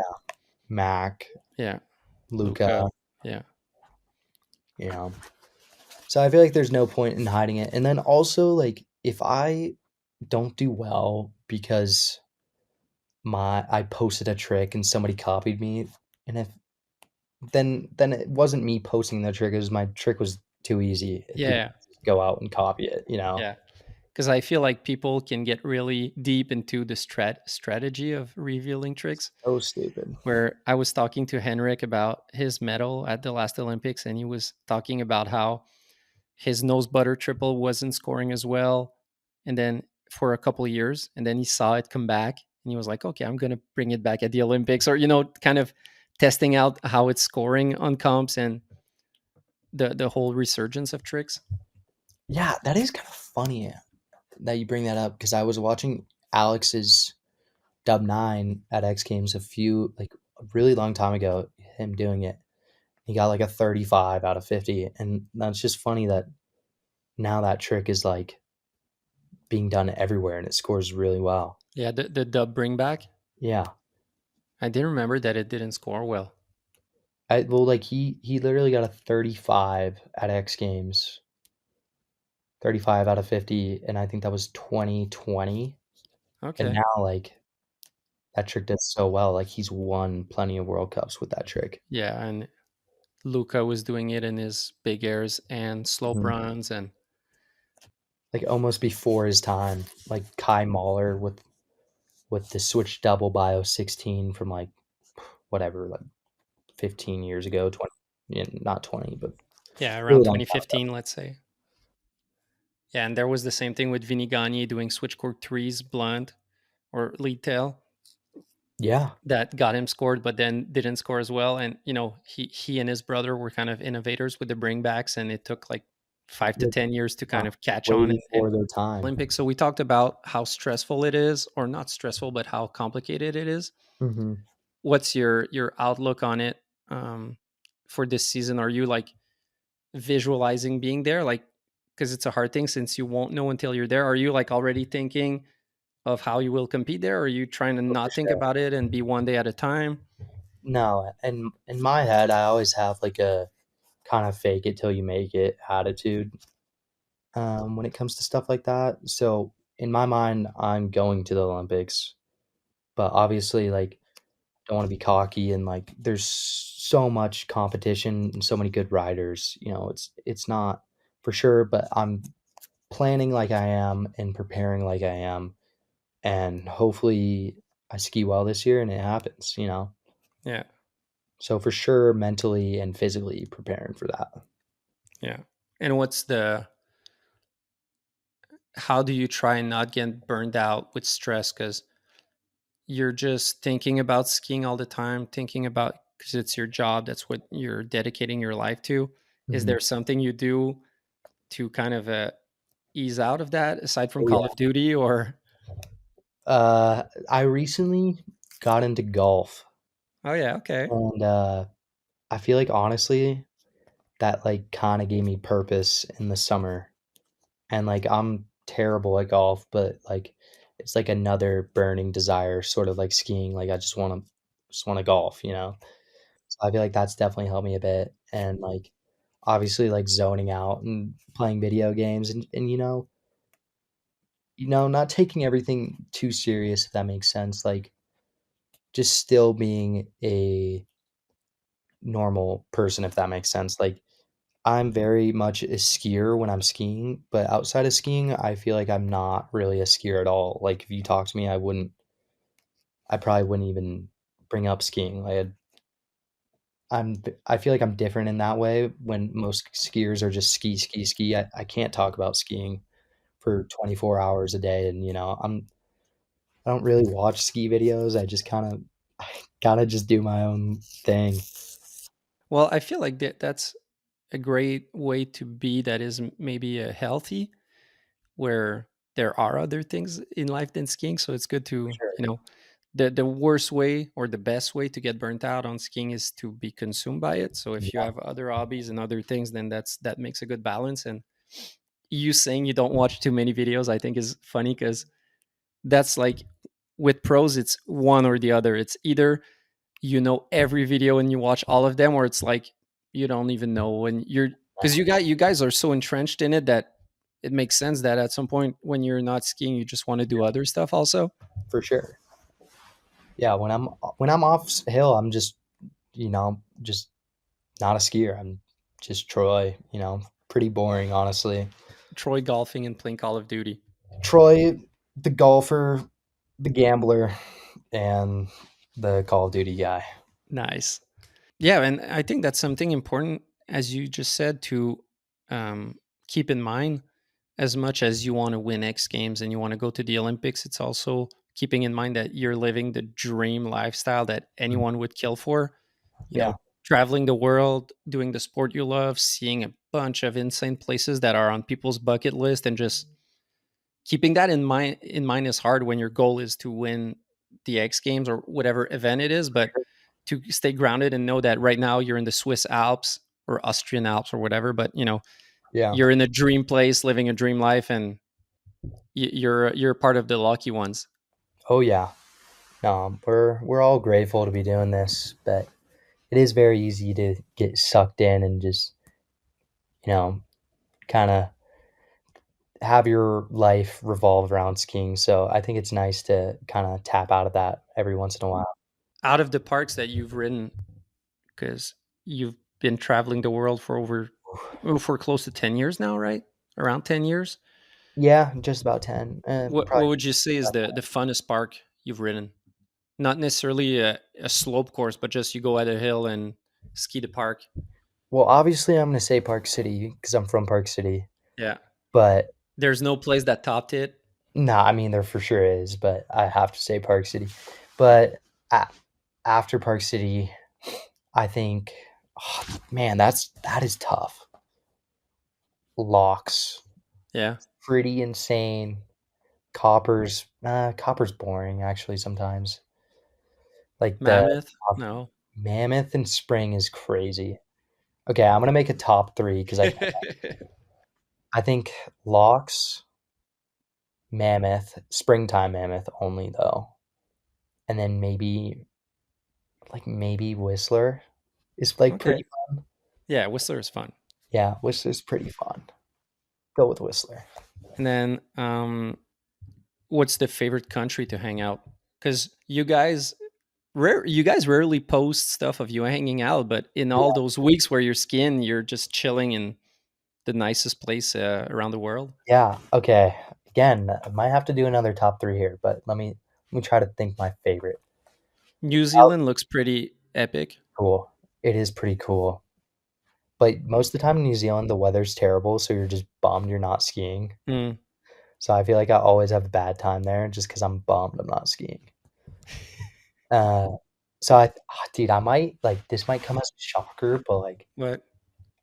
Mac,
yeah,
Luca,
Luca. Yeah.
you know. So I feel like there's no point in hiding it. And then also like if I don't do well because I posted a trick and somebody copied me, and if then it wasn't me posting the trick, it was my trick was too easy. People
Yeah.
go out and copy it.
Yeah. Because I feel like people can get really deep into the strategy of revealing tricks.
So stupid.
Where I was talking to Henrik about his medal at the last Olympics, and he was talking about how his nose butter triple wasn't scoring as well, and then for a couple of years, and then he saw it come back, and he was like, "Okay, I'm gonna bring it back at the Olympics," or kind of testing out how it's scoring on comps and the whole resurgence of tricks.
Yeah, that is kind of funny that you bring that up because I was watching Alex's Dub 9 at X Games a really long time ago, him doing it. He got like a 35 out of 50. And that's just funny that now that trick is like being done everywhere and it scores really well.
Yeah, the dub bring back.
Yeah.
I didn't remember that it didn't score well.
Like he literally got a 35 at X Games, 35 out of 50, and I think that was 2020. And
Okay.
now like that trick does so well. Like he's won plenty of World Cups with that trick.
Yeah, and Luca was doing it in his big airs and slope
Mhm.
runs, and
Like almost before his time. Like Kai Mahler with the switch double bio 16 from like whatever, like 15 years ago, 20, yeah, not 20, but
yeah, around
really long time
2015, let's say. Yeah, and there was the same thing with Vinny Gagne doing switch cork threes blunt or lead tail
Yeah.
that got him scored, but then didn't score as well. And he and his brother were kind of innovators with the bringbacks, and it took like 5 to 10 years to
Yeah,
kind of catch
way
on and
before their time.
Olympics. So we talked about how stressful it is, or not stressful, but how complicated it is.
Mhm.
What's your outlook on it um, for this season? Are you like visualizing being there, like because it's a hard thing since you won't know until you're there? Are you like already thinking of how you will compete there? Or are you trying to
Oh, for
not think
sure.
about it and be one day at a time?
No, and in my head, I always have like a kind of fake it till you make it attitude when it comes to stuff like that. So in my mind, I'm going to the Olympics, but obviously, like, don't wanna be cocky and, like, there's so much competition and so many good riders, it's not for sure, but I'm planning like I am and preparing like I am, and hopefully I ski well this year and it happens.
Yeah.
So for sure, mentally and physically preparing for that.
Yeah. And how do you try and not get burned out with stress? Because you're just thinking about skiing all the time, thinking about, because it's your job, that's what you're dedicating your life to. Is
Mhm.
there something you do to kind of ease out of that aside from
Oh,
Call
yeah.
of Duty or?
I recently got into golf,
Oh, yeah. Okay.
and, I feel like, honestly, that, like, kinda gave me purpose in the summer, and, like, I'm terrible at golf, but, like, it's like another burning desire, sort of like skiing, like, I just wanna golf. So I feel like that's definitely helped me a bit, and, like, obviously, like, zoning out and playing video games and not taking everything too serious, if that makes sense, like, just still being a normal person, if that makes sense, like, I'm very much a skier when I'm skiing, but outside of skiing, I feel like I'm not really a skier at all, like, if you talk to me, I probably wouldn't even bring up skiing, I feel like I'm different in that way when most skiers are just ski, ski, ski. I can't talk about skiing for 24 hours a day, and, I don't really watch ski videos, I just kinda I gotta just do my own thing.
Well, I feel like that's a great way to be, that is maybe healthy, where there are other things in life than skiing. So it's good
For
to,
sure.
the worst way or the best way to get burnt out on skiing is to be consumed by it. So if you
Yeah,
have other hobbies and other things, then that makes a good balance. And you saying you don't watch too many videos, I think is funny, because that's like, with pros, it's one or the other. It's either every video and you watch all of them, or it's like you don't even know when you're, because you guys are so entrenched in it that it makes sense that at some point when you're not skiing, you just want to do other stuff also.
for sure. Yeah, when I'm off hill, I'm just not a skier, I'm just Troy, pretty boring, honestly.
Troy golfing and playing Call of Duty.
Troy, the golfer, the gambler, and the Call of Duty guy.
Nice. Yeah, and I think that's something important, as you just said, to um, keep in mind. As much as you want to win X Games and you want to go to the Olympics, it's also keeping in mind that you're living the dream lifestyle that
Mm,
anyone would kill for. You
yeah,
know, traveling the world, doing the sport you love, seeing a bunch of insane places that are on people's bucket list, and just keeping that in mind is hard when your goal is to win the X Games or whatever event it is. But to stay grounded and know that right now you're in the Swiss Alps or Austrian Alps or whatever, but
yeah.
you're in a dream place, living a dream life, and you're part of the lucky ones.
Oh, yeah. No, we're all grateful to be doing this, but it is very easy to get sucked in and just, you know, kinda have your life revolve around skiing, so I think it's nice to kinda tap out of that every once in a while.
Out of the parks that you've ridden, because you've been traveling the world for for close to 10 years now, right? Around 10 years.
Yeah, just about 10,
What
probably
would you say is the funnest park you've ridden? Not necessarily a slope course, but just you go at a hill and ski the park.
well, obviously, I'm gonna say Park City because 'cause I'm from Park City,
Yeah.
but
There's no place that topped it.
no, I mean, there for sure is, but I have to say Park City. But a after Park City, I think, oh, man, that is tough. Locks,
Yeah.
pretty insane. Copper's boring actually sometimes. Like, the
Mammoth?
top
No.
Mammoth and Spring is crazy. Okay, I'm gonna make a top 3 because I think Locks, Mammoth, Springtime Mammoth only, though, and then maybe Whistler is, like,
Okay.
pretty fun.
Yeah, Whistler is fun.
Yeah, Whistler's pretty fun. Go with Whistler.
And then what's the favorite country to hang out? Because you guys rarely post stuff of you hanging out, but in all
Yeah.
those weeks where you're skiing, you're just chilling in the nicest place around the world.
Yeah, okay. Again, I might have to do another top 3 here, but let me try to think my favorite.
New
Oh,
Zealand looks pretty epic.
cool. It is pretty cool. But most of the time in New Zealand, the weather's terrible, so you're just bummed you're not skiing.
Mm.
So I feel like I always have a bad time there just because 'cause I'm bummed I'm not skiing. Uh, so dude, I might like, this might come as a shocker, but, like,
But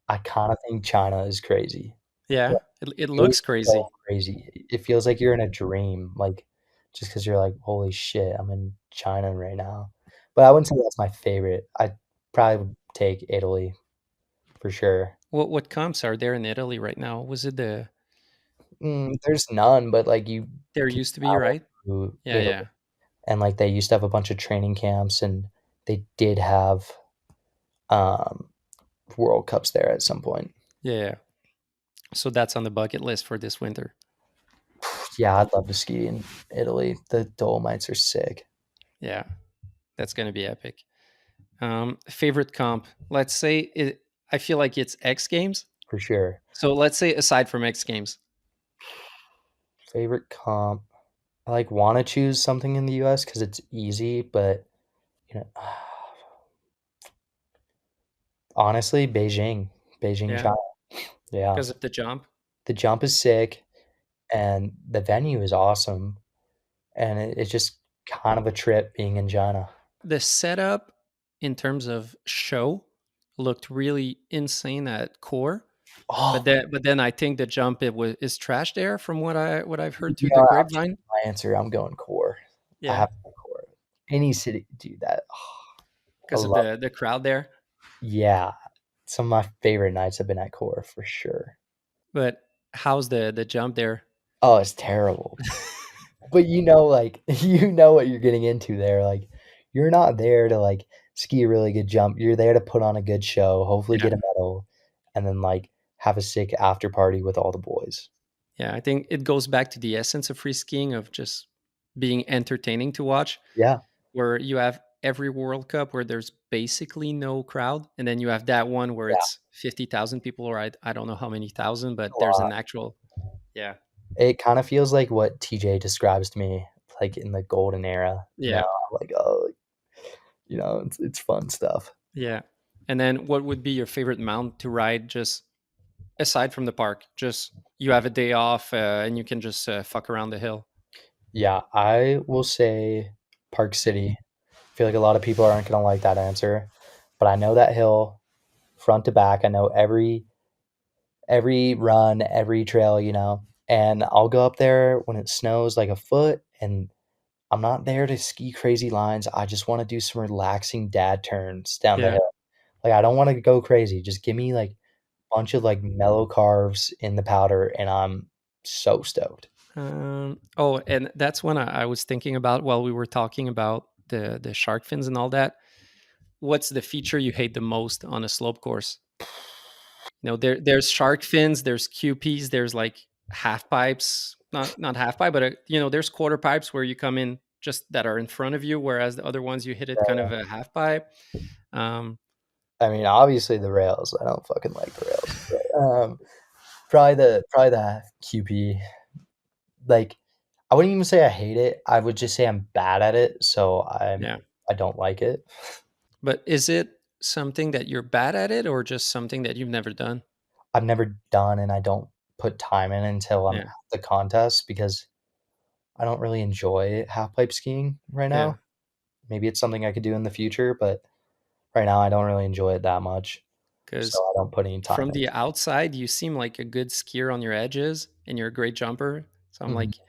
I kinda think China is crazy.
yeah,
Yeah,
it
it is
looks
so
crazy.
crazy. It feels like you're in a dream, like, just because 'cause you're like, "Holy shit, I'm in China right now." But I wouldn't say that's my favorite. I'd probably would take Italy for sure.
What comps are there in Italy right now? Was it the
There's none, but, like, you
there
can
used to be,
travel
right?
to
Yeah,
Italy,
yeah,
and, like, they used to have a bunch of training camps, and they did have, um, World Cups there at some point.
yeah, yeah. So that's on the bucket list for this winter.
Yeah, I'd love to ski in Italy. The Dolomites are sick,
Yeah, that's gonna be epic. Favorite comp? Let's say it. I feel like it's X Games.
for sure.
So let's say aside from X Games,
Favorite comp? I, like, wanna choose something in the US because it's easy, but, you know, honestly, Beijing,
yeah,
China. Yeah.
because of the jump.
The jump is sick, and the venue is awesome, and it's just kind of a trip being in China.
The setup in terms of show looked really insane at core,
Oh,
but then I think the jump is trash there from what I've heard
you
through
know,
the
I'm
grapevine.
changing my answer. I'm going core. I
Yeah,
have to go core. Any city do that. I
because of
love
the crowd there.
Yeah. Some of my favorite nights have been at core for sure.
But how's the jump there?
Oh, it's terrible. But, like, what you're getting into there, like, you're not there to, like, ski a really good jump, you're there to put on a good show, hopefully
Yeah,
get a medal, and then, like, have a sick after party with all the boys.
yeah. I think it goes back to the essence of free skiing of just being entertaining to watch,
Yeah,
where you have every World Cup where there's basically no crowd, and then you have that one where
yeah,
it's 50,000 people, or I don't know how many thousand,
a
but there's
lot.
an actual yeah,
It kinda feels like what TJ describes to me, like, in the golden era,
yeah,
I'm like, "Oh," it's fun stuff.
yeah. And then what would be your favorite mount to ride just aside from the park? Just you have a day off and you can just fuck around the hill.
Yeah, I will say Park City. I feel like a lot of people aren't gonna like that answer, but I know that hill front to back. I know every run, every trail, and I'll go up there when it snows like a foot, and I'm not there to ski crazy lines. I just want to do some relaxing dad turns down the
Yeah.
hill. Like, I don't want to go crazy. Just give me like a bunch of like mellow carves in the powder, and I'm so stoked.
Oh, and that's when I was thinking about while we were talking about the shark fins and all that. What's the feature you hate the most on a slope course? There's shark fins, there's QPs, there's like half pipes, not half pipe, but there's quarter pipes where you come in just that are in front of you, whereas the other ones you hit it kind of a half pipe. Um,
I mean, obviously the rails. I don't fucking like the rails. Probably the QP. Like, I wouldn't even say I hate it. I would just say I'm bad at it, so
yeah,
I don't like it.
but is it something that you're bad at it, or just something that you've never done?
I've never done, and I don't put time in until I'm at
Yeah,
the contest because I don't really enjoy half pipe skiing right
yeah,
now. Maybe it's something I could do in the future, but right now I don't really enjoy it that much, so
because
I don't put any time
from
in.
the outside, you seem like a good skier on your edges, and you're a great jumper. So I'm
Mhm.
like,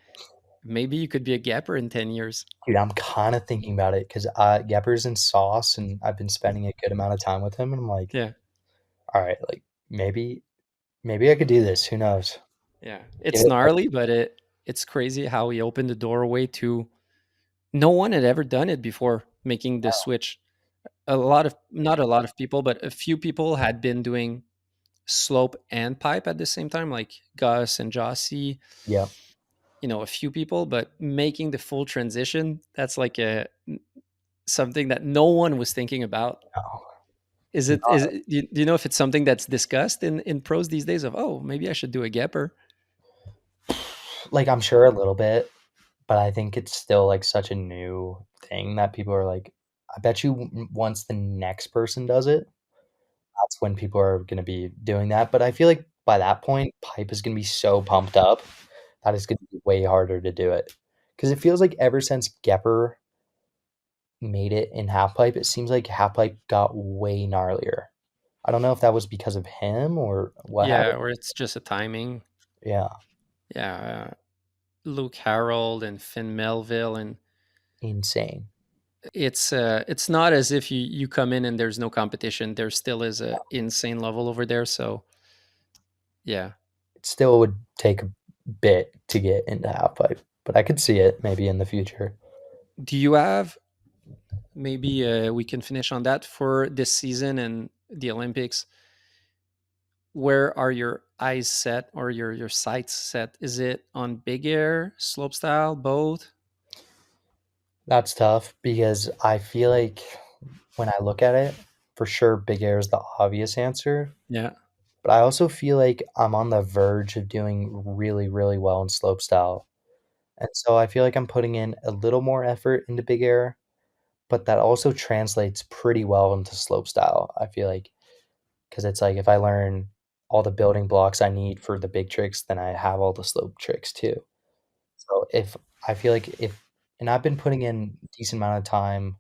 maybe you could be a gapper in 10 years.
Dude, I'm kinda thinking about it 'cause, Gepper's in sauce, and I've been spending a good amount of time with him, and I'm like,
Yeah.
"Alright, like, maybe I could do this, who knows?"
Yeah,
Give
it's
it a
gnarly, but it's crazy how he opened the doorway to no one had ever done it before, making the switch. Not a lot of people, but a few people had been doing slope and pipe at the same time, like Gus and Jossie.
Yep.
a few people, but making the full transition, that's like a something that no one was thinking about.
No,
Do you know if it's something that's discussed in pros these days of, oh, maybe I should do a gapper?
like, I'm sure a little bit, but I think it's still, like, such a new thing that people are like I bet you once the next person does it, that's when people are gonna be doing that, but I feel like by that point, pipe is gonna be so pumped up that it's gonna be way harder to do it. Because it feels like ever since Gepper made it in half pipe, it seems like half pipe got way gnarlier. I don't know if that was because of him or what
Yeah,
happened.
or it's just a timing.
Yeah,
Yeah, Luke Harold and Finn Melville, and
insane.
it's not as if you come in and there's no competition. There still is a insane level over there. So yeah.
It still would take a bit to get into half pipe, but I could see it maybe in the future.
Do you have maybe we can finish on that for this season and the Olympics? Where are your eyes set or your sights set? Is it on big air, slopestyle, both?
That's tough because I feel like when I look at it, for sure, big air is the obvious answer.
Yeah,
But I also feel like I'm on the verge of doing really, really well in slopestyle. And so I feel like I'm putting in a little more effort into big air, but that also translates pretty well into slopestyle. I feel like because it's like if I learn all the building blocks I need for the big tricks, then I have all the slope tricks too. So if I feel like if and I've been putting in a decent amount of time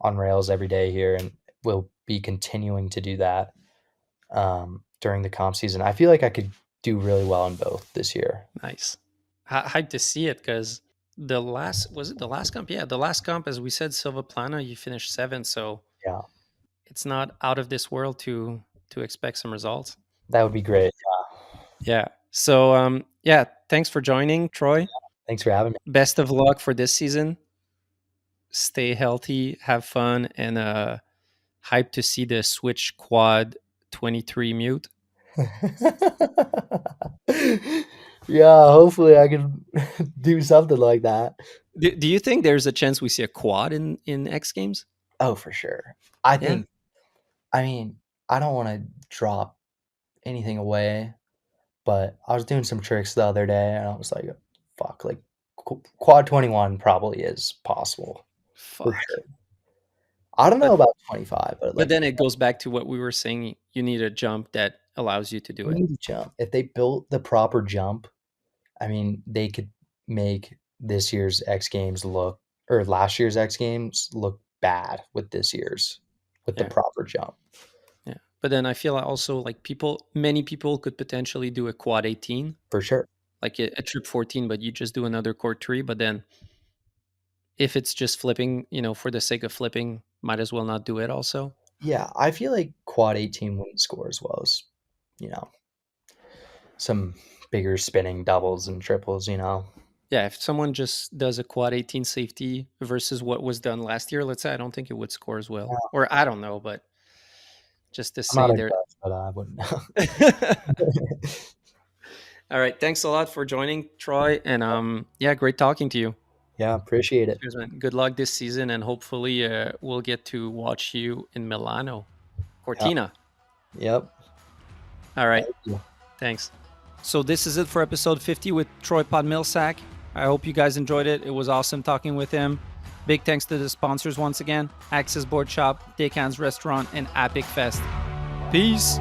on rails every day here and will be continuing to do that during the comp season. I feel like I could do really well in both this year.
nice. Hyped to see it because the last was it the last comp? Yeah, the last comp, as we said, Silva Plana, you finished seventh, so
Yeah,
it's not out of this world to expect some results.
that would be great.
Yeah. So yeah, thanks for joining, Troy.
Thanks for having me.
Best of luck for this season. Stay healthy, have fun, and hype to see the Switch Quad 23 mute.
Yeah, hopefully I can do something like that.
Do you think there's a chance we see a quad in X Games?
Oh, for sure. I
Yeah.
think, I mean, I don't want to drop anything away, but I was doing some tricks the other day and I was like, fuck, like quad 21 probably is possible for
Fuck.
sure. I don't know
But
about 25, but
but
like
then it goes back to what we were saying. You need a jump that allows you to do
you
it.
need to jump. If they built the proper jump, I mean, they could make this year's X Games look or last year's X Games look bad with this year's with the
Yeah.
proper jump.
Yeah. But then I feel also like many people could potentially do a quad 18,
For sure.
like a trip 14, but you just do another court 3. But then if it's just flipping, for the sake of flipping, might as well not do it also.
Yeah, I feel like quad 18 wouldn't score as well as, you know, some bigger spinning doubles and triples.
Yeah, if someone just does a quad 18 safety versus what was done last year, let's say, I don't think it would score as well.
Yeah,
Or I don't know, but just to
I'm not
say
a
there.
judge, but I wouldn't know.
All right. Thanks a lot for joining, Troy. And yeah, great talking to you.
Yeah, appreciate it.
Cheers, man. Good luck this season, and hopefully we'll get to watch you in Milano,
Yeah.
Cortina.
Yep.
All right.
Thank you.
Thanks. So this is it for episode 50 with Troy Podmilsak. I hope you guys enjoyed it. It was awesome talking with him. Big thanks to the sponsors once again, Access Board Shop, Decan's Restaurant, and Epic Fest. Peace.